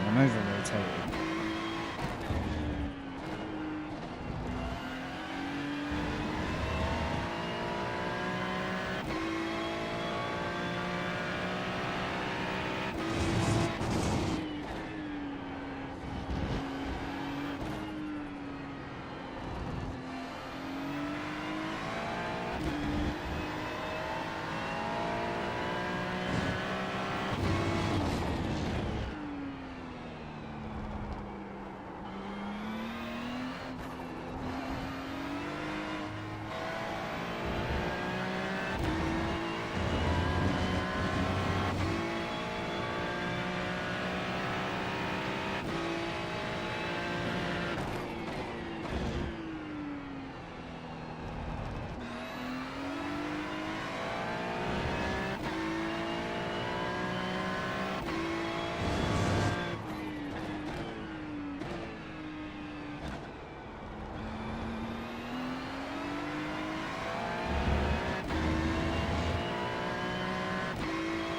I'm over-rotating.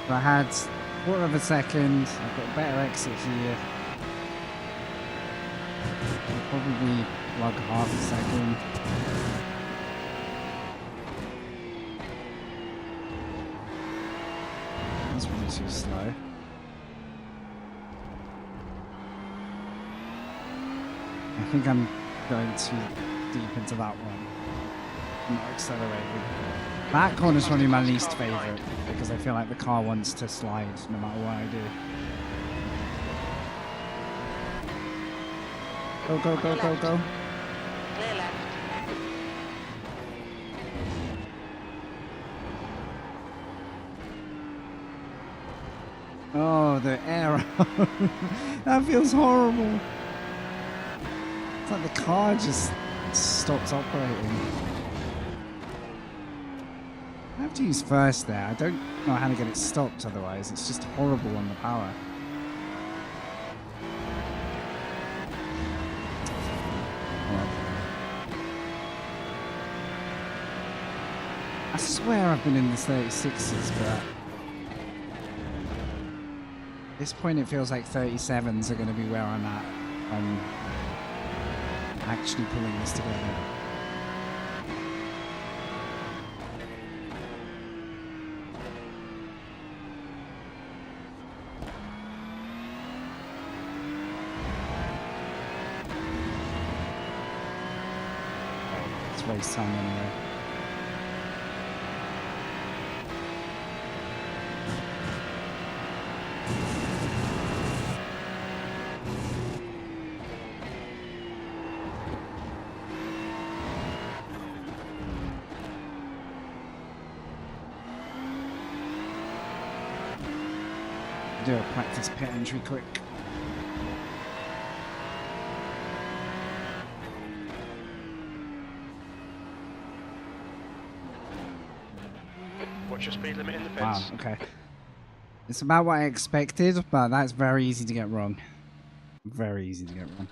So I had quarter of a second. I've got a better exit here. I'll probably log half a second. That's really too slow. I think I'm going too deep into that one. I'm not accelerating. That corner's probably my least favourite because I feel like the car wants to slide no matter what I do. Go, go, go, go, go. Clear left. Oh, the arrow. That feels horrible. It's like the car just stops operating. I have to use first there. I don't know how to get it stopped otherwise. It's just horrible on the power. I swear I've been in the 36s, but at this point it feels like 37s are going to be where I'm at. I'm actually pulling this together. Let's waste time anyway. Do a practice pit entry quick. What's your speed limit in the pits? Wow, okay. It's about what I expected, but that's very easy to get wrong. Very easy to get wrong.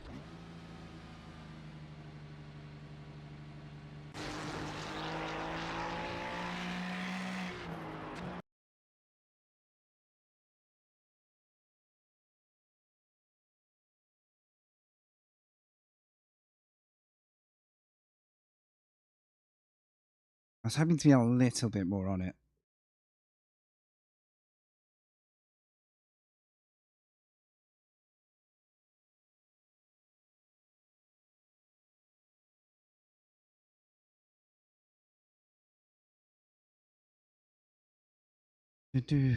I was hoping to be a little bit more on it. Do-do.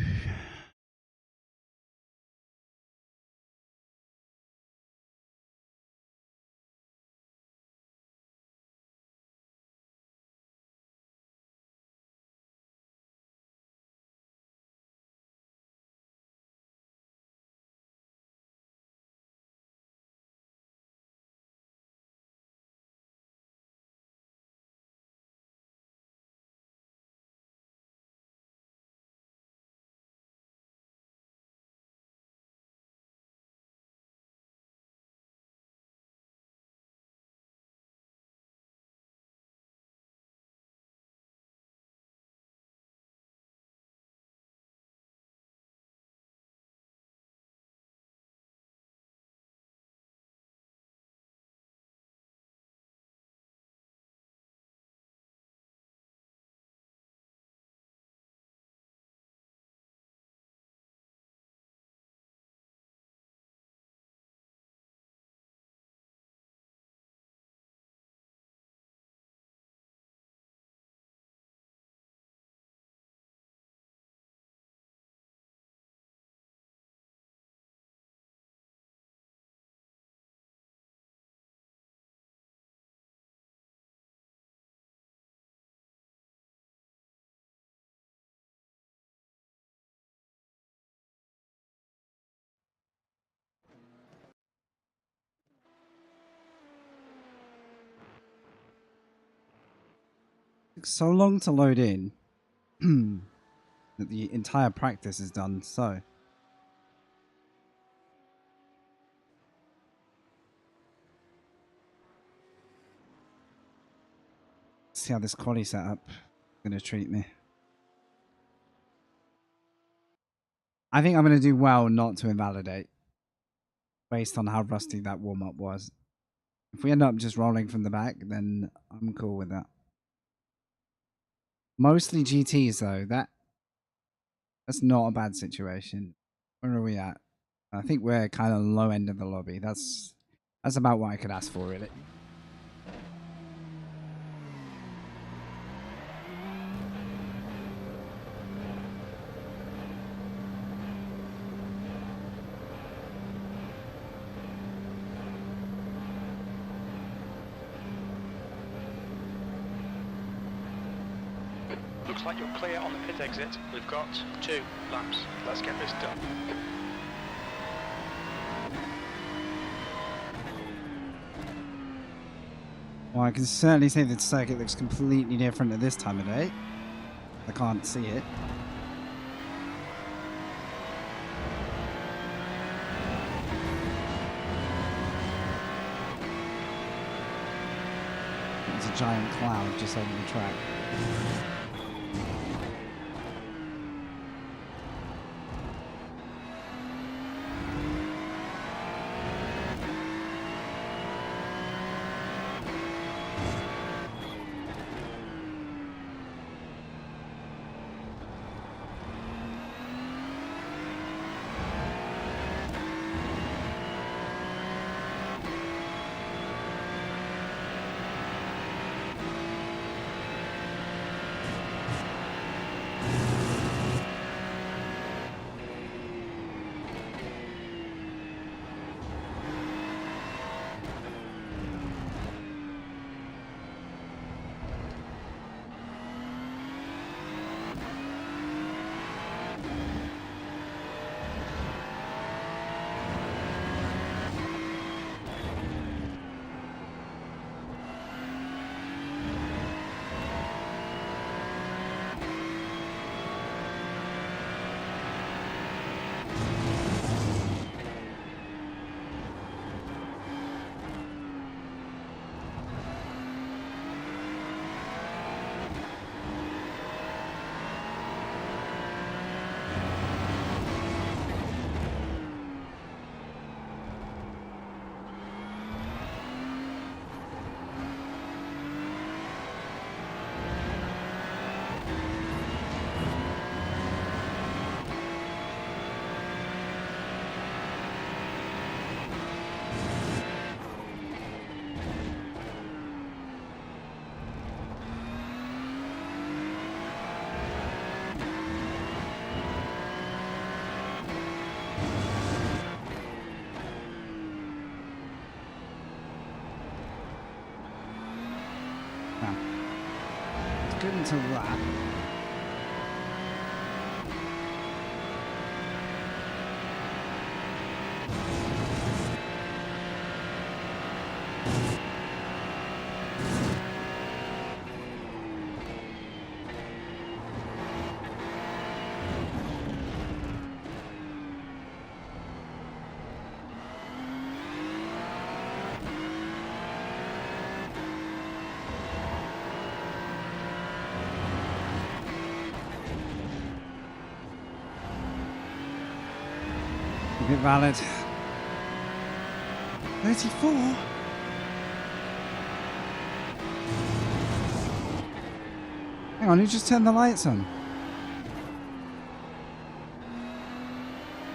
Took so long to load in that the entire practice is done. So see how this quality setup is going to treat me. I think I'm going to do well not to invalidate based on how rusty that warm-up was. If we end up just rolling from the back, then I'm cool with that. Mostly GTs, though. That's not a bad situation. Where are we at? I think we're kind of low end of the lobby. That's about what I could ask for, really. Looks like you're clear on the pit exit. We've got 2 laps. Let's get this done. Well, I can certainly say that the circuit looks completely different at this time of day. I can't see it. It's a giant cloud just over the track. Good until that. Bit valid. 34? Hang on, who just turned the lights on?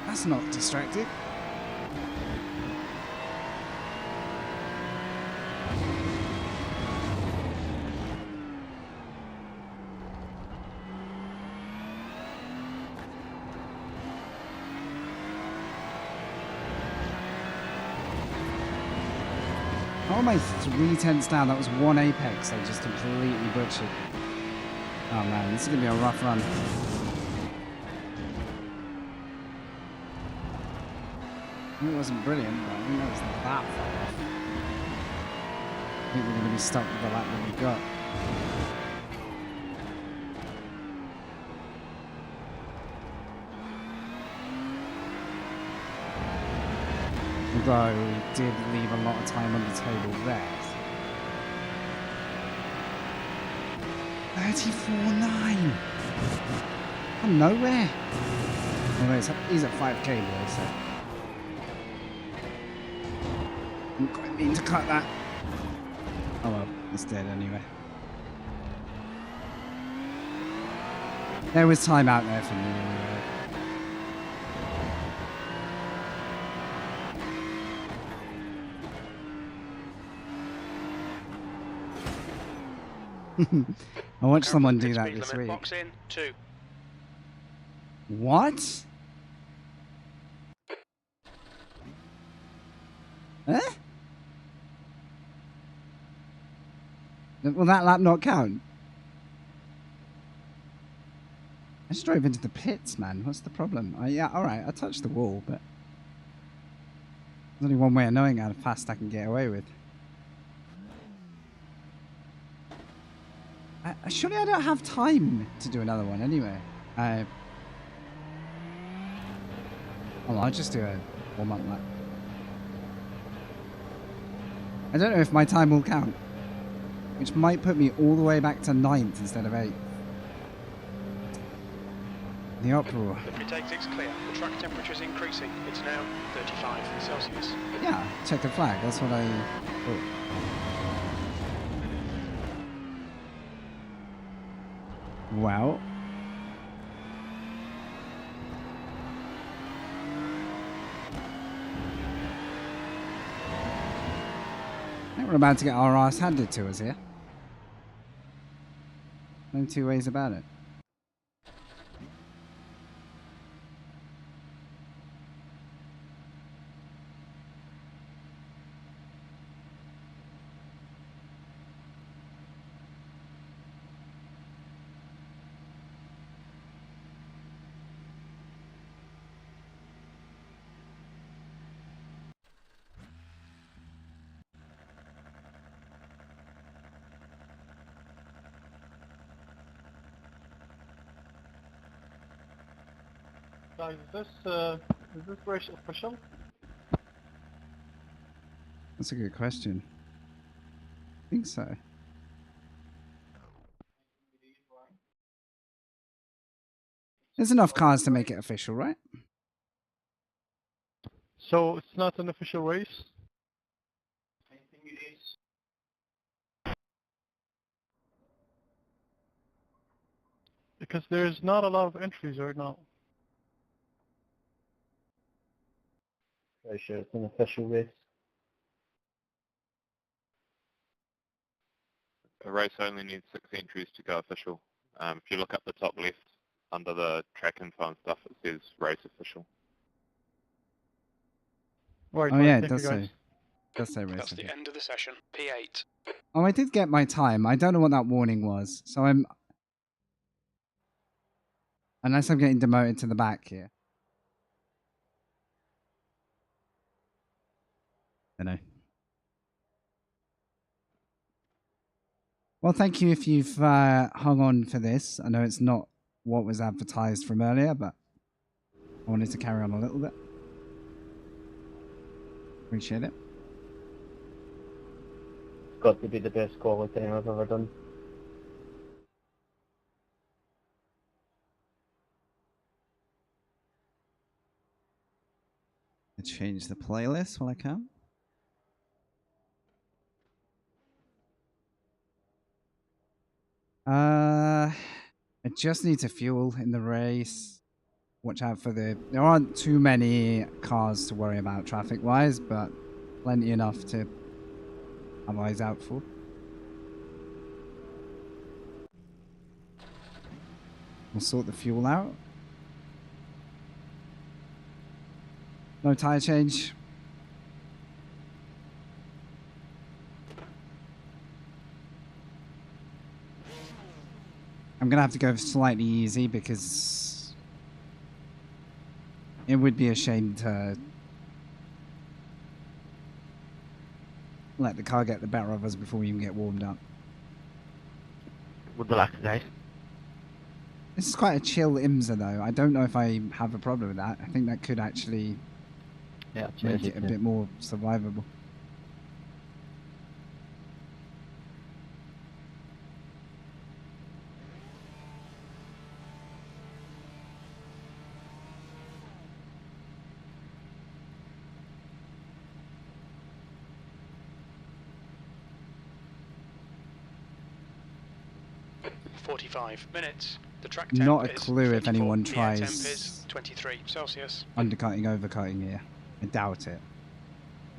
That's not distracted. How am I 3/10 down? That was one apex I just completely butchered. Oh man, this is going to be a rough run. It wasn't brilliant, but I think that was that far off. I think we're going to be stuck with the lap that we've got. Although we did leave a lot of time on the table there. 34.9. From nowhere. Anyway, he's at 5k boy, so I'm quite mean to cut that. Oh well, it's dead anyway. There was time out there for me anyway. I watched someone do that this week. Box in, 2. What? Huh? Will that lap not count? I just drove into the pits, man. What's the problem? Yeah, alright, I touched the wall, but there's only one way of knowing how fast I can get away with. Surely I don't have time to do another one anyway. Well, I'll just do a warm-up lap. I don't know if my time will count, which might put me all the way back to 9th instead of 8th. The uproar. The retake is clear. The track temperature is increasing. It's now 35 Celsius. Yeah, check the flag. That's what I thought. Well. I think we're about to get our ass handed to us here. No two ways about it. Guys, is this race official? That's a good question. I think so. There's enough cars to make it official, right? So it's not an official race? I think it is. Because there's not a lot of entries right now. Very sure it's an official race. A race only needs 6 entries to go official. If you look up the top left, under the track info and stuff, it says race official. Right, Oh yeah, it thank does you, guys. say. Does say race That's the official. end of the session. P8. Oh, I did get my time. I don't know what that warning was. So I'm... Unless I'm getting demoted to the back here. I don't know. Well, thank you if you've hung on for this. I know it's not what was advertised from earlier, but I wanted to carry on a little bit. Appreciate it. It's got to be the best quality I've ever done. I change the playlist while I can. I just need to fuel in the race. Watch out for the... There aren't too many cars to worry about traffic-wise, but plenty enough to have eyes out for. We'll sort the fuel out. No tyre change. I'm going to have to go slightly easy because it would be a shame to let the car get the better of us before we even get warmed up. Good luck, guys. This is quite a chill IMSA though. I don't know if I have a problem with that. I think that could actually make it a bit more survivable. 45 minutes. The track Not temp a is clue if 24. anyone The air temp tries is 23 Celsius. undercutting, overcutting here. I doubt it.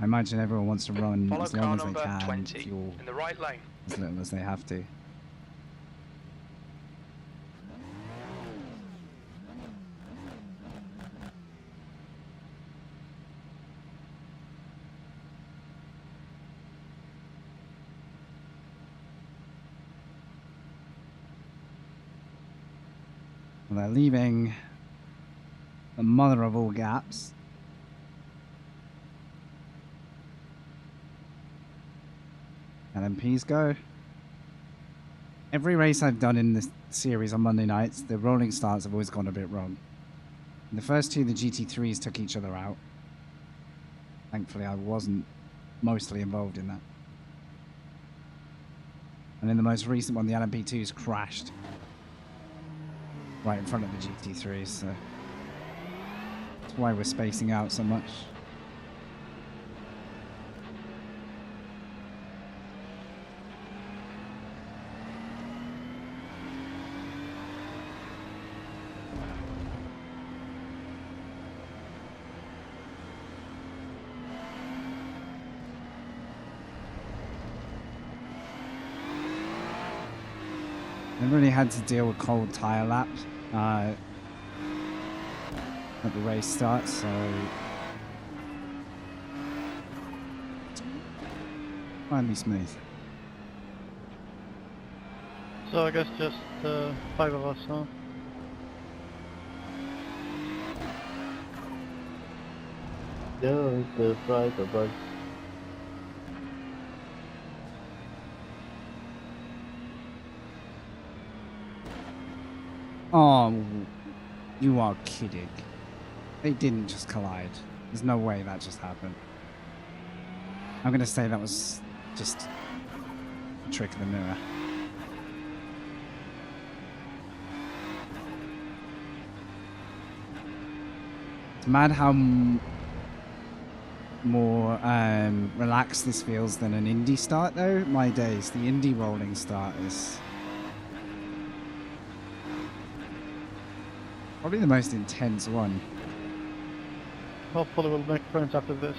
I imagine everyone wants to run Follow as long car as they number can, 20 fuel in the right lane. as little as they have to. Well, they're leaving the mother of all gaps. LMPs go. Every race I've done in this series on Monday nights, the rolling starts have always gone a bit wrong. In the first two, the GT3s took each other out. Thankfully, I wasn't mostly involved in that. And in the most recent one, the LMP2s crashed right in front of the GT3s, so that's why we're spacing out so much. I really had to deal with cold tyre laps at the race start, so finally smooth. So I guess just 5 of us, huh? Yeah, the driver, but Oh, you are kidding. They didn't just collide. There's no way that just happened. I'm going to say that was just a trick of the mirror. It's mad how more relaxed this feels than an Indy start, though. My days, the Indy rolling start is probably the most intense one. Hopefully we'll make friends after this.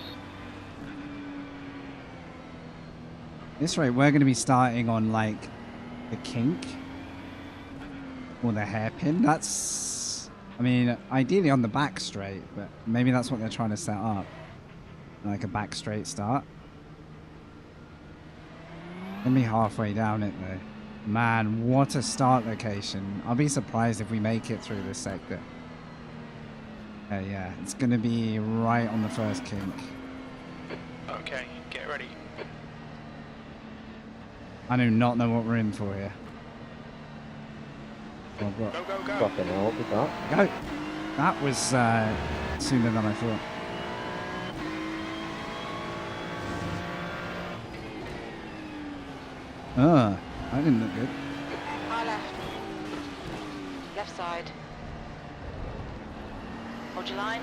This rate, we're going to be starting on like the kink or the hairpin. That's, I mean, ideally on the back straight, but maybe that's what they're trying to set up. Like a back straight start. Let me halfway down it though. Man, what a start location. I'll be surprised if we make it through this sector. Yeah, it's going to be right on the first kink. Okay, get ready. I do not know what we're in for here. Oh, Go, go, go. fucking hell, what was that? go! That was sooner than I thought. That didn't look good. Car left. Left side. Hold your line.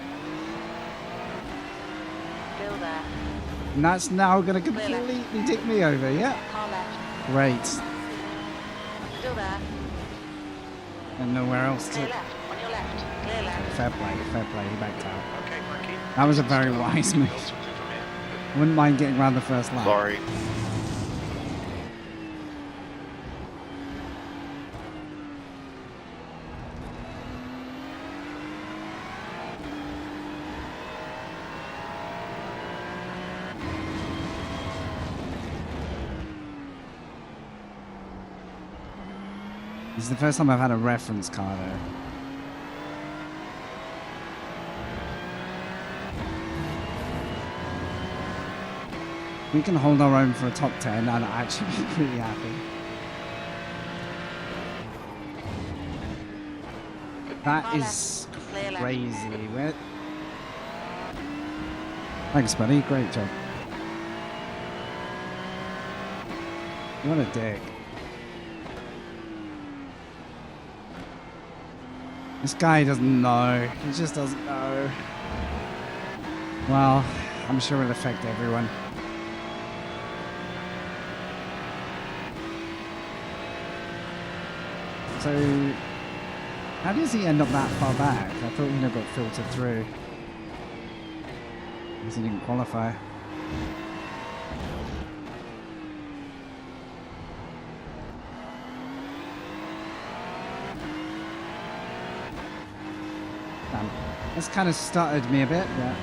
Still there. And that's now going to completely dick me over, yeah? Car left. Great. Still there. And nowhere else Clear to... left. On your left. Clear left. Fair play, he backed out. Okay, Frankie. That was a very wise move. From here. Wouldn't mind getting around the first lap. Sorry. This is the first time I've had a reference car though. We can hold our own for a top 10 and I'd actually be pretty happy. That is crazy. Where... Thanks, buddy. Great job. What a dick. This guy doesn't know. He just doesn't know. Well, I'm sure it'll affect everyone. So, how does he end up that far back? I thought he got filtered through. Because he didn't qualify. Damn. That's kind of stuttered me a bit, but...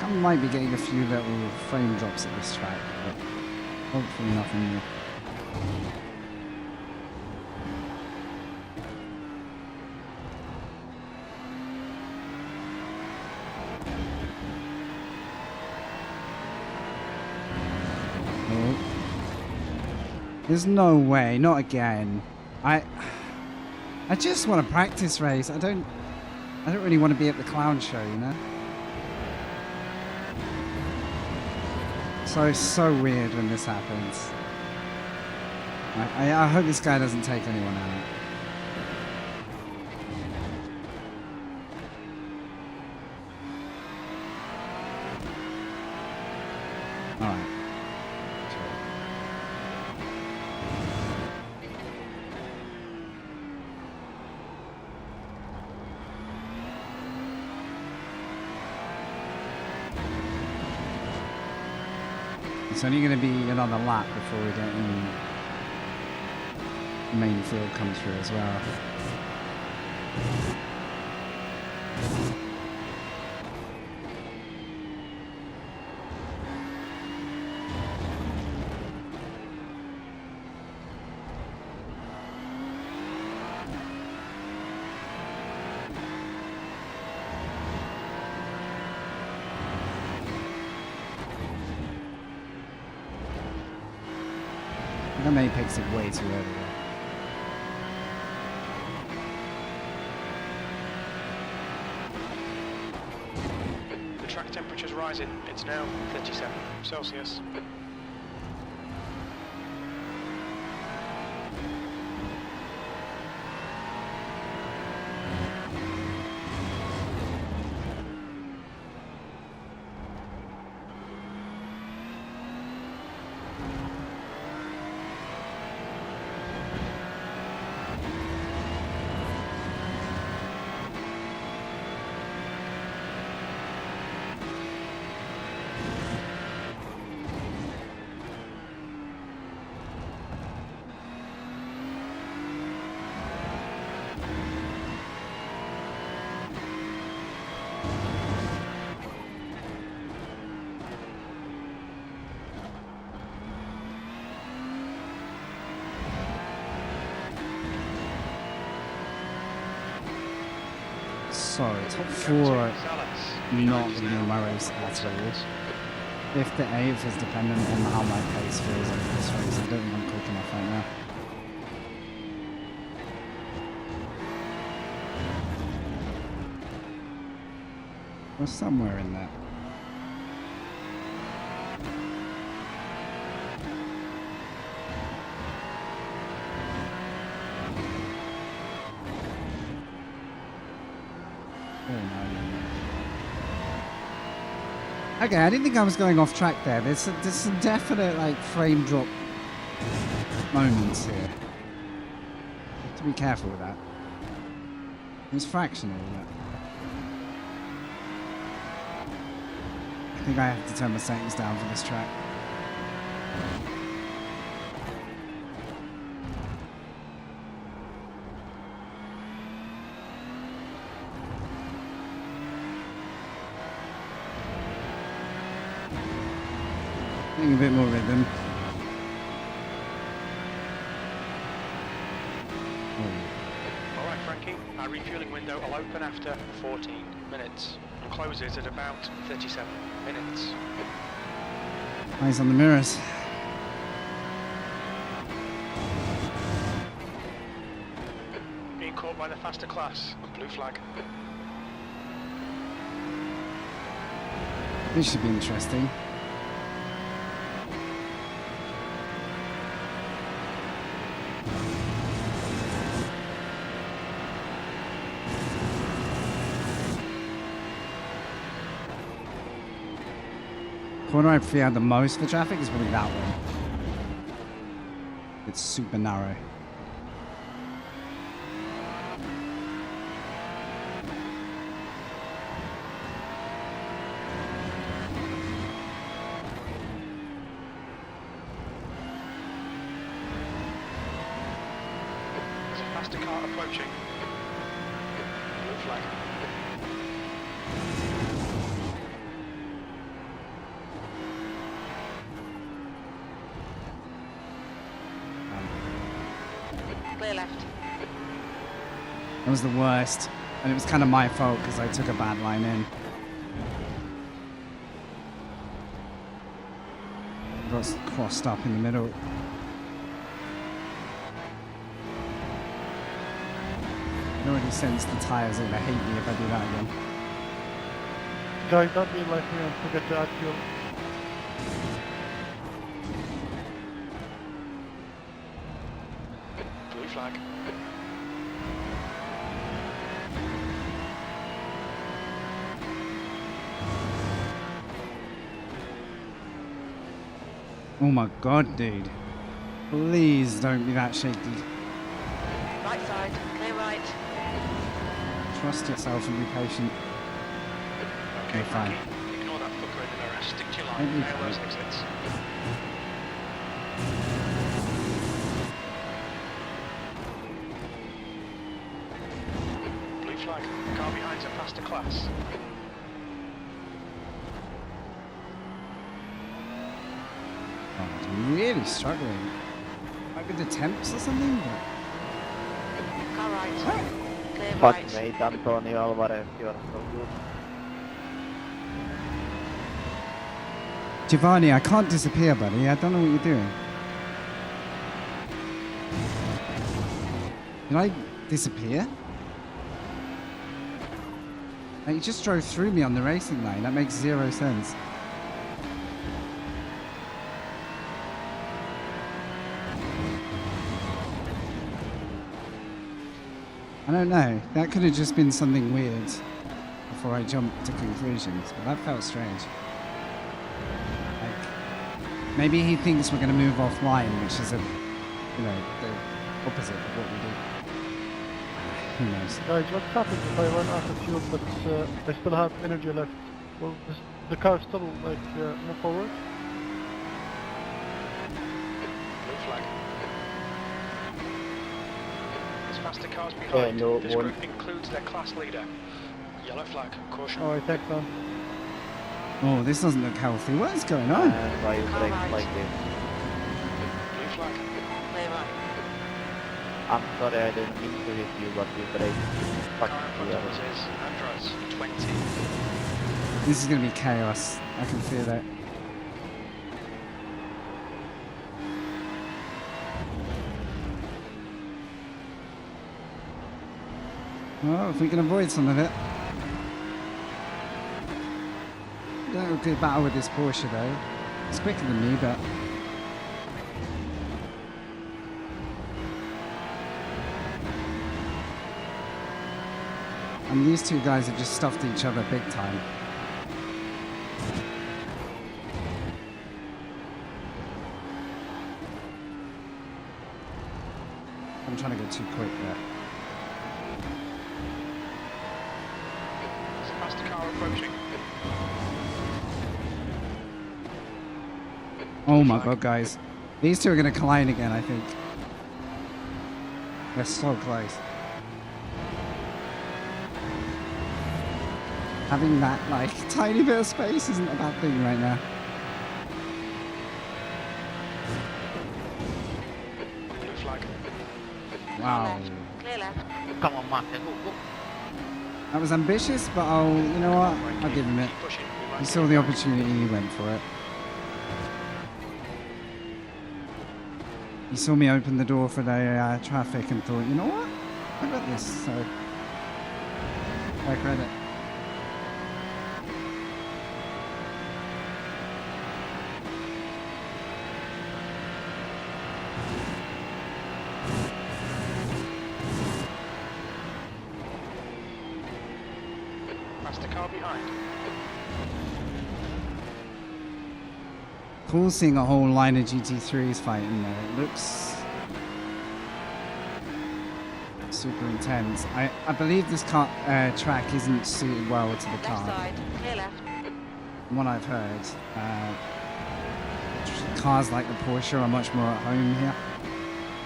I might be getting a few little frame drops at this track, but hopefully nothing new. There's no way, not again. I just want to practice race. I don't really want to be at the clown show, you know? So it's so weird when this happens. I hope this guy doesn't take anyone out. Alright. It's only going to be another lap before we get any main field come through as well. I may pick it way too early. The track temperature's rising. It's now 37 Celsius. Sorry, top four not going to be in my race at all. If the 8th is dependent on how my pace feels over this race, I don't think I'm quick enough right now. We're somewhere in there. Okay, I didn't think I was going off track there. There's some definite like frame drop moments here. Have to be careful with that. It's fractional, isn't it? I think I have to turn my settings down for this track. A bit more rhythm. Alright Frankie, our refueling window will open after 14 minutes and closes at about 37 minutes. Eyes on the mirrors. Being caught by the faster class, blue flag. This should be interesting. corner I fear the most for traffic is probably that one. It's super narrow. There's a faster car approaching. Blue flag. Clear left. That was the worst. And it was kind of my fault because I took a bad line in. Got crossed up in the middle. I already sense the tyres are going to hate me if I do that again. Guys, don't be like me and forget to add fuel. Blue flag. Oh my god, dude. Please don't be that shaky. Right side. Clear right. Trust yourself and be patient. Okay, fine. Frankie, ignore that fucker in the mirror. Stick to your Don't line. be Nail those fine. exits. Blue flag. Car behind's a faster class. Oh, I'm really struggling. Might be the temps or something, but... Car right. Clear Fuck right. mate, Antonio Alvarez, you are so good. Giovanni, I can't disappear, buddy. I don't know what you're doing. Did I disappear? Like, you just drove through me on the racing line. That makes zero sense. I don't know. That could have just been something weird before I jumped to conclusions, but that felt strange. Like, maybe he thinks we're going to move offline, which is the opposite of what we do. Who knows? Guys, what happens if I run out of fuel but I still have energy left? Will the car still like move forward? Blue flag. There's faster cars behind. no, This one. group includes their class leader. Yellow flag. Caution. Alright, thanks man. Oh, this doesn't look healthy. What is going on? And why you break like this? Blue flag. Clear right. I'm sorry, I didn't mean to hit you, but you break. Fuck Car in front you. of us is Andros 20. This is going to be chaos. I can feel it. Well, if we can avoid some of it. Don't have a good battle with this Porsche though. It's quicker than me, but... And these two guys have just stuffed each other big time. I'm trying to go too quick there. There's a faster car approaching. Oh my god, guys. These two are going to collide again, I think. They're so close. Having that, like, tiny bit of space isn't a bad thing right now. Blue flag. Wow. Clear left. Come on, Martin, go, go. That was ambitious, but you know what? I'll give him it. Keep pushing. We won't He get saw it the back. opportunity, he went for it. He saw me open the door for the traffic and thought, you know what? I got this, so... Fair credit. Faster car behind. cool seeing a whole line of GT3s fighting there. It looks super intense. I believe this track isn't suited well to the Left car. side, clear left. From what I've heard, cars like the Porsche are much more at home here.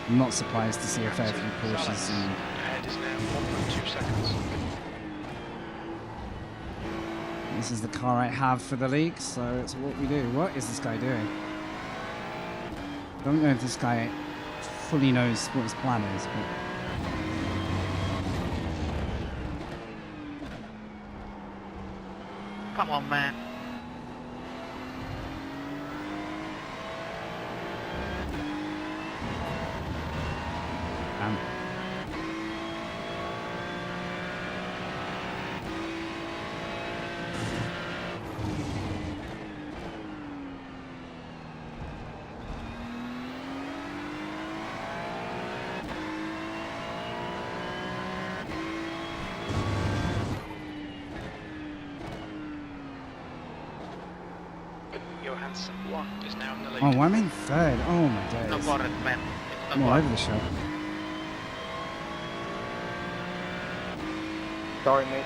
I'm not surprised to see a fair few Porsches. Ahead is now 1.2 seconds. This is the car I have for the league, so it's what we do. What is this guy doing? I don't know if this guy fully knows what his plan is, but... Come on, man. Johansson is now in the lead. Oh, I'm in third. Oh my days. No for it, man. It's I'm no all for over the show. Sorry, mate.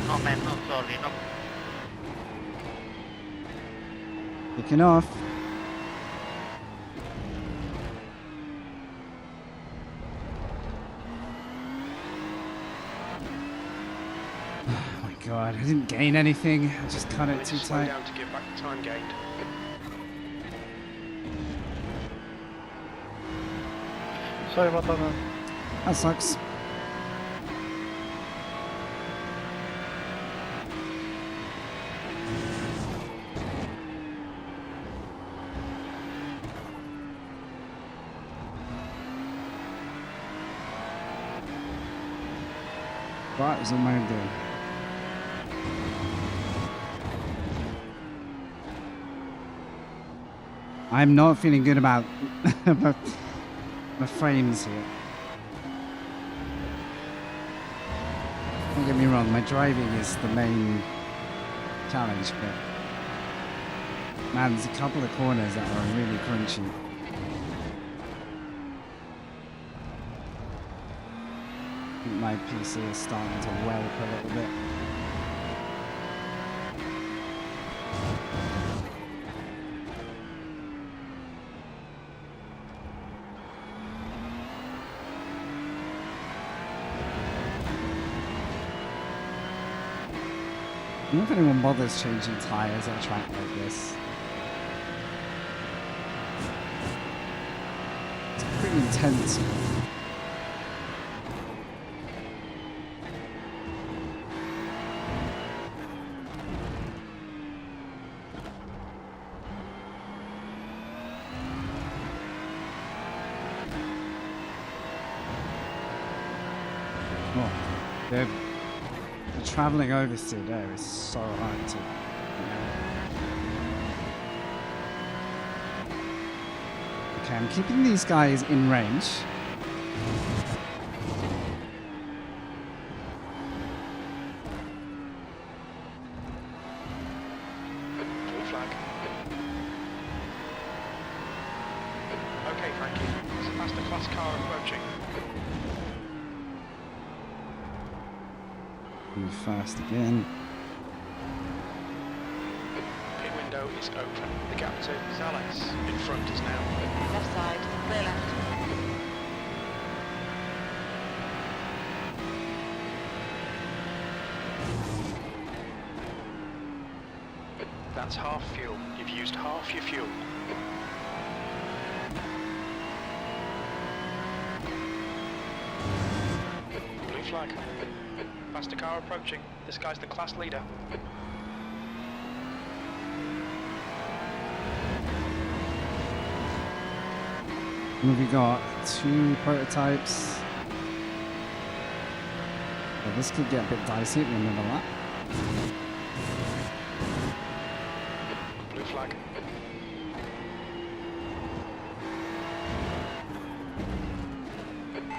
No, man, no, sorry, no. Kicking off. Oh my god, I didn't gain anything. I just cut it too Slow tight. down to give back the time gained. Sorry about that, man. That sucks. Right, was on my own doing. I'm not feeling good about my frames here. Don't get me wrong, my driving is the main challenge, but man, there's a couple of corners that are really crunchy. I think my PC is starting to whelp a little bit. I don't know if anyone bothers changing tyres at a track like this. It's pretty intense. Oh, the travelling oversteer there is so hard to. Okay, I'm keeping these guys in range. Blue flag. Okay, Frankie. It's a faster class car approaching. Move fast again. Pit window is open. The gap to Zales in front is now. Left side, clear left. That's half fuel. You've used half your fuel. Blue flag. Faster car approaching. This guy's the class leader. What have we got? 2 prototypes. Well, this could get a bit dicey at the end of the lap. Blue flag.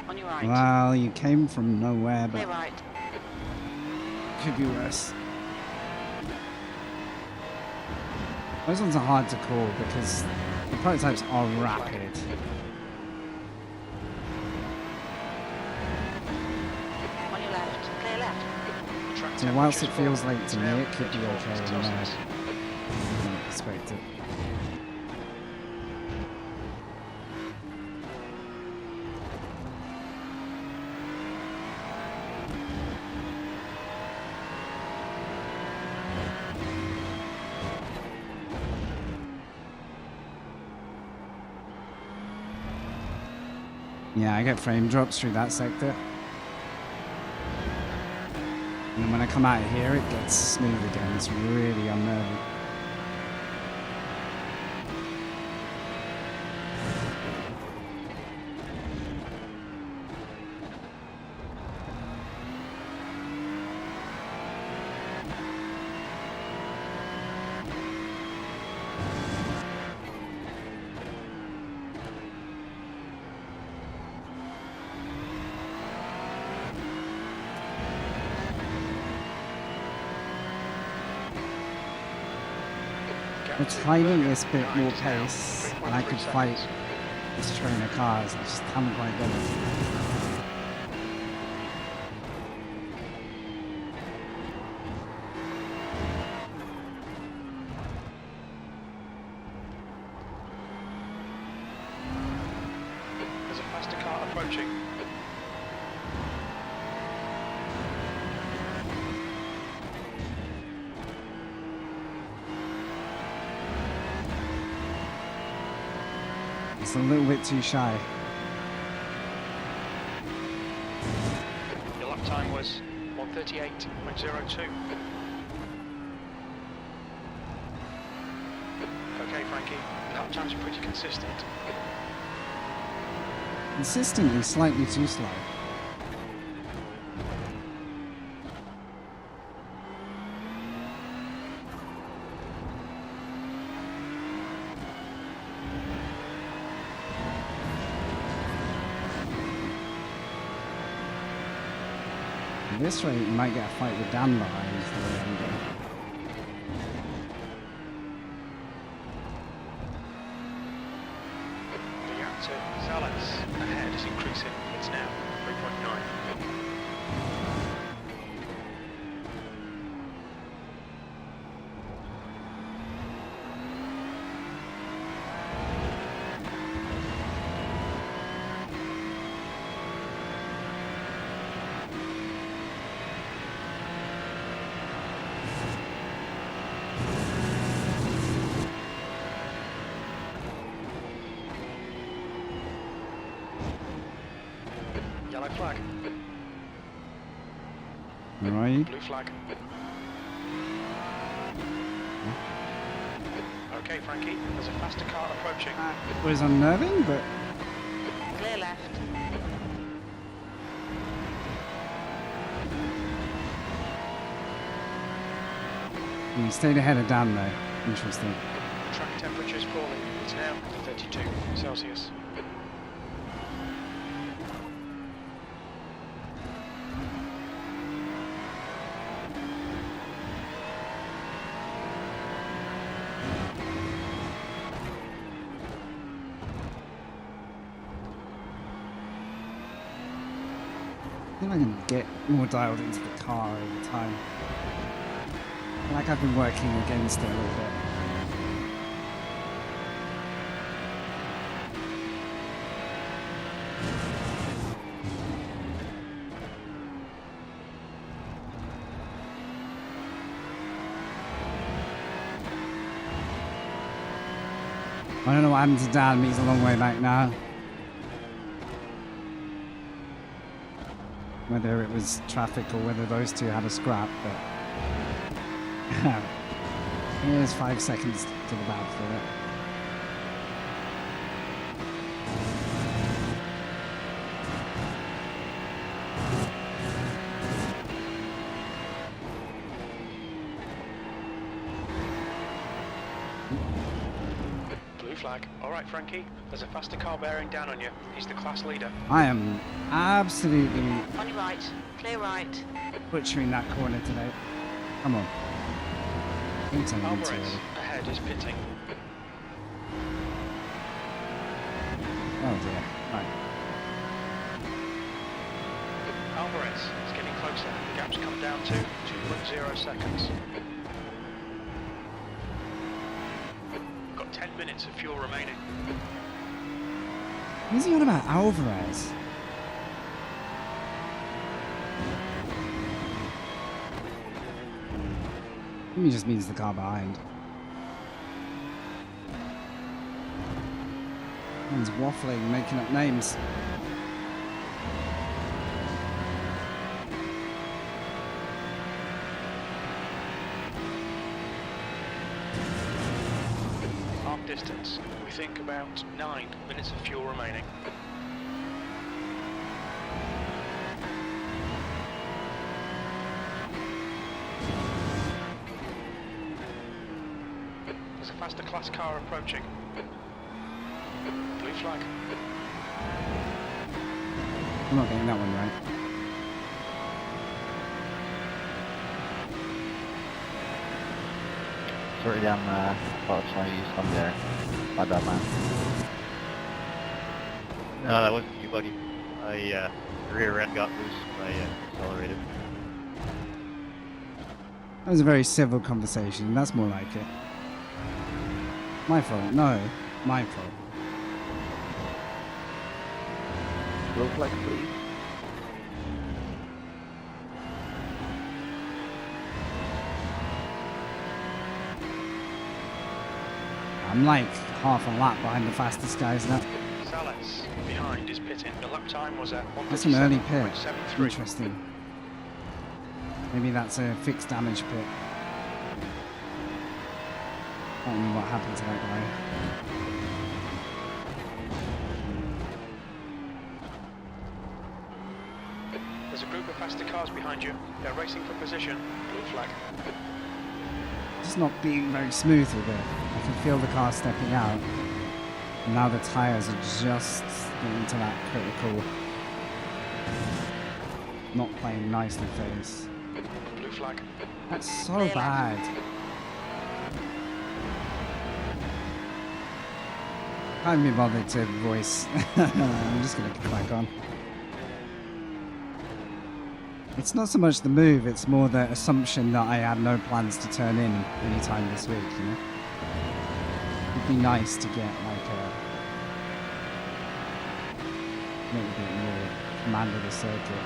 On your right. Well, you came from nowhere, Clear but right. could be worse. Those ones are hard to call because the prototypes are rapid. On your left. Clear left. Track So whilst it temperature's feels falling. late It's to me, now it could be 34 okay in Celsius. I don't expect it. Yeah, I get frame drops through that sector. And then when I come out of here, it gets smooth again. It's really unnerving. Gap The to timing Berger is a bit behind more is now pace, 3.3 and I could fight seconds. this train of cars. I just haven't quite got it. There's a faster car approaching. It's a little bit too shy. Your lap time was 1:38.02. Okay, Frankie, lap times are pretty consistent. Consistently slightly too slow. At this rate, you might get a fight with Dan behind the way I'm going. The gap to Zalets ahead is increasing. It's now 3.9. Yellow flag. Alright. Blue flag. Okay, Frankie, there's a faster car approaching. It was unnerving, but Clear left. he stayed ahead of Dan though. Interesting. Track temperature's falling. It's now 32 Celsius. I think I can get more dialed into the car over time. I feel like I've been working against it a little bit. I don't know what happened to Dan, but he's a long way back now. Whether it was traffic or whether those two had a scrap, but here's 5 seconds to the bad for it. Blue flag. All right, Frankie, there's a faster car bearing down on you. He's the class leader. I am absolutely On your right. Clear right. butchering that corner today. Come on. Don't tell me too Alvarez early. ahead behind is pitting. Oh dear. Right. Alvarez is getting closer. The gap's come down to 2.0 seconds. Got 10 minutes of fuel remaining. What is he on about Alvarez? Maybe he just means the car behind. Man's waffling, making up names. Half distance. We think about 9 minutes of fuel remaining. There's a faster class car approaching. Blue flag. I'm not getting that one right. Sorry, I'm thought I used some there. My bad, man. No, that wasn't you, buddy. I rear end got loose when I accelerated. That was a very civil conversation. That's more like it. My fault. No, my fault. Blue flag, please. I'm like half a lap behind the fastest guys now. Salas behind is pitting. The lap time was at 1:57.73. That's an early pit. Interesting. Maybe that's a fixed damage pit. I don't know what happened to that guy. There's a group of faster cars behind you. They're racing for position. Blue flag. Just not being very smooth with it. I can feel the car stepping out. And now the tyres are just getting to that critical, not playing nicely phase. Blue flag. That's so bad. Can't be bothered to voice. I'm just gonna crack on. It's not so much the move, it's more the assumption that I had no plans to turn in anytime this week, you know? It'd be nice to get like a little bit more command of the circuit.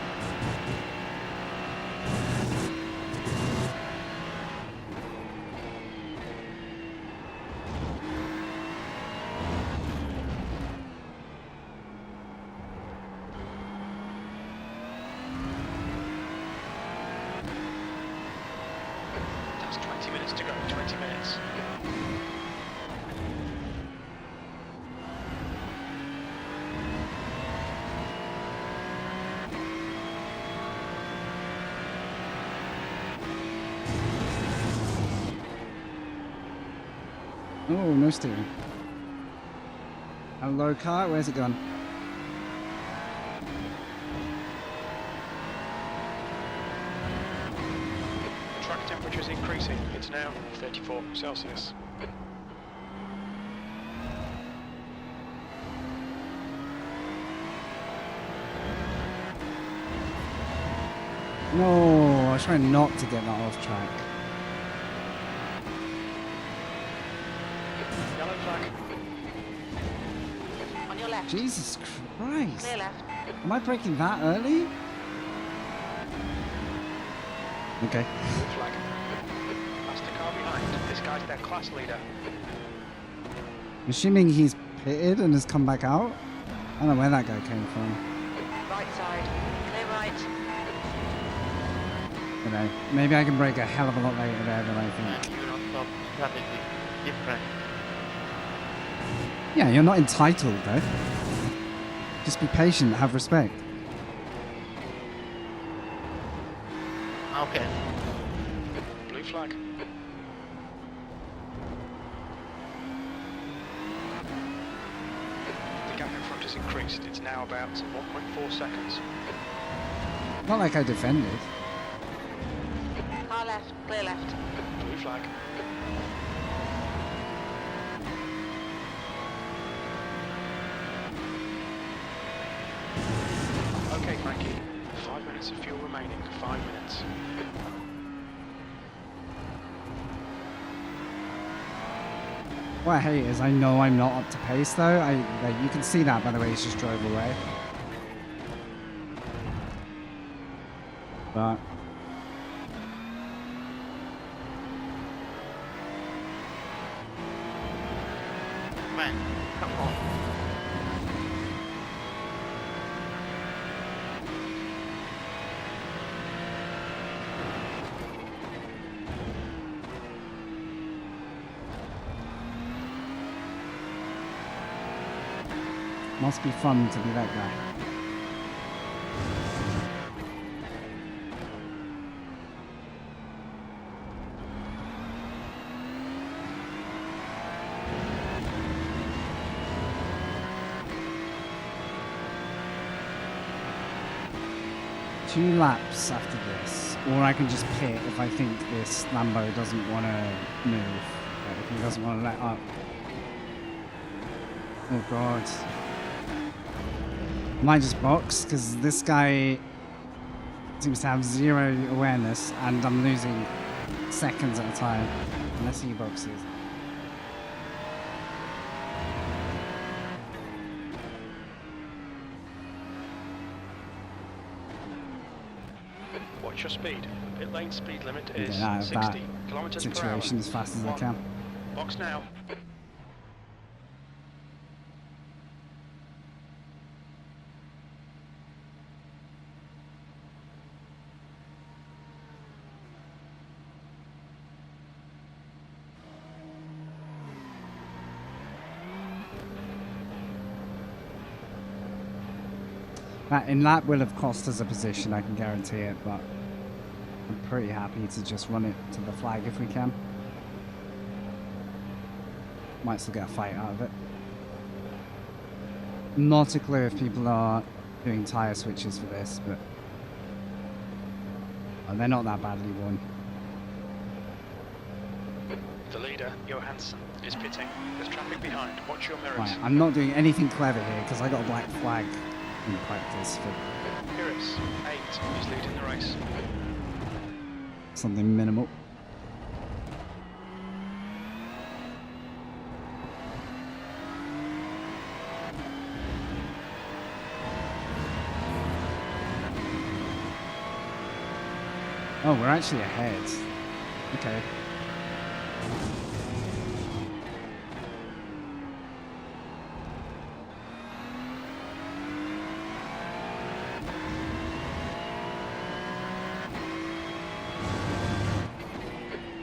That's 20 minutes to go. 20 minutes. Oh, no steering. Hello car, where's it gone? The track temperature is increasing. It's now 34 Celsius. No, I was trying not to get that off track. Yellow flag. On your left. Jesus Christ. Clear left. Am I braking that early? Okay. Blue flag. Faster car behind. This guy's their class leader. Assuming he's pitted and has come back out. I don't know where that guy came from. Right side. Clear right. You know, maybe I can brake a hell of a lot later there than I think. You don't stop strategy. Different. Yeah, you're not entitled though. Just be patient, have respect. Okay. Blue flag. The gap in front has increased. It's now about 1.4 seconds. Not like I defended. Car left. Clear left. Blue flag. minutes of fuel remaining. 5 minutes. What I hate is I know I'm not up to pace though. You can see that by the way he's just drove away. But Man, come on. must be fun to be that guy. Two laps after this, or I can just pit if I think this Lambo doesn't want to move, if he doesn't want to let up. Oh god. Might just box, because this guy seems to have zero awareness, and I'm losing seconds at a time, unless he boxes. Watch your speed. Pit lane speed limit is Get out of 60 that kilometers per hour. situation as fast as I can. Box now. In that will have cost us a position, I can guarantee it, but I'm pretty happy to just run it to the flag if we can. Might still get a fight out of it. Not a clue if people are doing tyre switches for this, but they're not that badly won. The leader, Johansson, is pitting. There's traffic behind. Watch your mirrors. Right, I'm not doing anything clever here because I got a black flag in practice for Pires, 8, is leading the race. something minimal. Oh, we're actually ahead. Okay.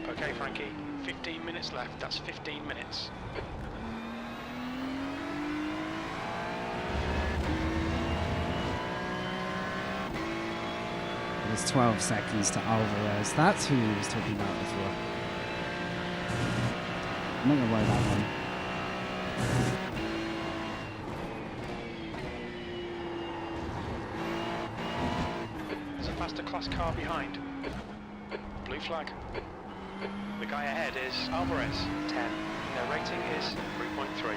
Okay, Frankie, 15 minutes left. That's 15 minutes. There's 12 seconds to Alvarez. That's who he was talking about before. I'm not gonna worry about him. There's a faster class car behind. Blue flag. The guy ahead is Alvarez, 10. Their rating is 3.3.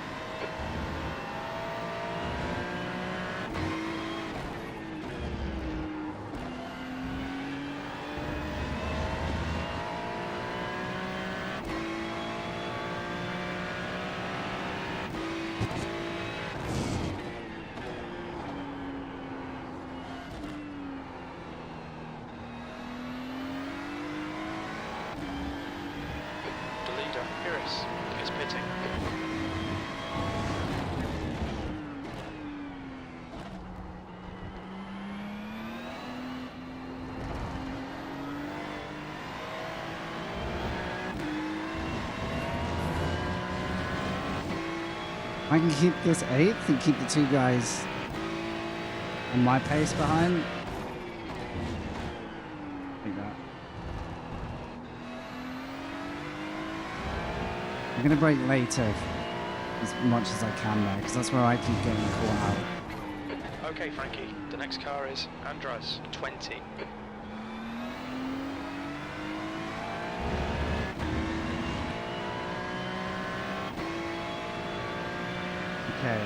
The leader, Pires, is pitting. I can keep this 8th and keep the two guys on my pace behind. Like that. I'm gonna brake later as much as I can there, because that's where I keep getting caught out. Okay, Frankie, the next car is Andras, 20. Okay.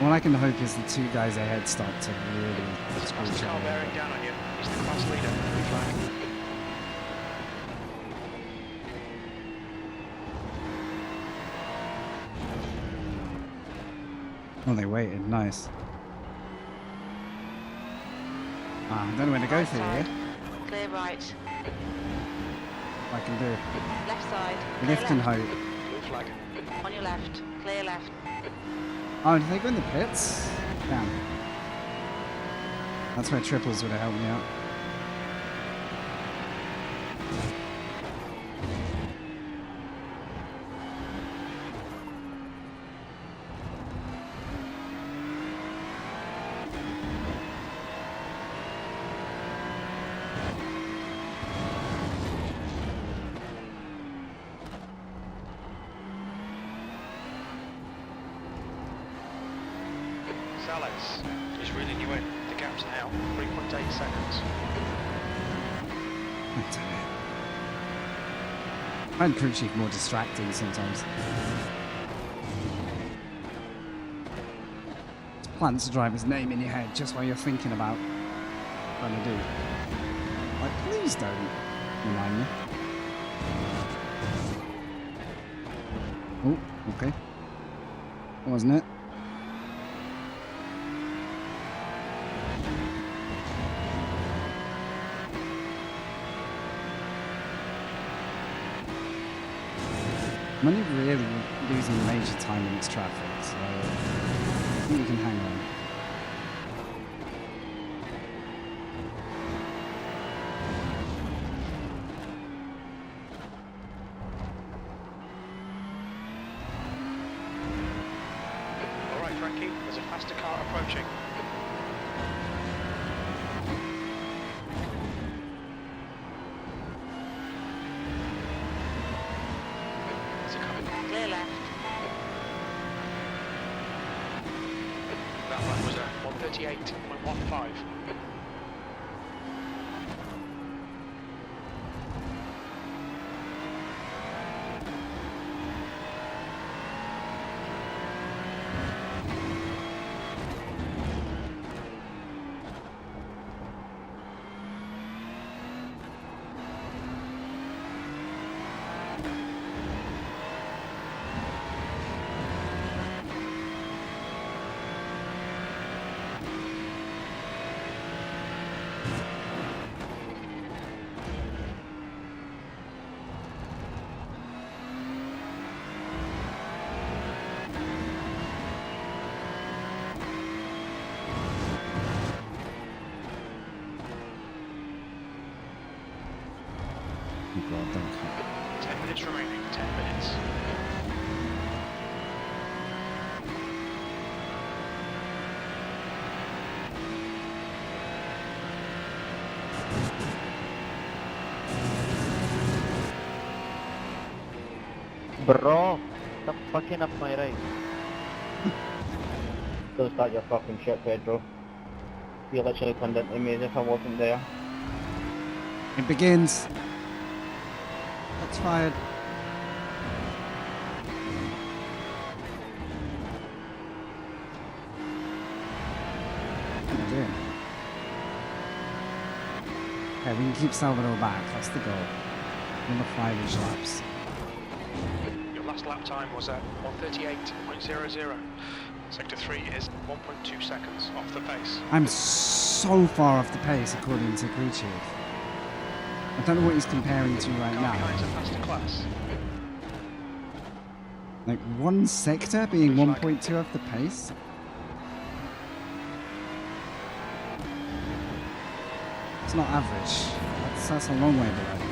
All I can hope is the two guys ahead start to really There's a screw fast each car other bearing over. down on you. He's is the class leader. Blue flag. Oh, they waited. Nice. Ah, I don't know where to go Right for side. here. Clear right. I can do. Left side. The Clear lift can left. hope. Blue flag. On your left. Clear left. Oh, did they go in the pits? Damn. That's where triples would have helped me out. Alex is reeling you in. The gap's now 3.8 seconds. I damn it. I find crew chief more distracting sometimes. It's planned to drive his name in your head just while you're thinking about what to do. Like, please don't remind me. Oh, okay. Wasn't it? I'm only really losing major time in this traffic, so I think you can hang on. All right, Frankie, there's a faster car approaching. Is it coming? Clear left. That one was a 138.15. Oh god, don't cut. 10 minutes remaining, 10 minutes. Bro, stop fucking up my race. Don't start your fucking shit, Pedro. You literally condemned me as if I wasn't there. It begins. That's fired. What am I doing? Okay, we can keep Salvador back. That's the goal. Another 5-ish laps. Your last lap time was at 138.00. Sector 3 is 1.2 seconds off the pace. I'm so far off the pace according to crew chief. I don't know what he's comparing to right Car now. behind's a faster class. Like one sector being 1.2 off the pace? It's not average. That's a long way below.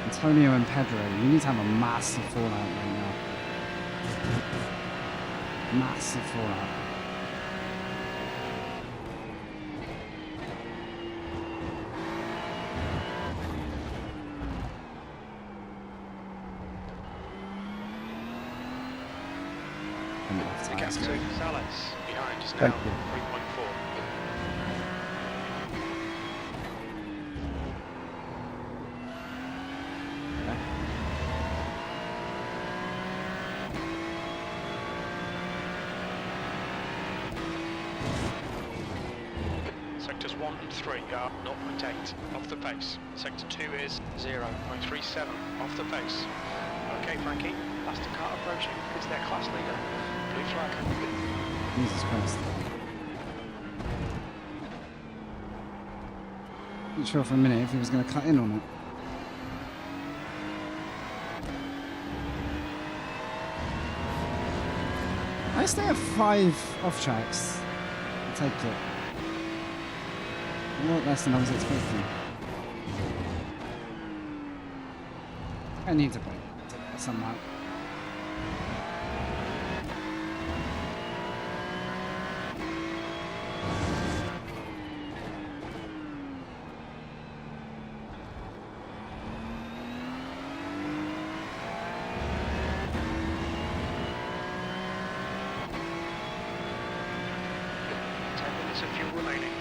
Antonio and Pedro, you need to have a massive fallout right now. Massive fallout. Let's Gap go. 2, Salas behind is now Thank you. 3.4. Sectors 1 and 3 are 0.8 off the pace. Sector 2 is 0.37 off the pace. Okay, Frankie, faster car approaching. It's their class leader. Blue flag. Jesus Christ. Not sure for a minute if he was going to cut in on it. I stay at 5 off tracks. I'll take it. A lot less than I was expecting. I need to break it somehow. Of fuel remaining.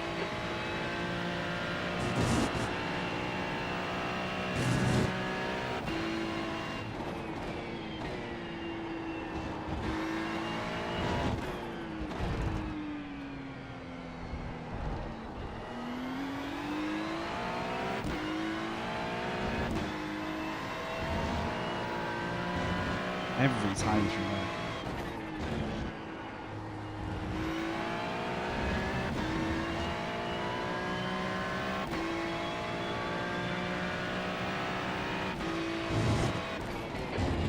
Every time through there.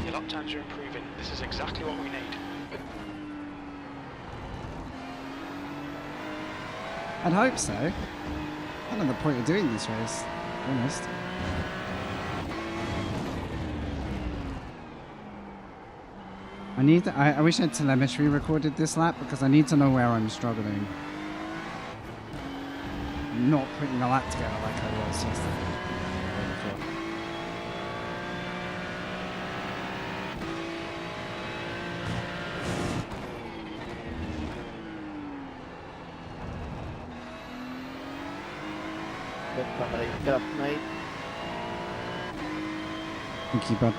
Your lap times are improving. This is exactly what we need. I'd hope so. I don't know the point of doing this race, to be honest. I wish I had telemetry recorded this lap because I need to know where I'm struggling. I'm not putting the lap together like I was yesterday. Or before. Get somebody just made. Thank you, bud.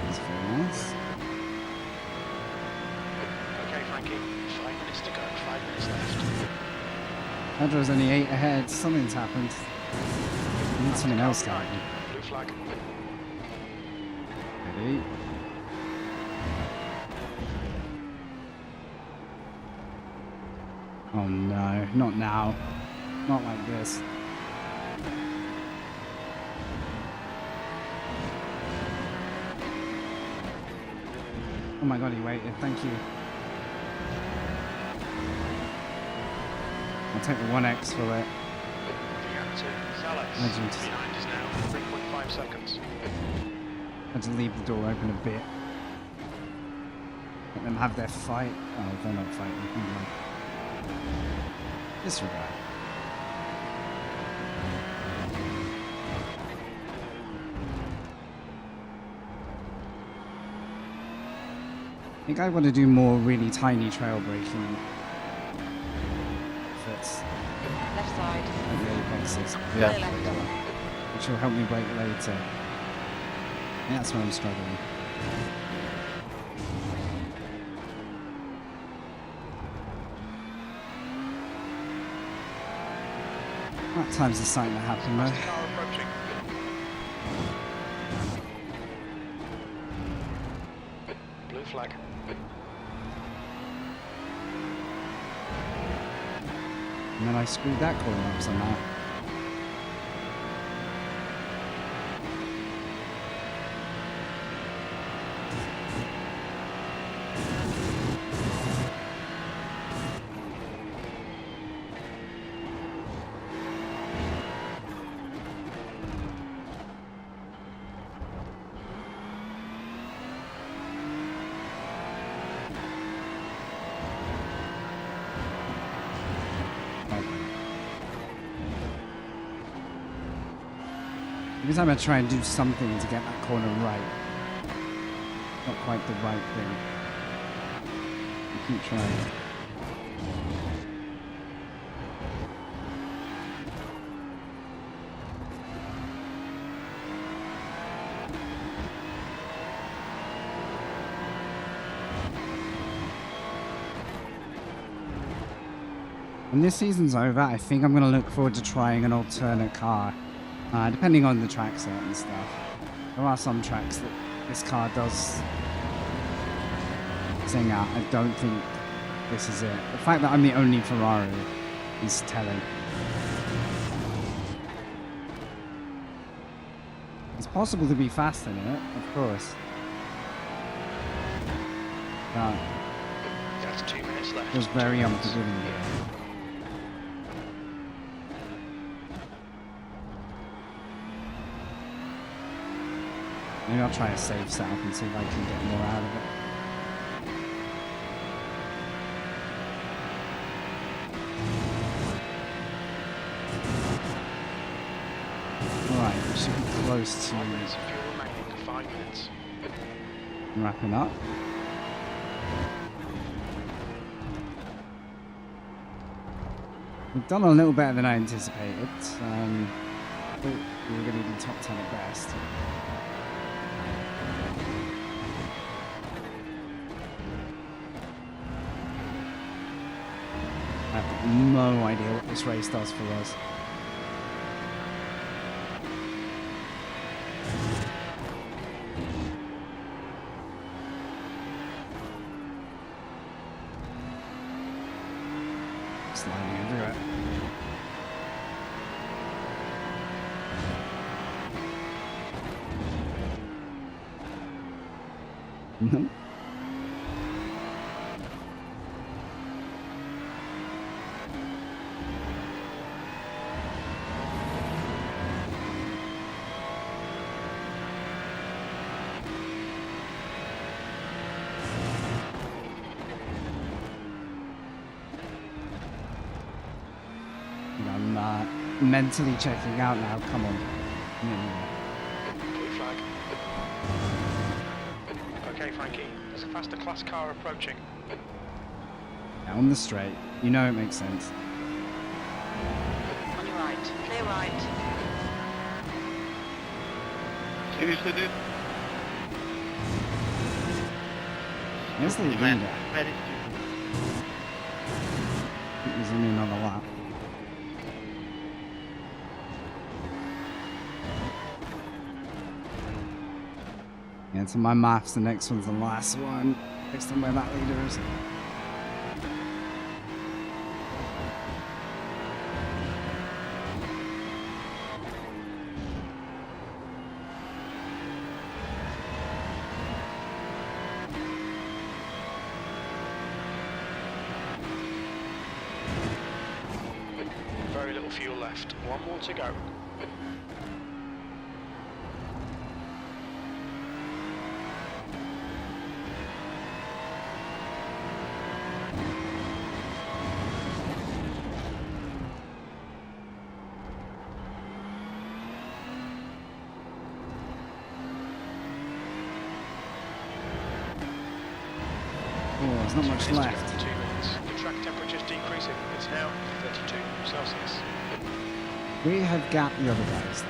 That's very nice. Okay, Frankie, 5 minutes to go, 5 minutes left. Pedro's only 8 ahead. Something's happened. I need something else to Behind. happen. Blue flag. Ready? Oh no, not now. Not like this. Oh my god, he waited. Thank you. I'll take the 1x for it. Gap 2, Salas Legend. behind is now 3.5 seconds. Had to leave the door open a bit. Let them have their fight. Oh, they're not fighting. Never mind. Disregard. I think I want to do more really tiny trail braking efforts Left side. at the apexes. Clear left. Which will help me brake later. Yeah, that's where I'm struggling. At times it's starting to happen though. Faster car approaching. Blue flag. And then I screwed that corner up somehow. Every time I try and do something to get that corner right, not quite the right thing. I keep trying. When this season's over, I think I'm going to look forward to trying an alternate car, depending on the track set and stuff. There are some tracks that this car does sing out. I don't think this is it. The fact that I'm the only Ferrari is telling. It's possible to be fast in it, of course. But That's 2 minutes left. it was very unforgiving here. Maybe I'll try a safe setup and see if I can get more out of it. Right, we should be close to 5 minutes of fuel remaining. 5 minutes. wrapping up. We've done a little better than I anticipated. I thought we were going to be top 10 at best. I have no idea what this race does for us. Sliding everywhere. Mm-hmm. I'm mentally checking out now. Come on. Blue flag. Okay, Frankie. There's a faster class car approaching. Down the straight. You know it makes sense. On your right. Clear right. Seriously, dude? Where's the leader? Very stupid. I think he's in another lap. Yeah, to my maths, the next one's the last one. Based on where that leader is. Very little fuel left. One more to go. Oh, there's not much 2 minutes left. to go. 2 minutes. The track temperature's decreasing. It's now 32 Celsius. We have gapped the other guys.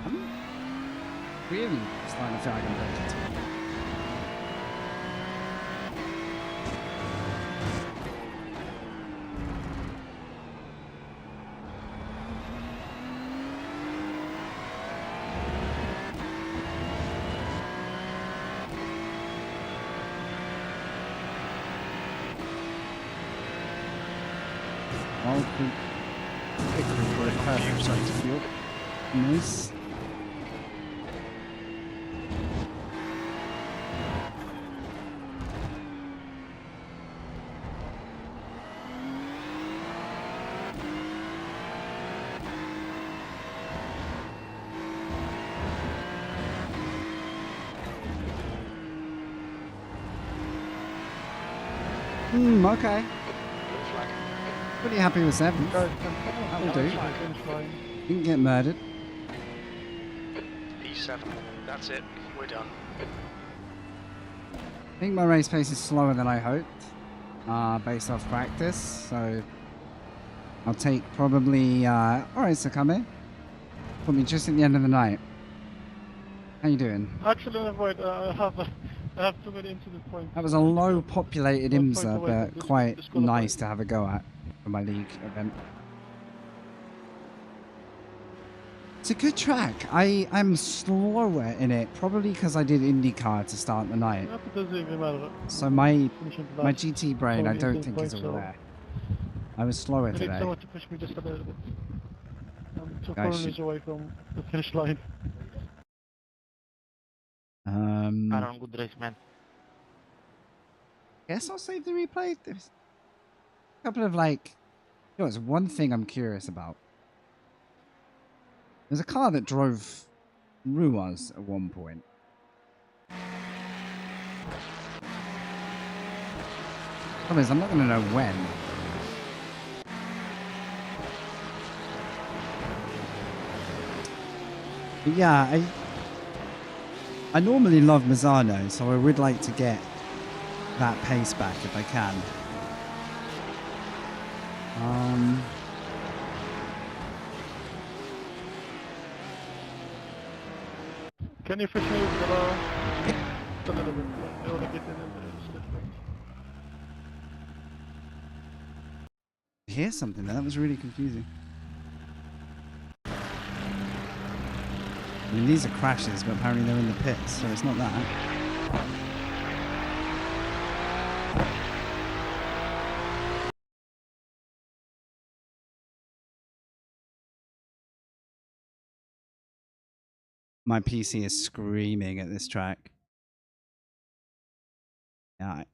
I'm really starting to feel like I'm breaking to it. Perfect fuel. Nice. Blue Okay. flag. Pretty happy with 7th. Guys, can someone That'll please do. check the finish line? Didn't get murdered. P7. That's it. We're done. I think my race pace is slower than I hoped, based off practice. So I'll take probably. Alright, Sakame. Put me just at the end of the night. How you doing? Actually, never mind. I have too many incident points. That was a low populated One point IMSA, away but from quite disqualified. nice to have a go at for my league event. It's a good track. I'm slower in it, probably because I did IndyCar to start the night. Yeah, it doesn't even matter. So my Finishing the my last GT brain, I only don't 18 think is points, all so there. I was slower I need today. someone to push me just a little bit. I'm 2 Guys corners should- away from the finish line. Aaron, good race, man. Guess I'll save the replay. There's a couple of there's one thing I'm curious about. There's a car that drove through us at one point. Problem is, I'm not going to know when. But yeah, I normally love Mazzano, so I would like to get that pace back if I can. Can you push me with the just a little bit? I want to get in the slip line. I hear something there. That was really confusing. I mean, these are crashes, but apparently they're in the pits, so it's not that. My PC is screaming at this track. Yeah.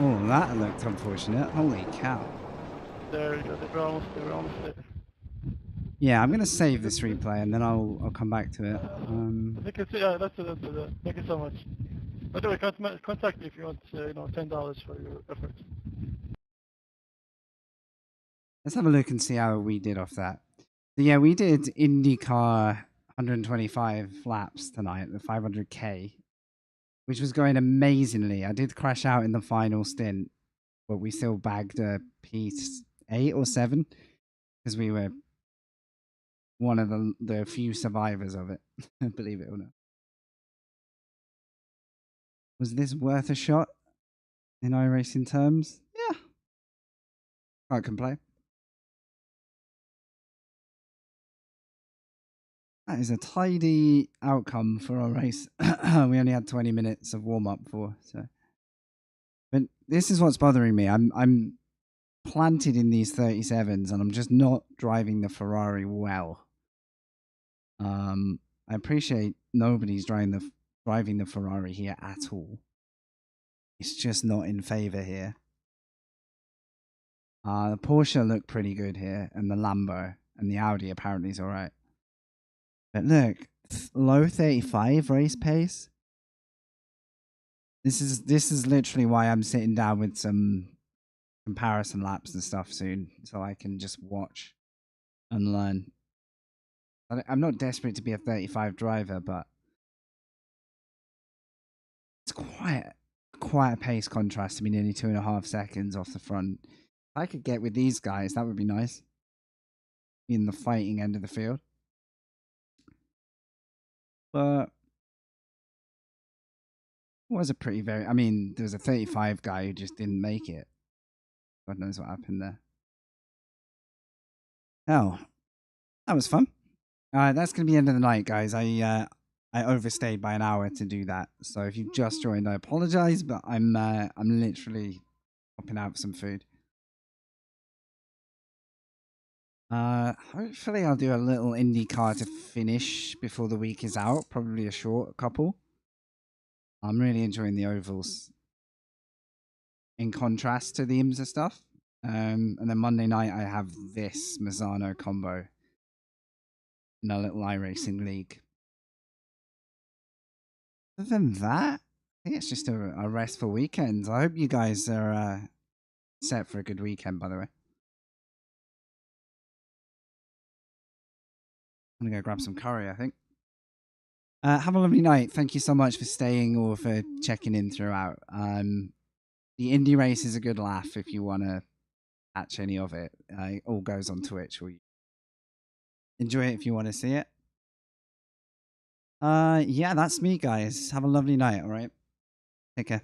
Oh, that looked unfortunate. Holy cow. There you go. We're almost there. Yeah, I'm gonna save this replay and then I'll come back to it. I think it's, yeah, that's it. Thank you so much. By the way, contact me if you want, $10 for your efforts. Let's have a look and see how we did off that. So yeah, we did IndyCar 125 laps tonight, the 500k, which was going amazingly. I did crash out in the final stint, but we still bagged a P8 or 7 because we were one of the few survivors of it, believe it or not. Was this worth a shot in iRacing terms? Yeah. Can't complain. That is a tidy outcome for our race. We only had 20 minutes of warm up for, so. But this is what's bothering me. I'm planted in these 37s and I'm just not driving the Ferrari well. I appreciate nobody's driving the Ferrari here at all. It's just not in favor here. The Porsche looked pretty good here, and the Lambo, and the Audi apparently is all right. But look, low 35 race pace. This is literally why I'm sitting down with some comparison laps and stuff soon, so I can just watch and learn. I'm not desperate to be a 35 driver, but it's quite a pace contrast to be nearly 2.5 seconds off the front. If I could get with these guys, that would be nice. In the fighting end of the field. But it was a pretty I mean, there was a 35 guy who just didn't make it. God knows what happened there. Oh, that was fun. That's going to be the end of the night, guys. I overstayed by an hour to do that. So if you just joined, I apologize, but I'm literally popping out for some food. Hopefully I'll do a little IndyCar to finish before the week is out. Probably a short couple. I'm really enjoying the ovals. In contrast to the IMSA stuff. And then Monday night I have this Mazzano combo in a little iRacing league. Other than that, I think it's just a restful weekend. I hope you guys are set for a good weekend, by the way. I'm going to go grab some curry, I think. Have a lovely night. Thank you so much for staying or for checking in throughout. The Indy race is a good laugh if you want to catch any of it. It all goes on Twitch. Enjoy it if you want to see it. Yeah, that's me, guys. Have a lovely night, all right? Take care.